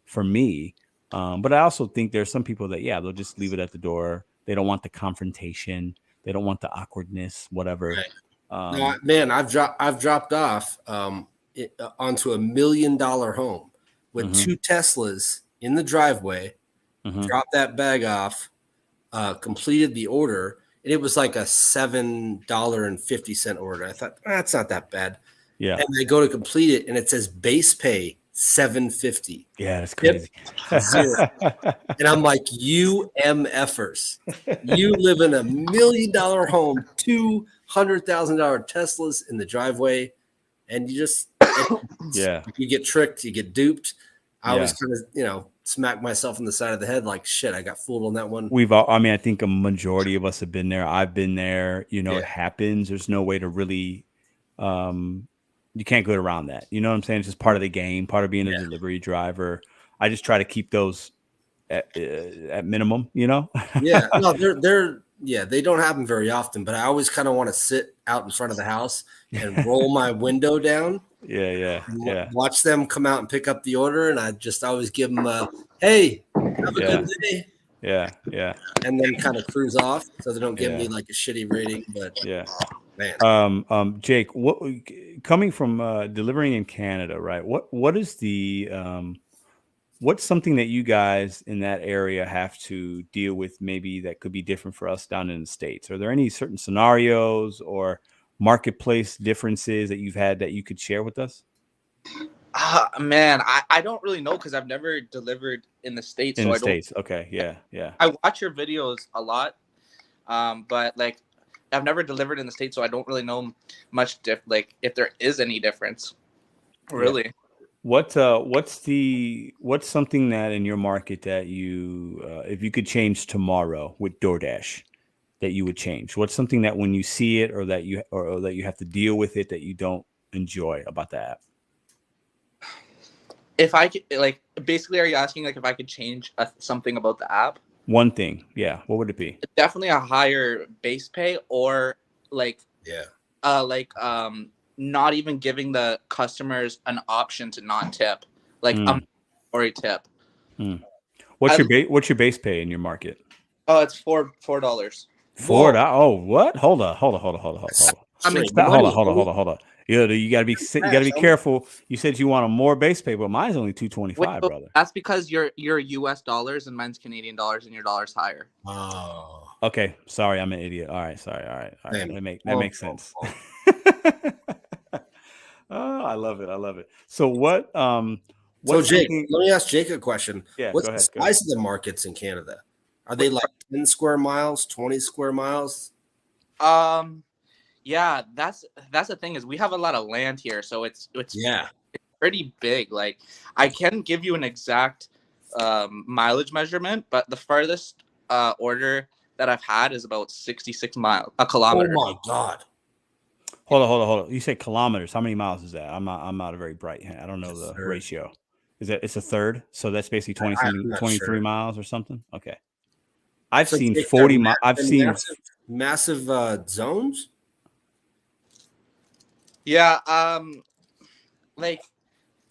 for me. But I also think there's some people that, they'll just leave it at the door. They don't want the confrontation. They don't want the awkwardness, whatever. Right. No, man, I've dropped off onto $1 million home with 2 Teslas in the driveway. Dropped that bag off, completed the order, and it was like a $7.50 order. I thought, that's not that bad. Yeah. And I go to complete it, and it says base pay $7.50. Yeah, that's crazy. Zero. And I'm like, you MFers. You live in $1 million home, $200,000 Teslas in the driveway, and you just you get tricked, you get duped. I was kind of, smack myself in the side of the head like, shit, I got fooled on that one. I think a majority of us have been there. I've been there. It happens. There's no way to really you can't go around that. You know what I'm saying? It's just part of the game, part of being a delivery driver. I just try to keep those at minimum, No, they don't happen very often, but I always kind of want to sit out in front of the house and roll my window down. Watch them come out and pick up the order, and I just always give them a, hey, have a good day. Yeah. And then kind of cruise off so they don't give me like a shitty rating. But man. Jake, what coming from delivering in Canada, right? What is the what's something that you guys in that area have to deal with, maybe that could be different for us down in the States? Are there any certain scenarios or marketplace differences that you've had that you could share with us? Man, I don't really know, because I've never delivered in the States. Okay. Yeah. I watch your videos a lot, but like, I've never delivered in the States, so I don't really know much like if there is any difference, really. Yeah. What's something that in your market that you if you could change tomorrow with DoorDash, that you would change? What's something that when you see it, or that you have to deal with it, that you don't enjoy about the app? If I could, like, basically, are you asking like if I could change something about the app? One thing, what would it be? Definitely a higher base pay, or like not even giving the customers an option to not tip, like or a tip. What's your base pay in your market? Oh, it's $4. $4? Oh, what? Hold on. I mean, hold on. You gotta be careful. You said you want a more base pay, but mine's only $2.25, brother. That's because you're US dollars and mine's Canadian dollars, and your dollar's higher. Oh. Okay, sorry, I'm an idiot. All right, sorry. All right. That makes sense. Oh, I love it. So what? So Jake, let me ask Jake a question. Yeah, what's go ahead, the size of the markets in Canada? Are they like 10 square miles, 20 square miles? Yeah, that's the thing, is we have a lot of land here, so it's pretty big. Like, I can give you an exact mileage measurement, but the farthest order that I've had is about 66 miles, a kilometer. Oh my God. Hold on. You say kilometers. How many miles is that? I'm not a very bright hand. I don't know the ratio. Is that it's a third? So that's basically 23 miles or something. Okay. I've seen 40 miles. I've seen massive zones. Yeah. Like,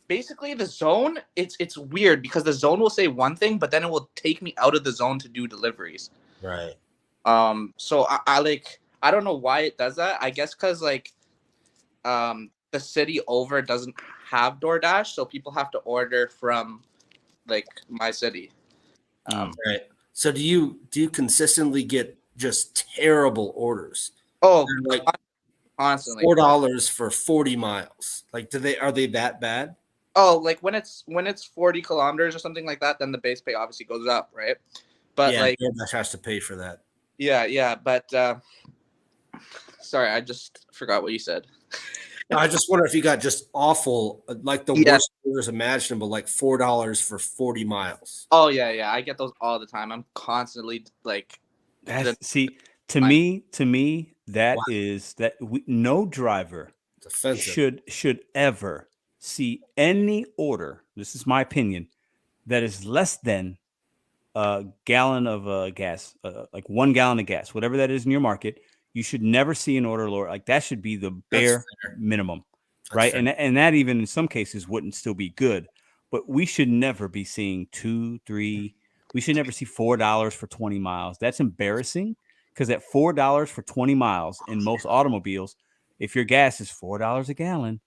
basically the zone, it's weird, because the zone will say one thing, but then it will take me out of the zone to do deliveries. Right. So I don't know why it does that. I guess because like the city over doesn't have DoorDash, so people have to order from like my city. Right. So do you consistently get just terrible orders? Oh, like constantly. $4 for 40 miles. Like, are they that bad? Oh, like when it's 40 kilometers or something like that, then the base pay obviously goes up, right? But yeah, like DoorDash has to pay for that. yeah, but sorry, I just forgot what you said. I just wonder if you got just awful, like the worst orders imaginable, like $4 for 40 miles. Oh yeah, I get those all the time. I'm constantly like, to me, that is that no driver should ever see any order. This is my opinion, that is less than a gallon of gas, like 1 gallon of gas, whatever that is in your market. You should never see an order lower. Like that should be the bare minimum, right? And that even in some cases wouldn't still be good. But we should never be seeing $2, $3. We should never see $4 for 20 miles. That's embarrassing, because at $4 for 20 miles in most automobiles, if your gas is $4 a gallon,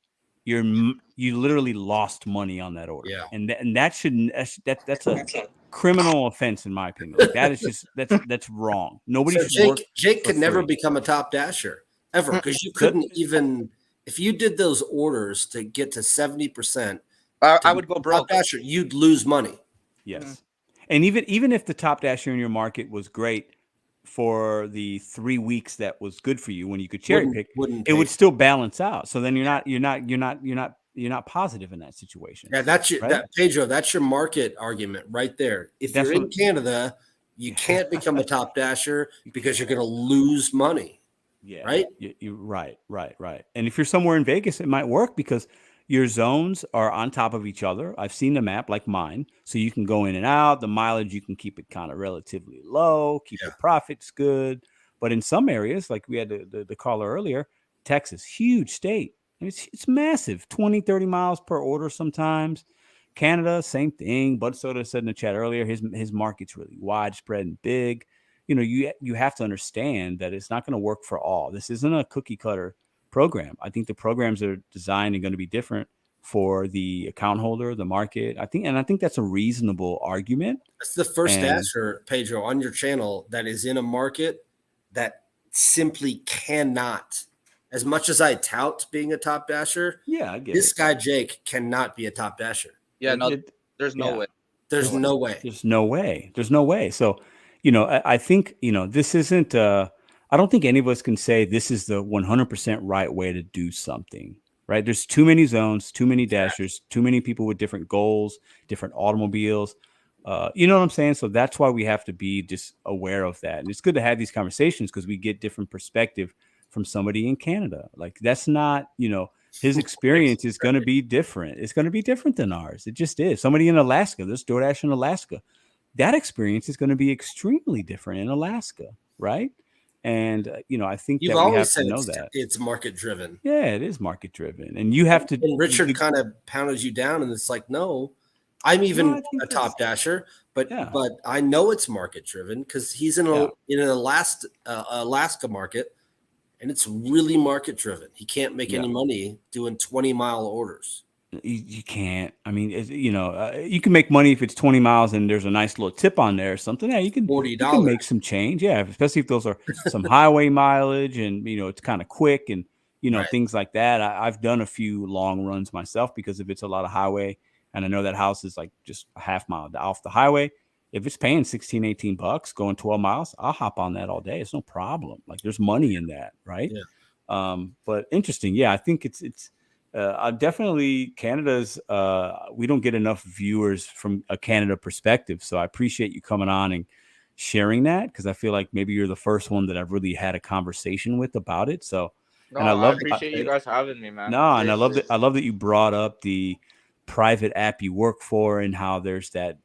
you literally lost money on that order. And that shouldn't. That's a criminal offense, in my opinion. Like, that is just that's wrong. Nobody should work. Jake could never become a top dasher ever, because you couldn't even, if you did those orders to get to 70%, I would go broke. Top dasher, you'd lose money. Yes, and even if the top dasher in your market was great for the 3 weeks that was good for you when you could cherry pick, it would still balance out. So then you're not positive in that situation. Yeah, that's your Pedro. That's your market argument right there. If you're in Canada, you can't become a top dasher because you're going to lose money. Yeah, right. You're right. And if you're somewhere in Vegas, it might work because your zones are on top of each other. I've seen the map like mine, so you can go in and out. The mileage, you can keep it kind of relatively low, keep the profits good. But in some areas, like we had the caller earlier, Texas, huge state. I mean, it's massive, 20, 30 miles per order sometimes. Canada, same thing. Bud Soda said in the chat earlier, his market's really widespread and big. You know, you have to understand that it's not going to work for all. This isn't a cookie cutter program. I think the programs are designed and going to be different for the account holder, the market. I think that's a reasonable argument. That's the first dasher, Pedro, on your channel that is in a market that simply cannot. As much as I tout being a top dasher, I get this guy Jake cannot be a top dasher. Yeah, there's no way. There's no way. There's no way. There's no way. So, you know, I think, you know, this isn't. I don't think any of us can say this is the 100% right way to do something. Right? There's too many zones, too many dashers, too many people with different goals, different automobiles. You know what I'm saying? So that's why we have to be just aware of that. And it's good to have these conversations because we get different perspective from somebody in Canada. Like, that's not, you know, his experience is going to be different. It's going to be different than ours. It just is. Somebody in Alaska, there's DoorDash in Alaska. That experience is going to be extremely different in Alaska, right? And, you know, I think You've that we always have said to know that. It's market driven. Yeah, it is market driven. And you have to. And Richard kind of pounded you down, and it's like, no, I'm even a top dasher, but I know it's market driven because he's in an Alaska market, and it's really market driven. He can't make any money doing 20-mile orders. You can't. I mean, you know, you can make money if it's 20 miles and there's a nice little tip on there or something. Yeah, you can make some change. Yeah, especially if those are some highway mileage and, you know, it's kind of quick and, you know, things like that. I've done a few long runs myself because if it's a lot of highway and I know that house is like just a half mile off the highway, if it's paying 16, 18 bucks going 12 miles, I'll hop on that all day. It's no problem. Like, there's money in that. Right. Yeah. But interesting. Yeah. I think it's definitely Canada's, we don't get enough viewers from a Canada perspective. So I appreciate you coming on and sharing that, because I feel like maybe you're the first one that I've really had a conversation with about it. So, and I appreciate you guys having me, man. No, and I love that you brought up the private app you work for and how there's that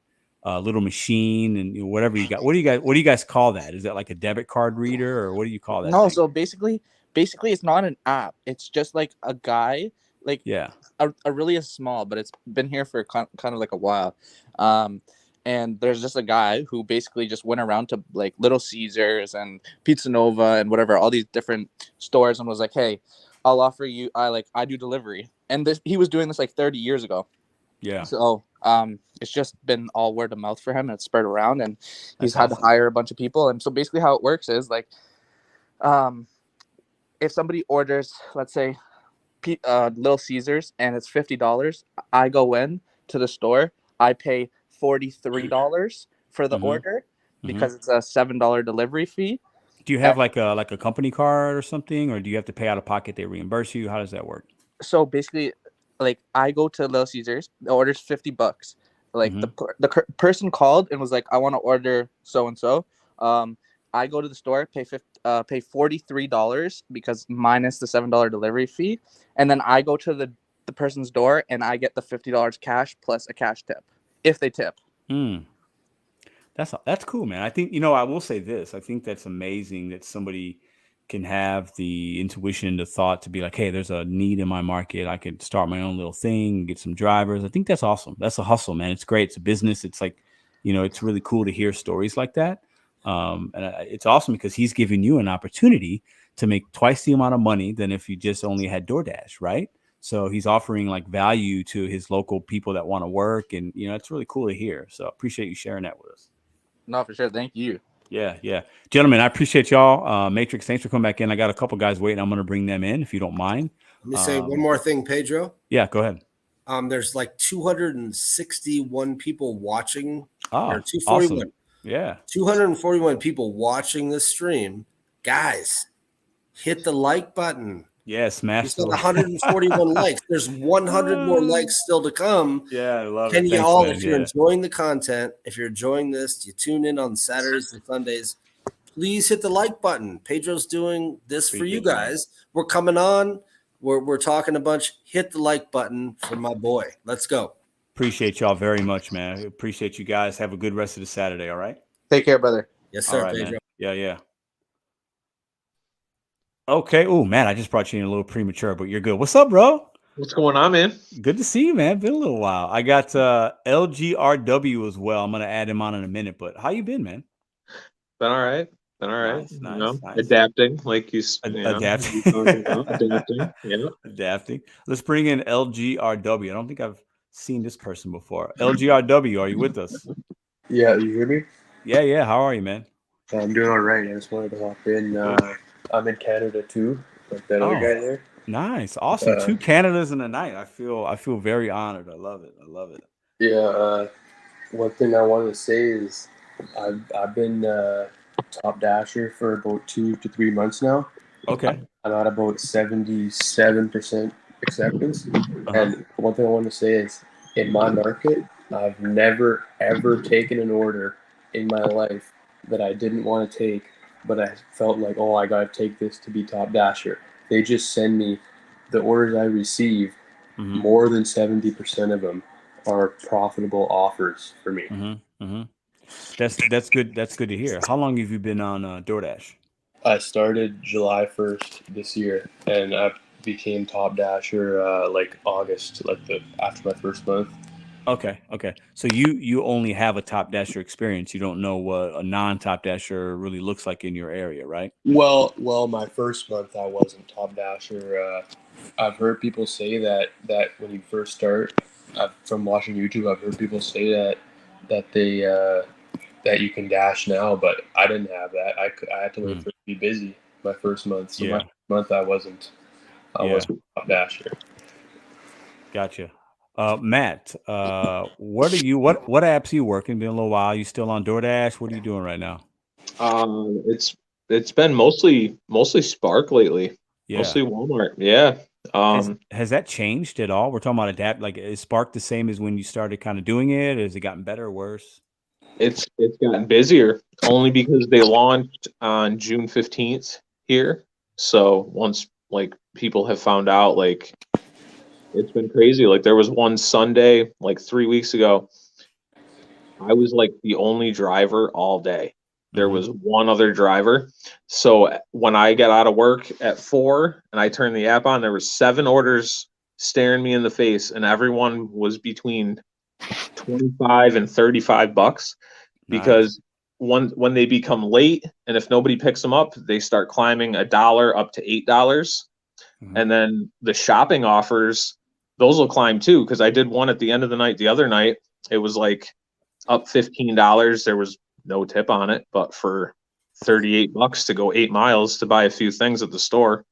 little machine and, you know, whatever you got. What do you guys call that? Is that like a debit card reader, or what do you call that? No, thing? So basically it's not an app. It's just like a guy. Like, a really small, but it's been here for kind of like a while. And there's just a guy who basically just went around to like Little Caesars and Pizza Nova and whatever, all these different stores, and was like, hey, I'll offer you, I do delivery. And he was doing this like 30 years ago. Yeah. So it's just been all word of mouth for him, and it's spread around, and he's had to hire a bunch of people. And so basically how it works is like, if somebody orders, let's say, Little Caesars, and it's $50. I go in to the store. I pay $43 for the order because it's a $7 delivery fee. Do you have like a company card or something, or do you have to pay out of pocket? They reimburse you. How does that work? So basically, like I go to Little Caesars. The order's $50. Like the person called and was like, "I want to order so and so." I go to the store, pay $43 because minus the $7 delivery fee, and then I go to the person's door and I get the $50 cash plus a cash tip if they tip. That's cool, man. I think, I will say this. I think that's amazing that somebody can have the intuition and the thought to be like, hey, there's a need in my market. I could start my own little thing, get some drivers. I think that's awesome. That's a hustle, man. It's great. It's a business. It's like, it's really cool to hear stories like that. And it's awesome because he's giving you an opportunity to make twice the amount of money than if you just only had DoorDash, right? So he's offering like value to his local people that want to work. And, it's really cool to hear. So I appreciate you sharing that with us. No, for sure. Thank you. Yeah. Gentlemen, I appreciate y'all. Matrix, thanks for coming back in. I got a couple guys waiting. I'm going to bring them in if you don't mind. Let me say one more thing, Pedro. Yeah, go ahead. There's like 261 people watching. Oh, 241. Awesome. Yeah. 241 people watching this stream. Guys, hit the like button. Yeah, smash the 141 likes. There's 100 more likes still to come. Yeah, I love Can it. you all, if you're enjoying the content, if you're enjoying this, you tune in on Saturdays and Sundays, please hit the like button. Pedro's doing this for you guys. We're coming on. We're talking a bunch. Hit the like button for my boy. Let's go. Appreciate y'all very much, man. I appreciate you guys. Have a good rest of the Saturday, all right? Take care, brother. Yes, sir, all right, Pedro. Man. Yeah. Okay. Oh, man, I just brought you in a little premature, but you're good. What's up, bro? What's going on, man? Good to see you, man. Been a little while. I got LGRW as well. I'm going to add him on in a minute, but how you been, man? Been all right. Nice. Adapting, like adapting. Yeah. Adapting. Let's bring in LGRW. I don't think I've seen this person before. LGRW, are you with us? Yeah, you hear me? Yeah. How are you, man? I'm doing all right. I just wanted to hop in. I'm in Canada too, like that other guy there. Nice, awesome. 2 Canadas in a night. I feel very honored. I love it. Yeah. One thing I wanted to say is I've been top dasher for about 2 to 3 months now. Okay. I'm at about 77% acceptance. And one thing I want to say is in my market, I've never ever taken an order in my life that I didn't want to take, but I felt like, oh, I got to take this to be top dasher. They just send me the orders I receive. More than 70% of them are profitable offers for me. That's good. That's good to hear. How long have you been on DoorDash? I started July 1st this year, and I became top dasher like August, after my first month. Okay. So you only have a top dasher experience. You don't know what a non-top dasher really looks like in your area, right? Well, my first month I wasn't top dasher. I've heard people say that when you first start, from watching YouTube, I've heard people say that they that you can dash now, but I didn't have that. I had to wait for it to be busy my first month. So my first month I wasn't top dasher. Gotcha. Matt, what apps are you working? Been a little while. You still on DoorDash? What are you doing right now? It's been mostly Spark lately. Yeah. Mostly Walmart. Yeah. Has that changed at all? We're talking about Adapt. Like, is Spark the same as when you started kind of doing it? Or has it gotten better or worse? It's gotten busier only because they launched on June 15th here. So once people have found out, it's been crazy. There was one Sunday, 3 weeks ago, I was the only driver all day. There was one other driver. So when I got out of work at 4 and I turned the app on, there were 7 orders staring me in the face, and everyone was between $25 and $35 because when they become late and if nobody picks them up, they start climbing $1 up to $8. And then the shopping offers, those will climb too, because I did one at the end of the night. The other night, it was up $15. There was no tip on it, but for $38 to go 8 miles to buy a few things at the store,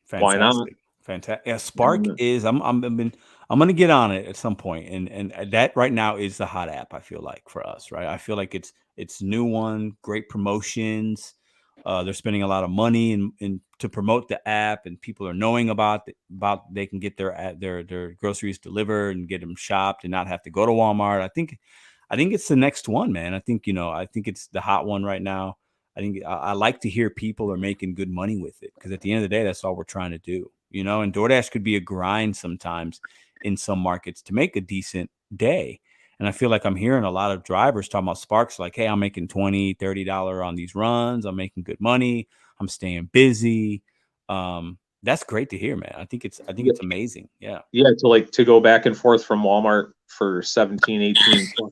Fantastic. why not? Fantastic. Yeah, Spark is. I'm gonna get on it at some point, and that right now is the hot app. I feel like for us, right? I feel like it's new one, great promotions. They're spending a lot of money in to promote the app, and people are knowing about they can get their groceries delivered and get them shopped and not have to go to Walmart. I think it's the next one, man. I think it's the hot one right now. I think I like to hear people are making good money with it, because at the end of the day, that's all we're trying to do, and DoorDash could be a grind sometimes in some markets to make a decent day. And I feel like I'm hearing a lot of drivers talking about Sparks, like, hey, I'm making $20, $30 on these runs. I'm making good money. I'm staying busy. That's great to hear, man. I think it's amazing. Yeah. Yeah. To go back and forth from Walmart for $17,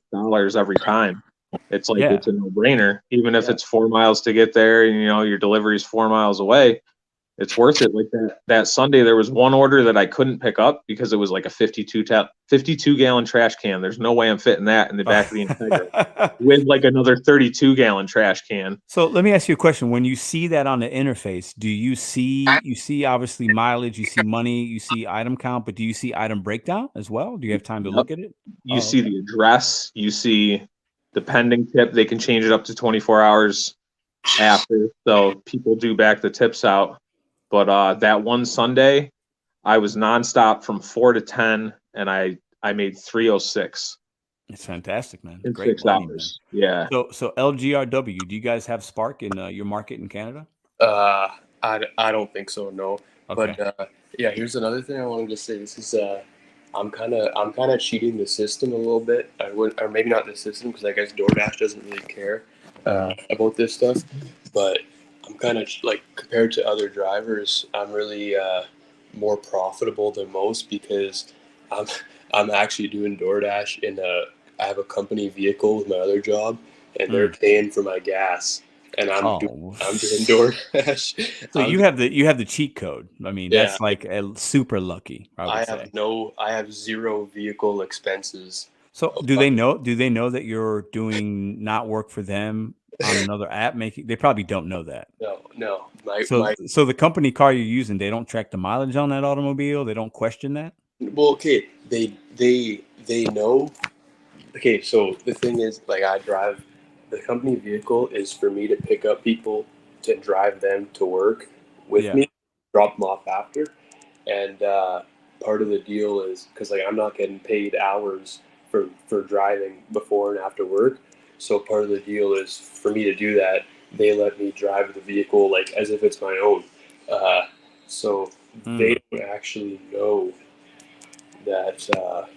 $18+ every time. It's like, it's a no-brainer, even if it's 4 miles to get there and, your delivery is 4 miles away. It's worth it. Like that Sunday, there was one order that I couldn't pick up because it was like a 52-gallon trash can. There's no way I'm fitting that in the back of the Integra with like another 32-gallon trash can. So let me ask you a question. When you see that on the interface, do you see obviously mileage, you see money, you see item count, but do you see item breakdown as well? Do you have time to look at it? You see the address, you see the pending tip. They can change it up to 24 hours after. So people do back the tips out. But that one Sunday, I was nonstop from 4 to 10, and I made 306. It's fantastic, man. In Great 6 money, hours. Man. Yeah. So LGRW, do you guys have Spark in your market in Canada? I don't think so. No. Okay. But yeah, here's another thing I wanted to say. This is I'm kind of cheating the system a little bit. Or maybe not the system, because I guess DoorDash doesn't really care about this stuff. But I'm kind of like, compared to other drivers, I'm really more profitable than most, because I'm actually doing DoorDash I have a company vehicle with my other job, and they're paying for my gas, and I'm doing DoorDash. So you have the cheat code. I mean, that's like super lucky, I would say. I have zero vehicle expenses. So do they know that you're doing not work for them on another app? They probably don't know that. No. So the company car you're using, they don't track the mileage on that automobile. They don't question that. Well, okay, they know. Okay, so the thing is, like, I drive the company vehicle is for me to pick up people to drive them to work with me, drop them off after, and part of the deal is because, like, I'm not getting paid hours for driving before and after work. So part of the deal is for me to do that, they let me drive the vehicle like as if it's my own. So they don't actually know that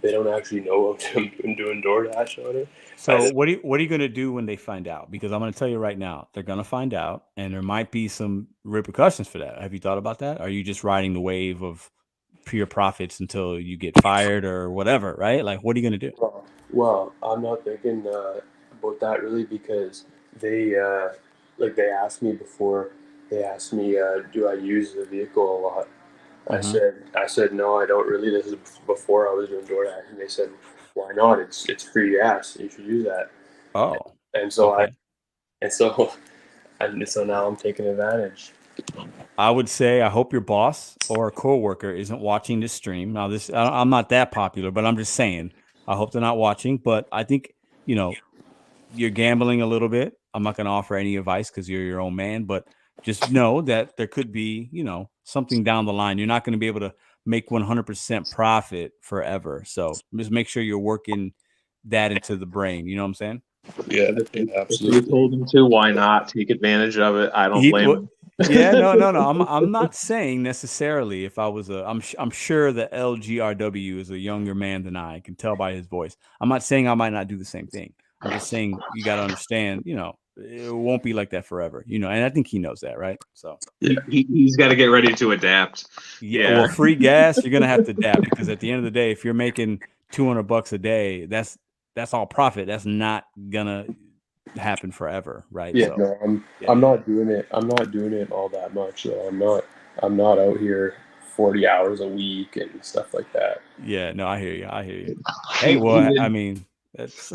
they don't actually know I'm doing DoorDash on it. So what are you going to do when they find out? Because I'm going to tell you right now, they're going to find out, and there might be some repercussions for that. Have you thought about that? Are you just riding the wave of pure profits until you get fired or whatever, right? Like, what are you going to do? Well, I'm not thinking about that really, because they asked me before. They asked me, do I use the vehicle a lot? I said no, I don't really. This is before I was doing DoorDash, and they said, why not? It's free gas. You should use that. Oh, and so so now I'm taking advantage. I would say I hope your boss or a coworker isn't watching this stream. Now, I'm not that popular, but I'm just saying. I hope they're not watching, but I think, you're gambling a little bit. I'm not going to offer any advice because you're your own man, but just know that there could be, something down the line. You're not going to be able to make 100% profit forever. So just make sure you're working that into the brain. You know what I'm saying? Yeah, absolutely. If you told him to, why not take advantage of it? I don't blame him. Yeah, no. I'm not saying necessarily. If I was I'm sure that LGRW is a younger man than I can tell by his voice. I'm not saying I might not do the same thing. I'm just saying you got to understand, it won't be like that forever, and I think he knows that, right? So he's got to get ready to adapt. Yeah. Well, free gas, you're going to have to adapt, because at the end of the day, if you're making $200 a day, that's all profit. That's not gonna happen forever, right? Yeah, no, I'm not doing it. I'm not doing it all that much. So I'm not out here 40 hours a week and stuff like that. Yeah, no, I hear you. Hey, well, I mean, That's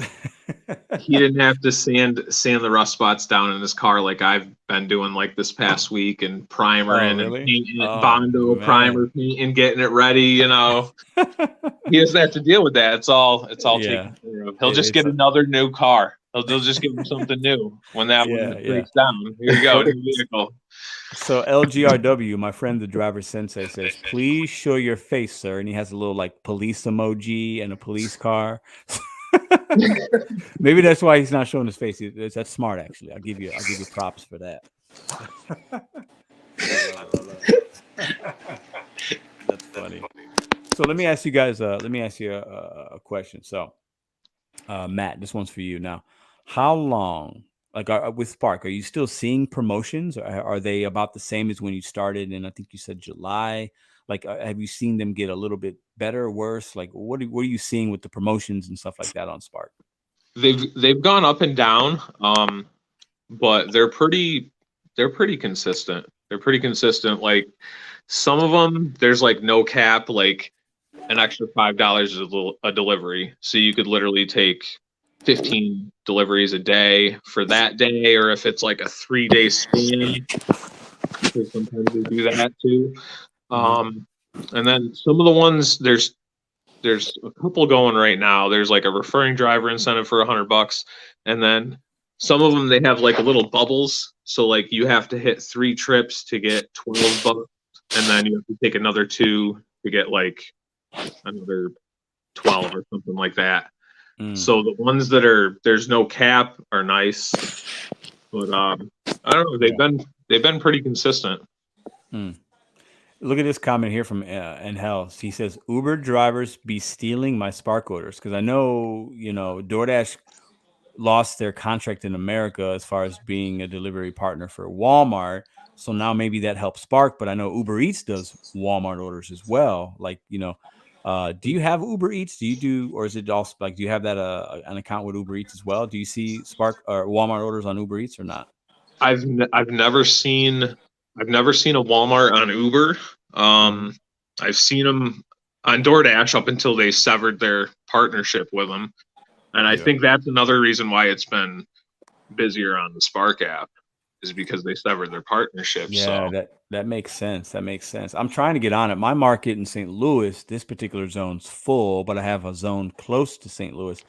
He didn't have to sand the rust spots down in his car like I've been doing like this past week, and primering and really? painting it, Oh, Bondo man. primer paint and getting it ready. You know, he doesn't have to deal with that. It's all Yeah. taken care of. He'll just get another new car. They'll just give him something new when that one breaks down. Here you go, new vehicle. So LGRW, my friend, the driver sensei, says, "Please show your face, sir." And he has a little like police emoji and a police car. Maybe that's why he's not showing his face. That's smart, actually. I'll give you props for that. That's funny. So let me ask you guys. Let me ask you a question. So, Matt, this one's for you now. How long? Like with Spark, are you still seeing promotions? Or are they about the same as when you started? And I think you said July. Like, have you seen them get a little bit better or worse? Like, what are you seeing with the promotions and stuff like that on Spark? They've gone up and down, but they're pretty consistent. They're pretty consistent. Like some of them, there's like no cap, like an extra $5 a delivery, so you could literally take 15 deliveries a day for that day, or if it's like a 3-day span, because sometimes they do that too. And then some of the ones, there's a couple going right now. There's like a referring driver incentive for $100, and then some of them, they have like little bubbles, so like you have to hit 3 trips to get $12, and then you have to take another 2 to get like another 12 or something like that. So the ones that there's no cap are nice, but I don't know. They've been pretty consistent. Look at this comment here from Angel. He says, "Uber drivers be stealing my Spark orders," because I know DoorDash lost their contract in America as far as being a delivery partner for Walmart. So now maybe that helps Spark, but I know Uber Eats does Walmart orders as well. Like, do you have Uber Eats? Or is it also like, do you have that an account with Uber Eats as well? Do you see Spark or Walmart orders on Uber Eats or not? I've never seen a Walmart on Uber. I've seen them on DoorDash up until they severed their partnership with them, and I think that's another reason why it's been busier on the Spark app, is because they severed their partnership. Yeah, so that makes sense. That makes sense. I'm trying to get on it. My market in St. Louis, this particular zone's full, but I have a zone close to St. Louis,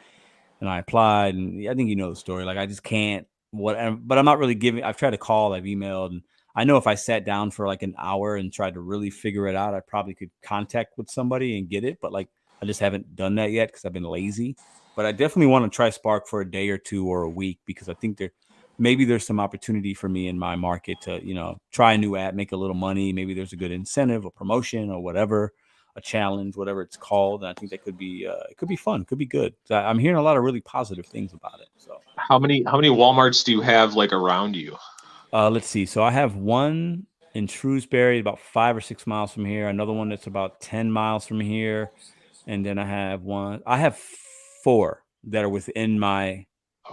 and I applied, and I think you know the story. Like I just can't. But I'm not really giving. I've tried to call, I've emailed, and I know if I sat down for like an hour and tried to really figure it out, I probably could contact with somebody and get it. But like I just haven't done that yet because I've been lazy. But I definitely want to try Spark for a day or 2 or a week, because I think maybe there's some opportunity for me in my market to, try a new app, make a little money. Maybe there's a good incentive, a promotion or whatever, a challenge, whatever it's called. And I think that could be, it could be fun, could be good. So I'm hearing a lot of really positive things about it. So how many Walmarts do you have like around you? Let's see. So I have one in Shrewsbury, about 5 or 6 miles from here. Another one that's about 10 miles from here. And then I have 4 that are within my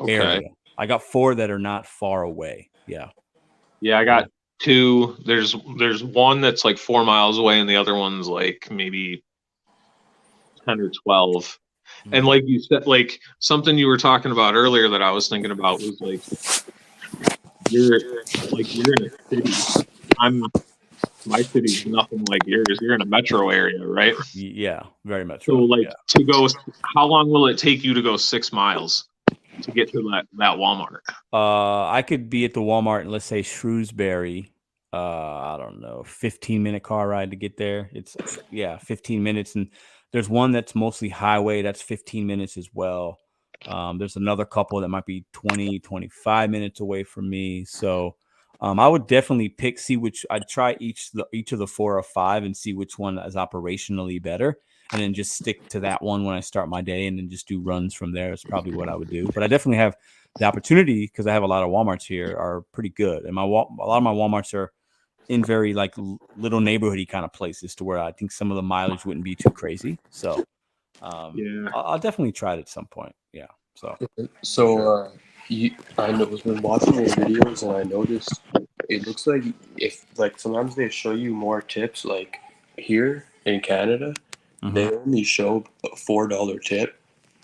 area. I got 4 that are not far away. Yeah. Yeah, I got 2. There's one that's like 4 miles away, and the other one's like maybe 10 or 12. And like you said, like something you were talking about earlier that I was thinking about was like you're in a city. My city's nothing like yours. You're in a metro area, right? Yeah, very much. So like to go, how long will it take you to go 6 miles to get to that Walmart? I could be at the Walmart in, let's say, Shrewsbury. I don't know, 15-minute car ride to get there. It's 15 minutes. And there's one that's mostly highway. That's 15 minutes as well. There's another couple that might be 20, 25 minutes away from me. So I would definitely I'd try each of the 4 or 5 and see which one is operationally better, and then just stick to that one when I start my day, and then just do runs from there. It's probably what I would do. But I definitely have the opportunity, because I have a lot of Walmarts here, are pretty good. And a lot of my Walmarts are in very like little neighborhoody kind of places, to where I think some of the mileage wouldn't be too crazy. So I'll definitely try it at some point. Yeah. So I was been watching your videos, and I noticed it looks like if like sometimes they show you more tips, like here in Canada, they only show a $4 tip,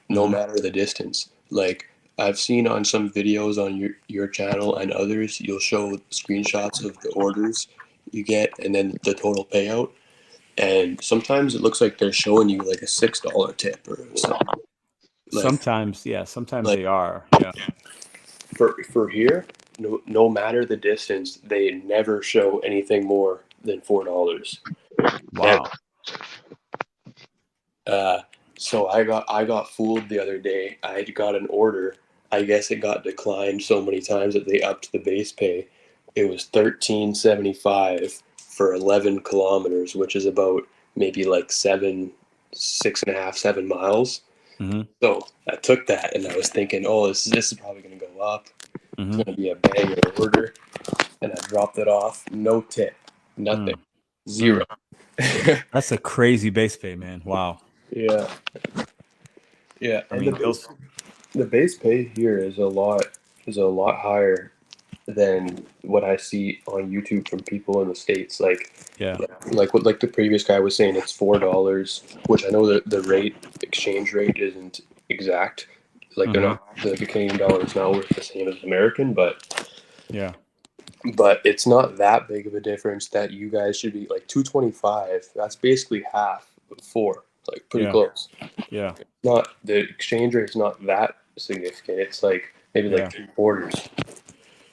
no matter the distance. Like I've seen on some videos on your channel and others, you'll show screenshots of the orders you get and then the total payout. And sometimes it looks like they're showing you like a $6 tip or something. Like, sometimes they are. Yeah. For here, no matter the distance, they never show anything more than $4. Wow. So I got fooled the other day. I got an order. I guess it got declined so many times that they upped the base pay. It was $13.75 for 11 kilometers, which is about maybe like 7 miles. So I took that and I was thinking, oh, this is probably going to go up. It's going to be a banger order. And I dropped it off. No tip. Nothing. Zero. That's a crazy base pay, man. Wow. Yeah. Yeah. I And mean, the base pay here is a lot higher than what I see on YouTube from people in the States. Like what the previous guy was saying, it's $4, which I know that the exchange rate isn't exact. Like they're not, the Canadian dollar is not worth the same as the American, but it's not that big of a difference that you guys should be like $2.25. That's basically half of $4, like pretty close. Yeah. Not the exchange rate is not that significant. It's like maybe like 3/4.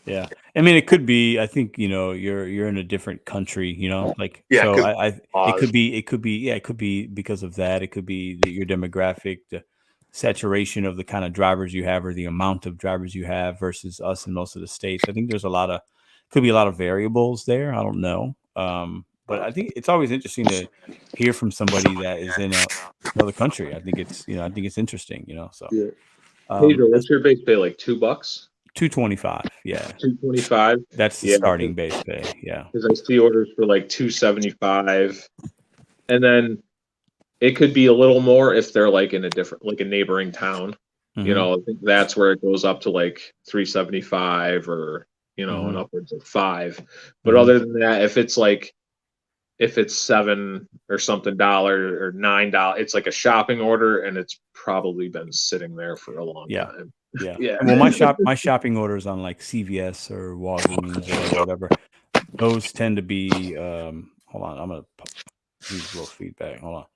Yeah. I mean, it could be, I think, you're in a different country, like, so it could be because of that. It could be your demographic, the saturation of the kind of drivers you have, or the amount of drivers you have versus us in most of the states. I think there's could be a lot of variables there. I don't know. But I think it's always interesting to hear from somebody that is in another country. I think it's interesting, so. Yeah. Pedro, what's your base pay, like $2? $2.25. Yeah. $2.25. That's the starting base pay. Yeah. Because I see orders for like $2.75, and then it could be a little more if they're like in a neighboring town. I think that's where it goes up to like $3.75 or and upwards of $5. But other than that, if it's $7 or something or $9, it's like a shopping order, and it's probably been sitting there for a long time. Yeah. Well, my shopping orders on like CVS or Walgreens or whatever, those tend to be. Hold on, I'm gonna use a little feedback. Hold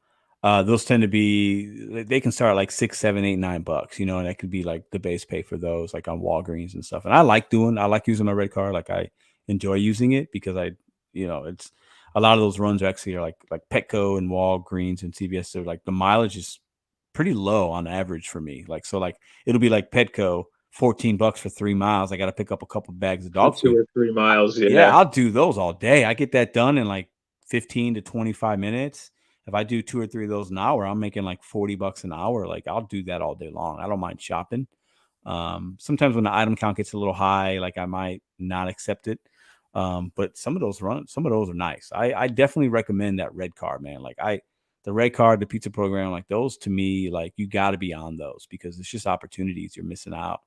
on. Those tend to be. They can start like $6, $7, $8, $9. And that could be like the base pay for those, like on Walgreens and stuff. And I like using my red card. Like I enjoy using it because it's a lot of those runs actually are like Petco and Walgreens and CVS. So like the mileage is pretty low on average for me. Like, so like it'll be like Petco, $14 for 3 miles. I got to pick up a couple bags of dog food. 2 or 3 miles. Yeah, I'll do those all day. I get that done in like 15 to 25 minutes. If I do 2 or 3 of those an hour, I'm making like $40 an hour. Like I'll do that all day long. I don't mind shopping. Sometimes when the item count gets a little high, like I might not accept it. But some of those are nice. I definitely recommend that red card, man. Like the red card, the pizza program, like those to me, like you got to be on those because it's just opportunities you're missing out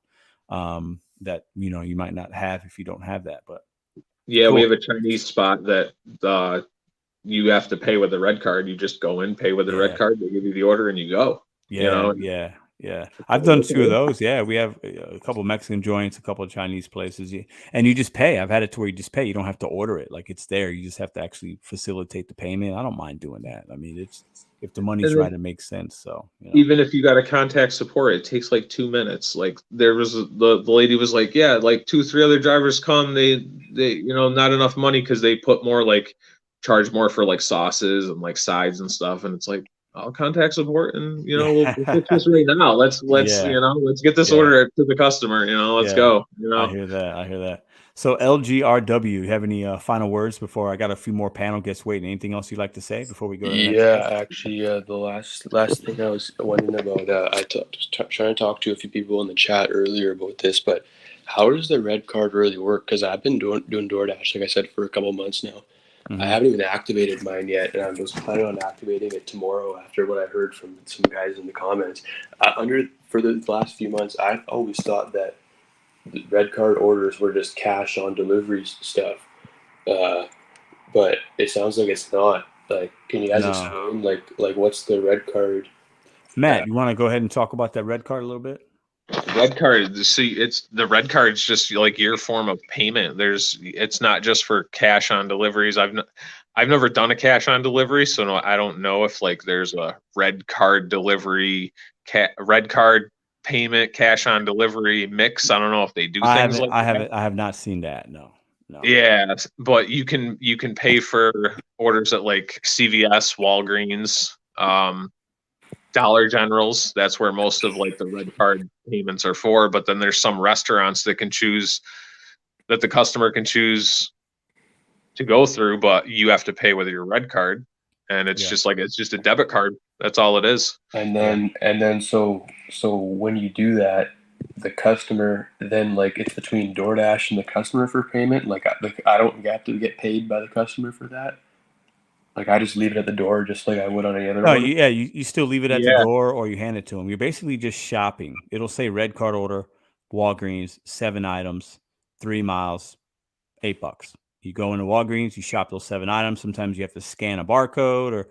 that you might not have if you don't have that. But cool. We have a Chinese spot that you have to pay with a red card. You just go in, pay with a red card. They give you the order, and you go. Yeah. I've done 2 of those. Yeah, we have a couple of Mexican joints, a couple of Chinese places, and you just pay. I've had it to where you just pay. You don't have to order it. Like it's there. You just have to actually facilitate the payment. I don't mind doing that. I mean, if the money's right, it makes sense. So even if you got to contact support, it takes like 2 minutes. Like there was the lady was like, yeah, like 2, 3 other drivers come. They not enough money because they put more charge more for like sauces and like sides and stuff, and it's like, I'll contact support and we'll fix this right now. Let's get this order to the customer. Let's go. I hear that. So LGRW, you have any final words before I got a few more panel guests waiting? Anything else you'd like to say before we go? To the next actually, the last thing I was wondering about, I trying to talk to a few people in the chat earlier about this, but how does the red card really work? Because I've been doing Doordash, like I said, for a couple of months now. I haven't even activated mine yet, and I'm just planning on activating it tomorrow after what I heard from some guys in the comments. For the last few months, I've always thought that the red card orders were just cash on delivery stuff, but it sounds like it's not. Like, can you guys explain like what's the red card? Matt, you want to go ahead and talk about that red card a little bit? Red card. See, it's the red card's just like your form of payment. It's not just for cash on deliveries. I've never done a cash on delivery, so no, I don't know if like there's a red card delivery, red card payment, cash on delivery mix. I don't know if they do things like that. I have not seen that. No. Yeah, but you can pay for orders at like CVS, Walgreens, Dollar Generals. That's where most of like the red card payments are for. But then there's some restaurants that the customer can choose to go through, but you have to pay with your red card, and it's just a debit card. That's all it is. And then so when you do that, the customer then, like, it's between DoorDash and the customer for payment. Like I don't have to get paid by the customer for that. Like I just leave it at the door, just like I would on any other. No, you still leave it at the door, or you hand it to them. You're basically just shopping. It'll say red card order, Walgreens, 7 items, 3 miles, $8. You go into Walgreens, you shop those 7 items. Sometimes you have to scan a barcode, or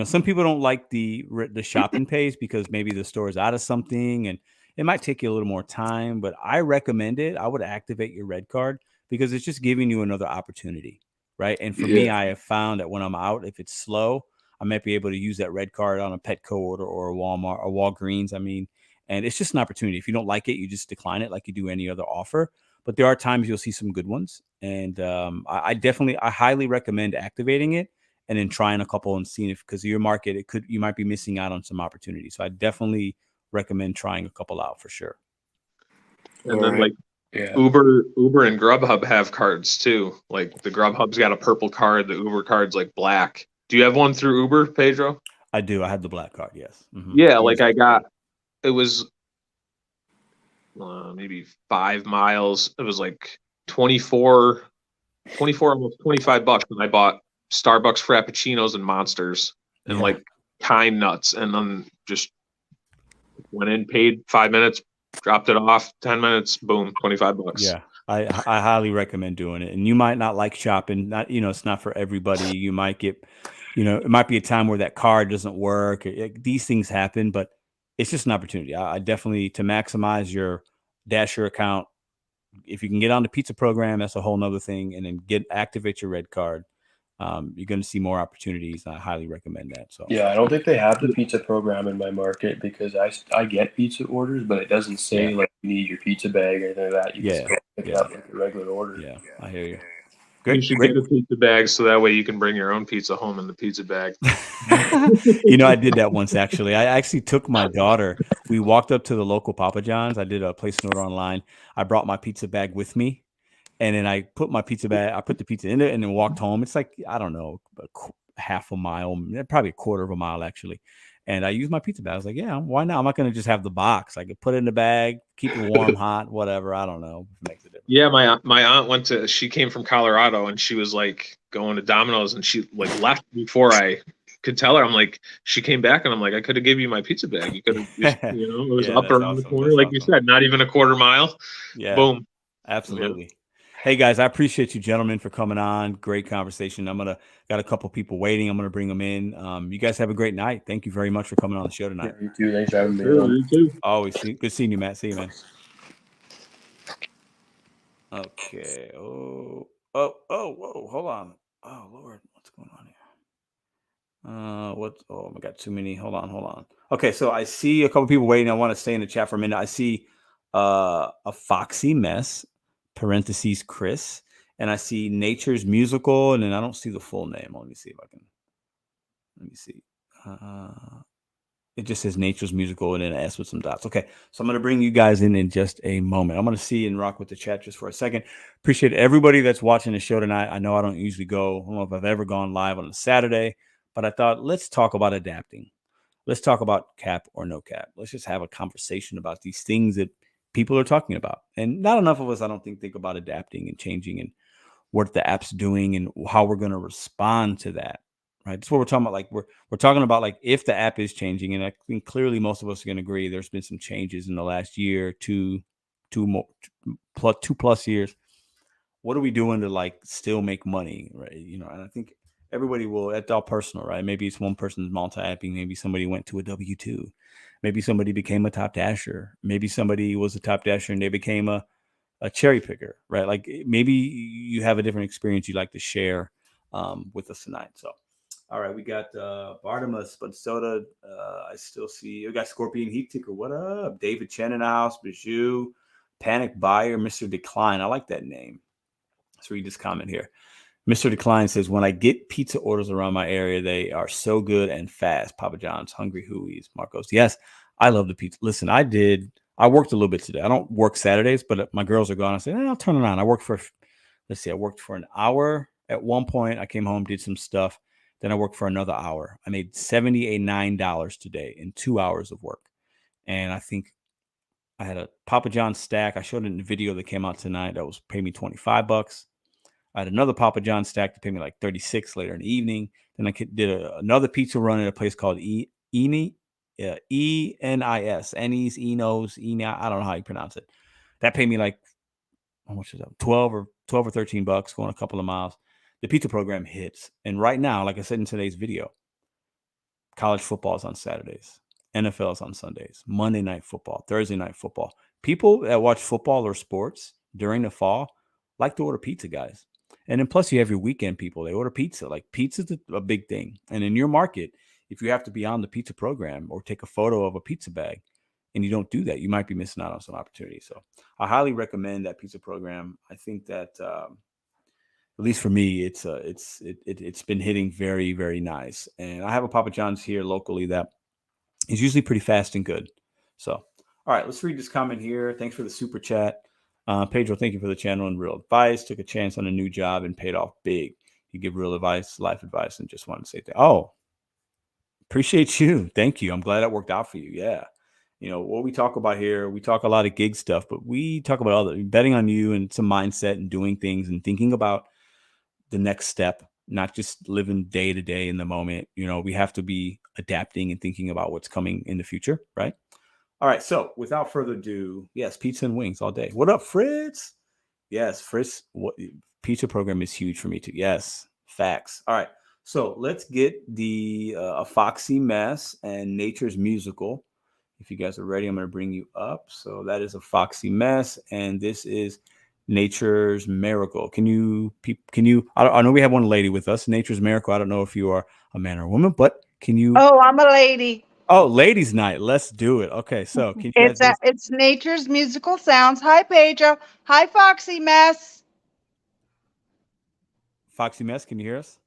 some people don't like the shopping pays because maybe the store is out of something, and it might take you a little more time. But I recommend it. I would activate your red card because it's just giving you another opportunity. Right. And for me, I have found that when I'm out, if it's slow, I might be able to use that red card on a Petco order or a Walmart or Walgreens. And it's just an opportunity. If you don't like it, you just decline it like you do any other offer. But there are times you'll see some good ones. And I highly recommend activating it and then trying a couple and seeing if, because of your market, you might be missing out on some opportunities. So I definitely recommend trying a couple out for sure. And then Uber and Grubhub have cards too. Like the Grubhub's got a purple card, the Uber card's like black. Do you have one through Uber, Pedro? I do. I have the black card. Yes. Mm-hmm. Yeah, like it was maybe 5 miles. It was like 24, almost $25, and I bought Starbucks Frappuccinos and Monsters and like Kind Nuts, and then just went in, paid 5 minutes, dropped it off, 10 minutes, boom, $25. Yeah, I highly recommend doing it. And you might not like shopping. It's not for everybody. You might get, it might be a time where that card doesn't work. These things happen, but it's just an opportunity. I definitely, to maximize your Dasher account, if you can get on the pizza program, that's a whole nother thing. And then activate your red card. You're going to see more opportunities. I highly recommend that. So yeah, I don't think they have the pizza program in my market because I get pizza orders, but it doesn't say like you need your pizza bag or anything like that. You just go pick it up like a regular order. Yeah, I hear you. You should get a pizza bag so that way you can bring your own pizza home in the pizza bag. I did that once actually. I actually took my daughter. We walked up to the local Papa John's. I did a place an order online. I brought my pizza bag with me. And then I put my pizza bag, I put the pizza in it and then walked home. It's like, I don't know, half a mile, probably a quarter of a mile actually. And I used my pizza bag. I was like, yeah, why not? I'm not going to just have the box. I could put it in the bag, keep it warm, hot, whatever. I don't know. It makes a difference. Yeah, my aunt she came from Colorado and she was like going to Domino's and she like left before I could tell her. I'm like, she came back and I'm like, I could have given you my pizza bag. You could have, it was up around the corner. Like you said, not even a quarter mile. Yeah. Boom. Absolutely. Yeah. Hey guys, I appreciate you gentlemen for coming on. Great conversation. Got a couple people waiting. I'm going to bring them in. You guys have a great night. Thank you very much for coming on the show tonight. Yeah, you too. Thanks for having me. You too. Always good seeing you, Matt. See you, man. Okay. Whoa. Hold on. Oh Lord, what's going on here? I got too many. Hold on. Okay, so I see a couple people waiting. I want to stay in the chat for a minute. I see a Foxy Mess. Parentheses Chris, and I see Nature's Musical, and then I don't see the full name. Let me see if I can. Let me see. It just says Nature's Musical and then an S with some dots. Okay, so I'm going to bring you guys in just a moment. I'm going to see and rock with the chat just for a second. Appreciate everybody that's watching the show tonight. I know I don't usually go. I don't know if I've ever gone live on a Saturday, but I thought let's talk about adapting. Let's talk about cap or no cap. Let's just have a conversation about these things that people are talking about. And not enough of us, I don't think about adapting and changing and what the app's doing and how we're going to respond to that. Right. That's what we're talking about. Like we're talking about like if the app is changing, and I think clearly most of us are going to agree there's been some changes in the last year, two plus years. What are we doing to like still make money? Right. And I think everybody will, it's all personal, right? Maybe it's one person's multi-apping, maybe somebody went to a W-2. Maybe somebody became a top dasher. Maybe somebody was a top dasher and they became a cherry picker, right? Like maybe you have a different experience you'd like to share with us tonight. So, all right, we got Bartimus, Spud Soda. I still see we got Scorpion Heat Ticker. What up? David Chen in the house. BetonYou, Panic Buyer, Mr. Decline. I like that name. Let's read this comment here. Mr. Decline says, when I get pizza orders around my area, they are so good and fast. Papa John's, Hungry Hooey's, Marcos. Yes, I love the pizza. Listen, I worked a little bit today. I don't work Saturdays, but my girls are gone. I said, I'll turn around. I worked for an hour at one point. I came home, did some stuff. Then I worked for another hour. I made $79 today in 2 hours of work. And I think I had a Papa John's stack. I showed it in the video that came out tonight. That was paid me $25. I had another Papa John's stack that paid me like $36 later in the evening. Then I did another pizza run at a place called Enis, Ennis, Enos, I don't know how you pronounce it. That paid me like, how much is that? 12 or $13 going a couple of miles. The pizza program hits. And right now, like I said in today's video, college football is on Saturdays. NFL is on Sundays. Monday night football, Thursday night football. People that watch football or sports during the fall like to order pizza, guys. And then plus you have your weekend people. They order pizza. Like pizza's a big thing. And in your market, if you have to be on the pizza program or take a photo of a pizza bag and you don't do that, you might be missing out on some opportunity. So I highly recommend that pizza program. I think that at least for me, it's been hitting very, very nice. And I have a Papa John's here locally that is usually pretty fast and good. So, all right, let's read this comment here. Thanks for the super chat. Pedro, thank you for the channel and real advice. Took a chance on a new job and paid off big. You give real advice, life advice, and just wanted to say that. Oh, appreciate you. Thank you. I'm glad that worked out for you. Yeah. You know, what we talk about here, we talk a lot of gig stuff, but we talk about other betting on you and some mindset and doing things and thinking about the next step, not just living day to day in the moment. You know, we have to be adapting and thinking about what's coming in the future, right? All right, so without further ado, yes, pizza and wings all day. What up, Fritz? Yes, Fritz, pizza program is huge for me too. Yes, facts. All right, so let's get the Foxy Mess and Nature's Musical. If you guys are ready, I'm going to bring you up. So that is a Foxy Mess, and this is Nature's Miracle. Can you? I know we have one lady with us. Nature's Miracle. I don't know if you are a man or a woman, but can you? Oh, I'm a lady. Oh, ladies' night. Let's do it. Okay, so can you it's Nature's Musical Sounds. Hi, Pedro. Hi, Foxy Mess. Foxy Mess, can you hear us?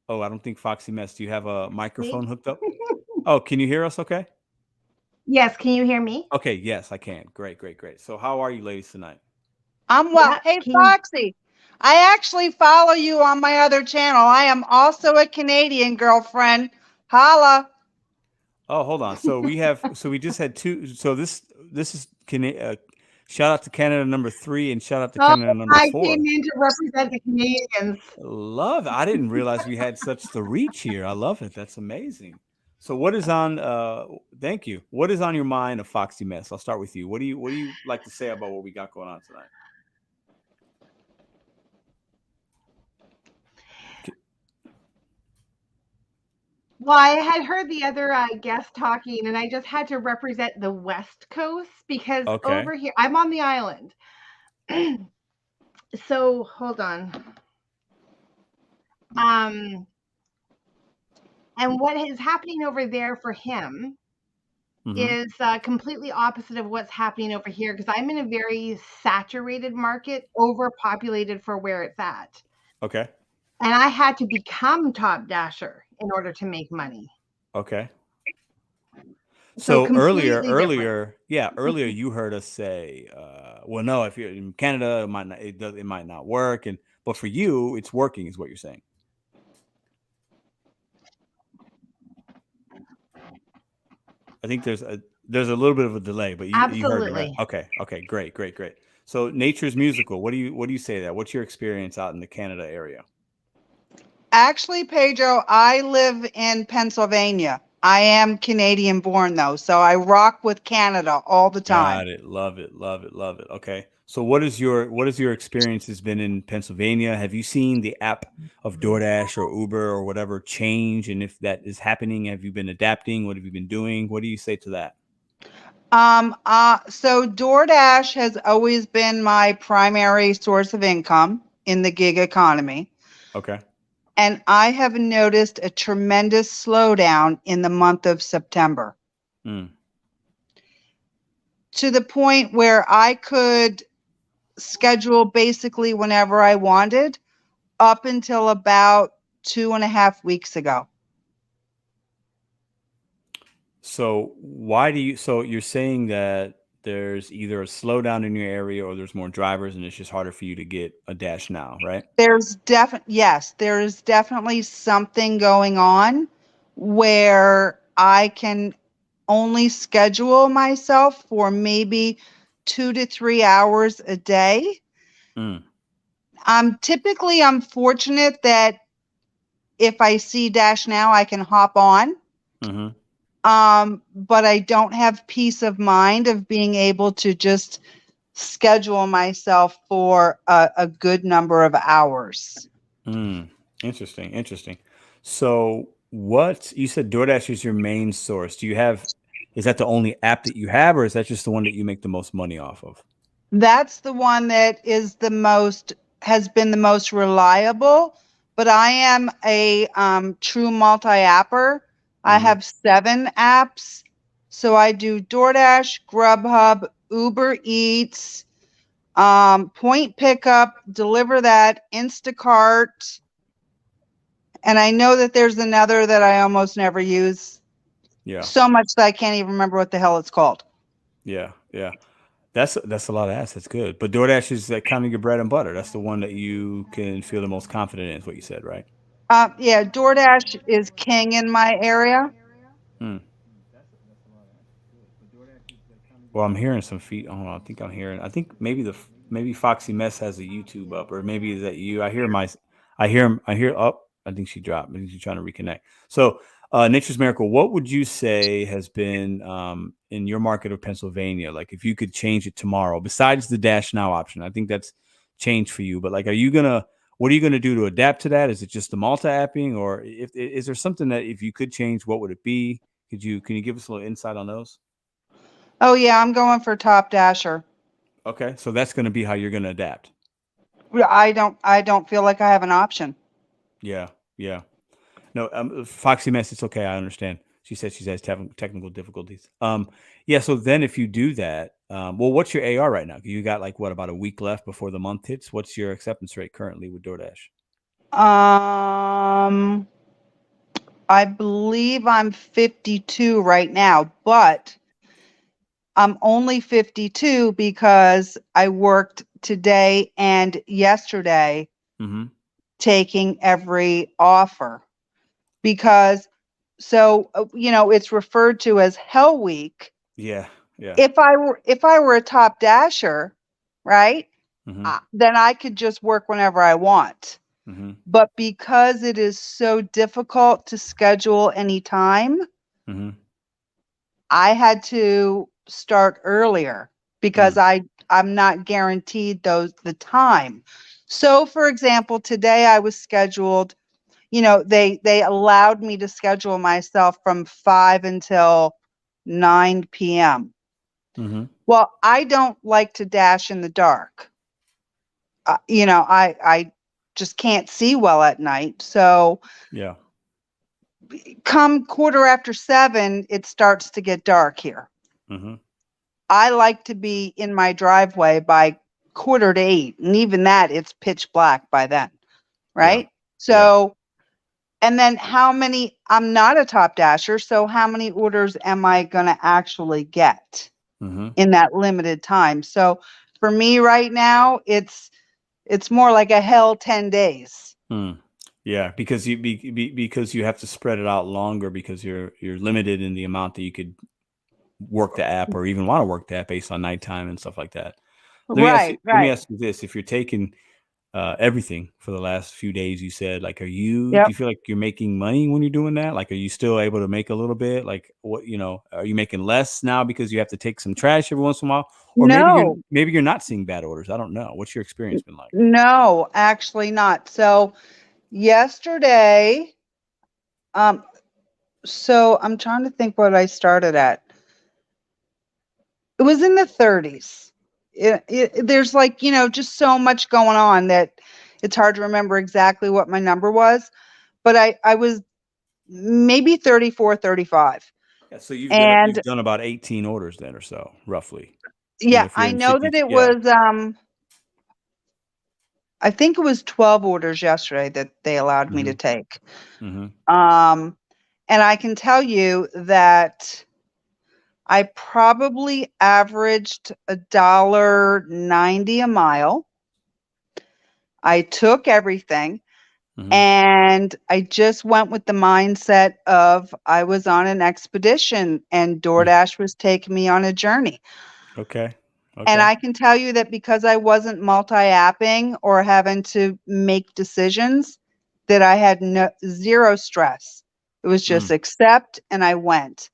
Oh, I don't think Foxy Mess. Do you have a microphone hooked up? Oh, can you hear us? Okay. Yes, can you hear me? Okay, yes, I can. Great. So how are you ladies tonight? I'm well. Hey, Foxy. I actually follow you on my other channel. I am also a Canadian girlfriend. Holla. Oh, hold on. So we just had two. So this is shout out to Canada number 3 and shout out to Canada number 4. I came in to represent the Canadians. Love it. I didn't realize we had such the reach here. I love it. That's amazing. So what is on thank you. What is on your mind of Foxy Mess? I'll start with you. What do you like to say about what we got going on tonight? Well, I had heard the other guest talking, and I just had to represent the West Coast because over here, I'm on the island. So hold on. And what is happening over there for him is completely opposite of what's happening over here because I'm in a very saturated market, overpopulated for where it's at. Okay. And I had to become top dasher in order to make money. Okay. So earlier, different. earlier you heard us say, well, no, if you're in Canada, it might not work, but for you, it's working, is what you're saying. I think there's a little bit of a delay, but you heard me, right? Okay, great. So Nature's Musical, what do you say that? What's your experience out in the Canada area? Actually, Pedro, I live in Pennsylvania. I am Canadian born though, so I rock with Canada all the time. Got it. Love it. Okay. So what is your experience has been in Pennsylvania? Have you seen the app of DoorDash or Uber or whatever change? And if that is happening, have you been adapting? What have you been doing? What do you say to that? So DoorDash has always been my primary source of income in the gig economy. Okay. And I have noticed a tremendous slowdown in the month of September. To the point where I could schedule basically whenever I wanted up until about 2.5 weeks ago. So so you're saying that there's either a slowdown in your area or there's more drivers and it's just harder for you to get a dash now, right? Yes, there is definitely something going on where I can only schedule myself for maybe 2 to 3 hours a day. I'm fortunate that if I see Dash Now, I can hop on. But I don't have peace of mind of being able to just schedule myself for a good number of hours. Interesting. So you said DoorDash is your main source. Is that the only app that you have, or is that just the one that you make the most money off of? That's the one that has been the most reliable, but I am a true multi-apper. I have 7 apps. So I do DoorDash, Grubhub, Uber Eats, Point Pickup, Deliver That, Instacart. And I know that there's another that I almost never use. Yeah. So much that I can't even remember what the hell it's called. Yeah. That's a lot of apps. That's good. But DoorDash is kind of your bread and butter. That's the one that you can feel the most confident in, is what you said, right? Yeah, DoorDash is king in my area. Well, I'm hearing some feet. Hold on, I think maybe Foxy Mess has a YouTube up, or maybe is that you? I hear up. I think she dropped. I think she's trying to reconnect. So, Nature's Miracle, what would you say has been in your market of Pennsylvania? Like, if you could change it tomorrow, besides the Dash Now option, I think that's changed for you. But like, what are you gonna do to adapt to that? Is it just the multi-apping, or is there something that if you could change, what would it be? Can you give us a little insight on those? Oh yeah, I'm going for Top Dasher. Okay, so that's going to be how you're going to adapt. I don't feel like I have an option. Yeah. No, Foxy Mess, it's okay. I understand. She said she's has technical difficulties. Yeah. So then, if you do that, well, what's your AR right now? You got about a week left before the month hits. What's your acceptance rate currently with DoorDash? I believe I'm 52 right now, but I'm only 52 because I worked today and yesterday taking every offer. Because it's referred to as Hell Week. Yeah. If I were a Top Dasher, right, then I could just work whenever I want. But because it is so difficult to schedule any time, I had to start earlier because I'm not guaranteed the time. So, for example, today I was scheduled. They allowed me to schedule myself from 5 until 9 p.m. Well, I don't like to dash in the dark. I just can't see well at night. So yeah, come 7:15, it starts to get dark here. I like to be in my driveway by 7:45, and even that, it's pitch black by then, right? So, and then I'm not a Top Dasher, so how many orders am I going to actually get in that limited time? So for me right now, it's more like a hell 10 days. Yeah, because you have to spread it out longer because you're limited in the amount that you could work the app or even want to work the app based on nighttime and stuff like that. Let me ask you this: if you're taking everything for the last few days. You said, like, do you Yep. feel like you're making money when you're doing that? Like, are you still able to make a little bit? Like, what, are you making less now because you have to take some trash every once in a while? Or No, maybe you're not seeing bad orders. I don't know. What's your experience been like? no, actually not. So yesterday, so I'm trying to think what I started at. It was in the 30s. There's like, just so much going on that it's hard to remember exactly what my number was, but I was maybe 34, 35. Yeah, so you've And done about 18 orders then or so, roughly. yeah, If you're I in know 50, that it yeah. was, I think it was 12 orders yesterday that they allowed me to take. Mhm. And I can tell you that I probably averaged $1.90 a mile. I took everything and I just went with the mindset of I was on an expedition and DoorDash was taking me on a journey. Okay. And I can tell you that because I wasn't multi-apping or having to make decisions, that I had zero stress. It was just accept, and I went.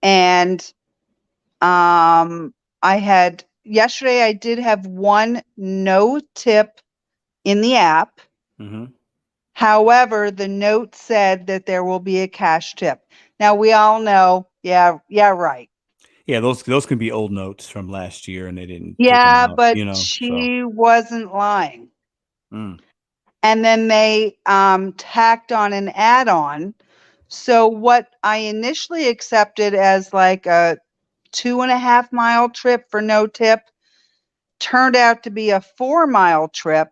And yesterday I did have one no tip in the app. However, the note said that there will be a cash tip. Now we all know, yeah, right. Yeah, those can be old notes from last year, and they didn't take them Yeah, out, but so. she wasn't lying. Mm. And then they tacked on an add-on. So what I initially accepted as like a 2.5 mile trip for no tip turned out to be a 4-mile trip,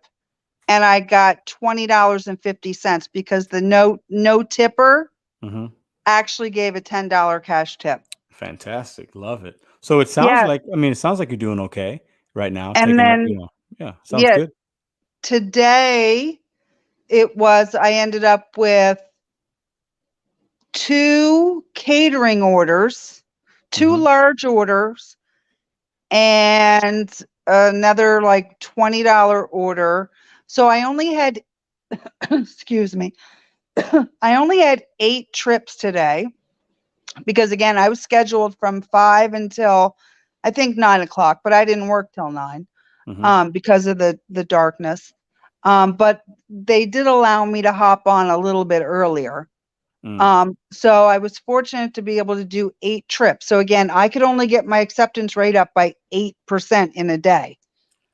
and I got $20.50 because the no tipper actually gave a $10 cash tip. Fantastic. Love it. So it sounds Yeah. like, it sounds like you're doing okay right now. And then, yeah, sounds good. Today I ended up with 2 catering orders, 2 large orders, and another like $20 order. So I only had, excuse me, I only had 8 trips today because again, I was scheduled from 5 until I think 9 o'clock, but I didn't work till 9 because of the darkness. But they did allow me to hop on a little bit earlier. So I was fortunate to be able to do 8 trips. So again, I could only get my acceptance rate up by 8% in a day.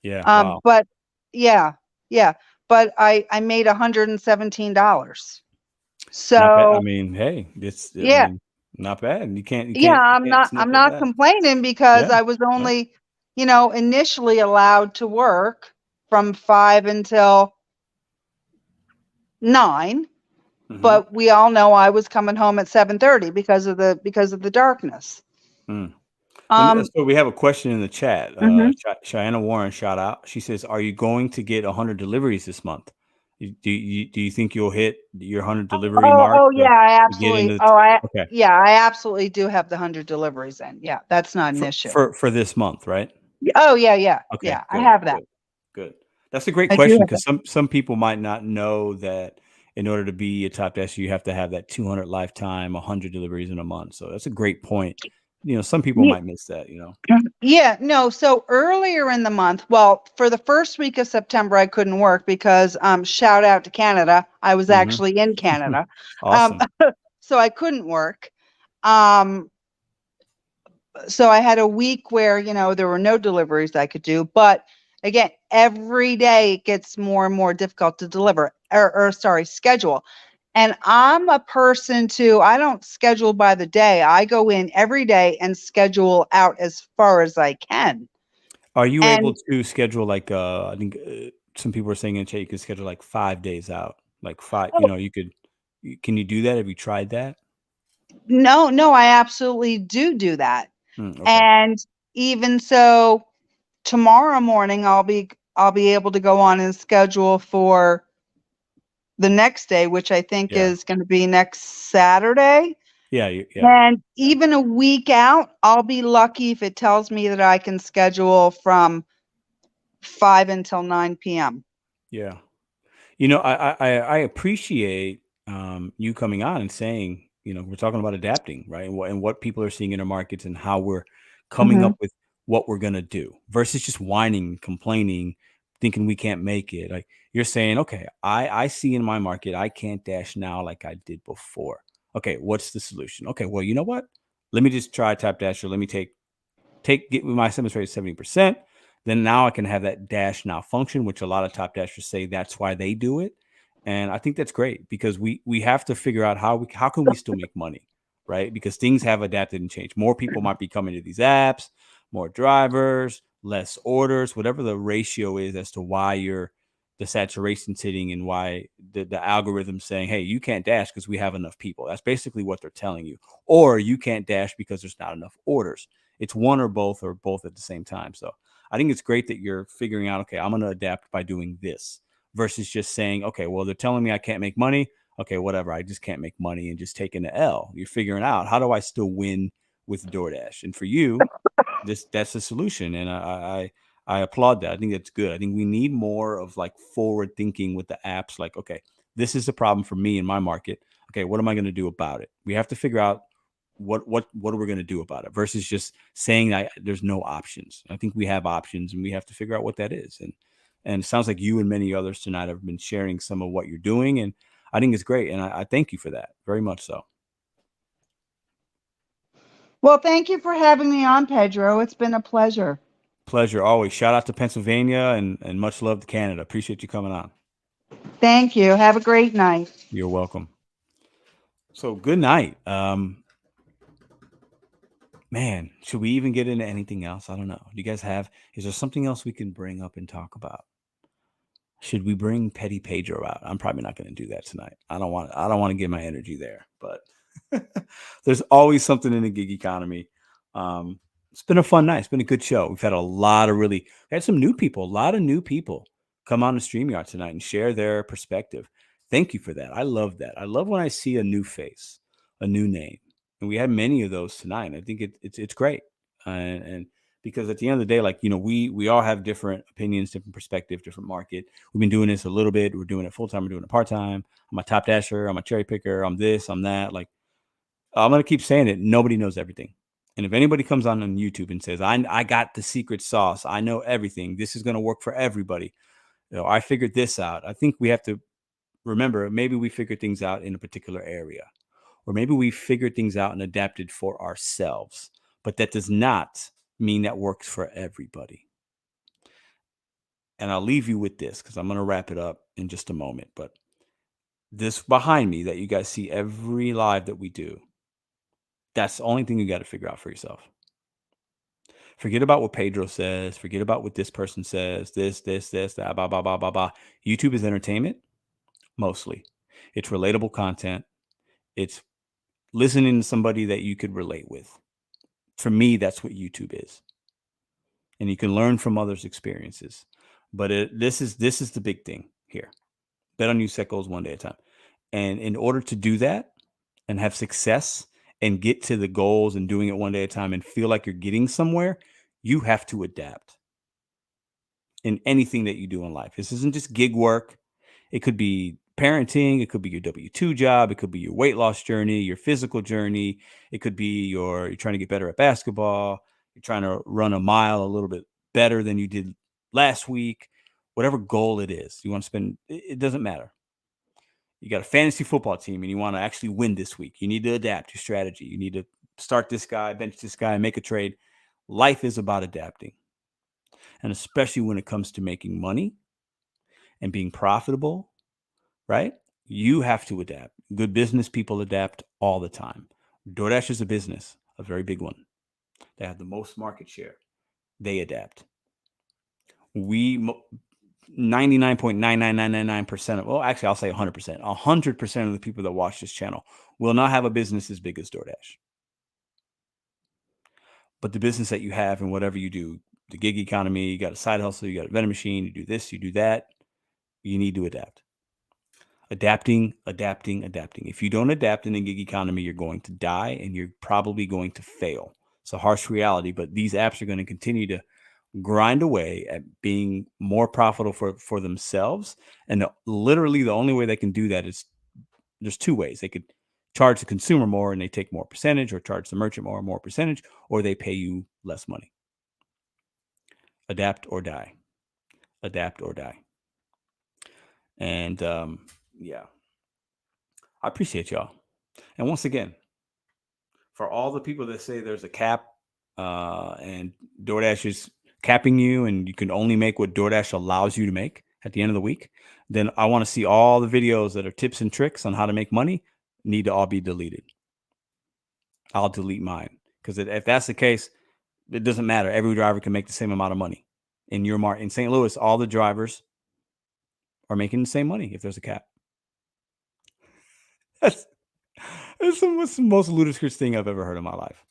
Yeah. Wow. But yeah. But I made $117. So not bad. Hey, yeah. Not bad. You can't I'm not sniff at that. complaining because Yeah. I was only, initially allowed to work from 5 until 9. But we all know I was coming home at 7:30 because of the darkness. So we have a question in the chat. Cheyenne Warren shout out. She says, "Are you going to get 100 deliveries this month? Do you think you'll hit your 100 delivery mark?" Oh yeah, I absolutely. Okay. Yeah, I absolutely do have the 100 deliveries in. Yeah, that's not an issue. For this month, right? Oh yeah. Okay. Yeah, Good, I have that. Good. That's a great question because some people might not know that in order to be a top dasher, you have to have that 200 lifetime, 100 deliveries in a month. So that's a great point. Some people might miss that. Yeah, no. So earlier in the month, well, for the first week of September, I couldn't work because shout out to Canada. I was actually in Canada. Awesome. So I couldn't work. So I had a week where, there were no deliveries I could do. But again, every day it gets more and more difficult to deliver schedule. And I'm a person too, I don't schedule by the day. I go in every day and schedule out as far as I can. Are you able to schedule like, I think some people are saying in chat, you could schedule like 5 days out, like 5, can you do that? Have you tried that? No, I absolutely do that. Okay. And even so, tomorrow morning, I'll be able to go on and schedule for the next day, which I think is going to be next Saturday. Yeah. And even a week out, I'll be lucky if it tells me that I can schedule from 5 until 9 p.m. Yeah. You know, I appreciate you coming on and saying, you know, we're talking about adapting, right? And what people are seeing in our markets and how we're coming Mm-hmm. up with what we're going to do versus just whining, complaining, thinking we can't make it. Like you're saying, okay, I see in my market, I can't dash now like I did before. Okay, what's the solution? Okay, well, you know what? Let me just try tap dash, or let me get my acceptance rate at 70%. Then now I can have that dash now function, which a lot of top dashers say that's why they do it. And I think that's great because we have to figure out how can we still make money, right? Because things have adapted and changed. More people might be coming to these apps, more drivers, less orders, whatever the ratio is as to why you're the saturation sitting and why the algorithm saying, hey, you can't dash because we have enough people. That's basically what they're telling you. Or you can't dash because there's not enough orders. It's one or both at the same time. So I think it's great that you're figuring out, okay, I'm going to adapt by doing this versus just saying, okay, well, they're telling me I can't make money. Okay, whatever. I just can't make money and just taking the L. You're figuring out, how do I still win with DoorDash? And for you, that's the solution. And I applaud that. I think that's good. I think we need more of like forward thinking with the apps. Like, okay, this is a problem for me in my market. Okay, what am I going to do about it? We have to figure out what are we going to do about it versus just saying that there's no options. I think we have options and we have to figure out what that is. And it sounds like you and many others tonight have been sharing some of what you're doing. And I think it's great. And I thank you for that very much so. Well, thank you for having me on, Pedro. It's been a pleasure. Pleasure always. Shout out to Pennsylvania and much love to Canada. Appreciate you coming on. Thank you. Have a great night. You're welcome. So good night. Man, should we even get into anything else? I don't know. Do you guys is there something else we can bring up and talk about? Should we bring Petty Pedro out? I'm probably not going to do that tonight. I don't want to get my energy there, but there's always something in the gig economy. It's been a fun night. It's been a good show. We've had a lot of a lot of new people come on the StreamYard tonight and share their perspective. Thank you for that. I love that. I love when I see a new face, a new name. And we had many of those tonight. I think it's great. And because at the end of the day, like, you know, we all have different opinions, different perspective, different market. We've been doing this a little bit. We're doing it full time. We're doing it part time. I'm a top dasher. I'm a cherry picker. I'm this, I'm that. Like, I'm going to keep saying it. Nobody knows everything. And if anybody comes on YouTube and says, I got the secret sauce, I know everything, this is going to work for everybody, you know, I figured this out. I think we have to remember, maybe we figured things out in a particular area, or maybe we figured things out and adapted for ourselves. But that does not mean that works for everybody. And I'll leave you with this because I'm going to wrap it up in just a moment. But this behind me that you guys see every live that we do, that's the only thing you got to figure out for yourself. Forget about what Pedro says. Forget about what this person says. This, that, blah, blah, blah, blah, blah. YouTube is entertainment, mostly. It's relatable content. It's listening to somebody that you could relate with. For me, that's what YouTube is. And you can learn from others' experiences. But this is the big thing here. Bet on you, set goals one day at a time. And in order to do that and have success and get to the goals and doing it one day at a time and feel like you're getting somewhere, you have to adapt in anything that you do in life. This isn't just gig work. It could be parenting. It could be your W-2 job. It could be your weight loss journey, your physical journey. It could be you're trying to get better at basketball. You're trying to run a mile a little bit better than you did last week. Whatever goal it is, you want to spend, it doesn't matter. You got a fantasy football team and you want to actually win this week. You need to adapt your strategy. You need to start this guy, bench this guy, make a trade. Life is about adapting. And especially when it comes to making money and being profitable, right? You have to adapt. Good business people adapt all the time. DoorDash is a business, a very big one. They have the most market share. They adapt. 99.99999% of, well, actually, I'll say 100%. 100% of the people that watch this channel will not have a business as big as DoorDash. But the business that you have and whatever you do, the gig economy, you got a side hustle, you got a vending machine, you do this, you do that, you need to adapt. Adapting. If you don't adapt in the gig economy, you're going to die and you're probably going to fail. It's a harsh reality, but these apps are going to continue to grind away at being more profitable for themselves. And literally the only way they can do that is there's two ways. They could charge the consumer more and they take more percentage, or charge the merchant more percentage, or they pay you less money. Adapt or die. Adapt or die. And yeah, I appreciate y'all. And once again, for all the people that say there's a cap and DoorDash is capping you and you can only make what DoorDash allows you to make at the end of the week, then I want to see all the videos that are tips and tricks on how to make money need to all be deleted. I'll delete mine, because if that's the case, it doesn't matter. Every driver can make the same amount of money. In your market in St. Louis, all the drivers are making the same money if there's a cap. That's the most ludicrous thing I've ever heard in my life.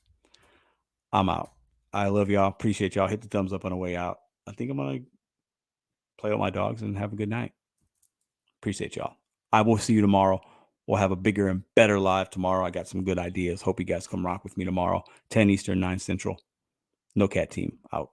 I'm out. I love y'all. Appreciate y'all. Hit the thumbs up on the way out. I think I'm going to play with my dogs and have a good night. Appreciate y'all. I will see you tomorrow. We'll have a bigger and better live tomorrow. I got some good ideas. Hope you guys come rock with me tomorrow. 10 Eastern, 9 Central. No Cat Team out.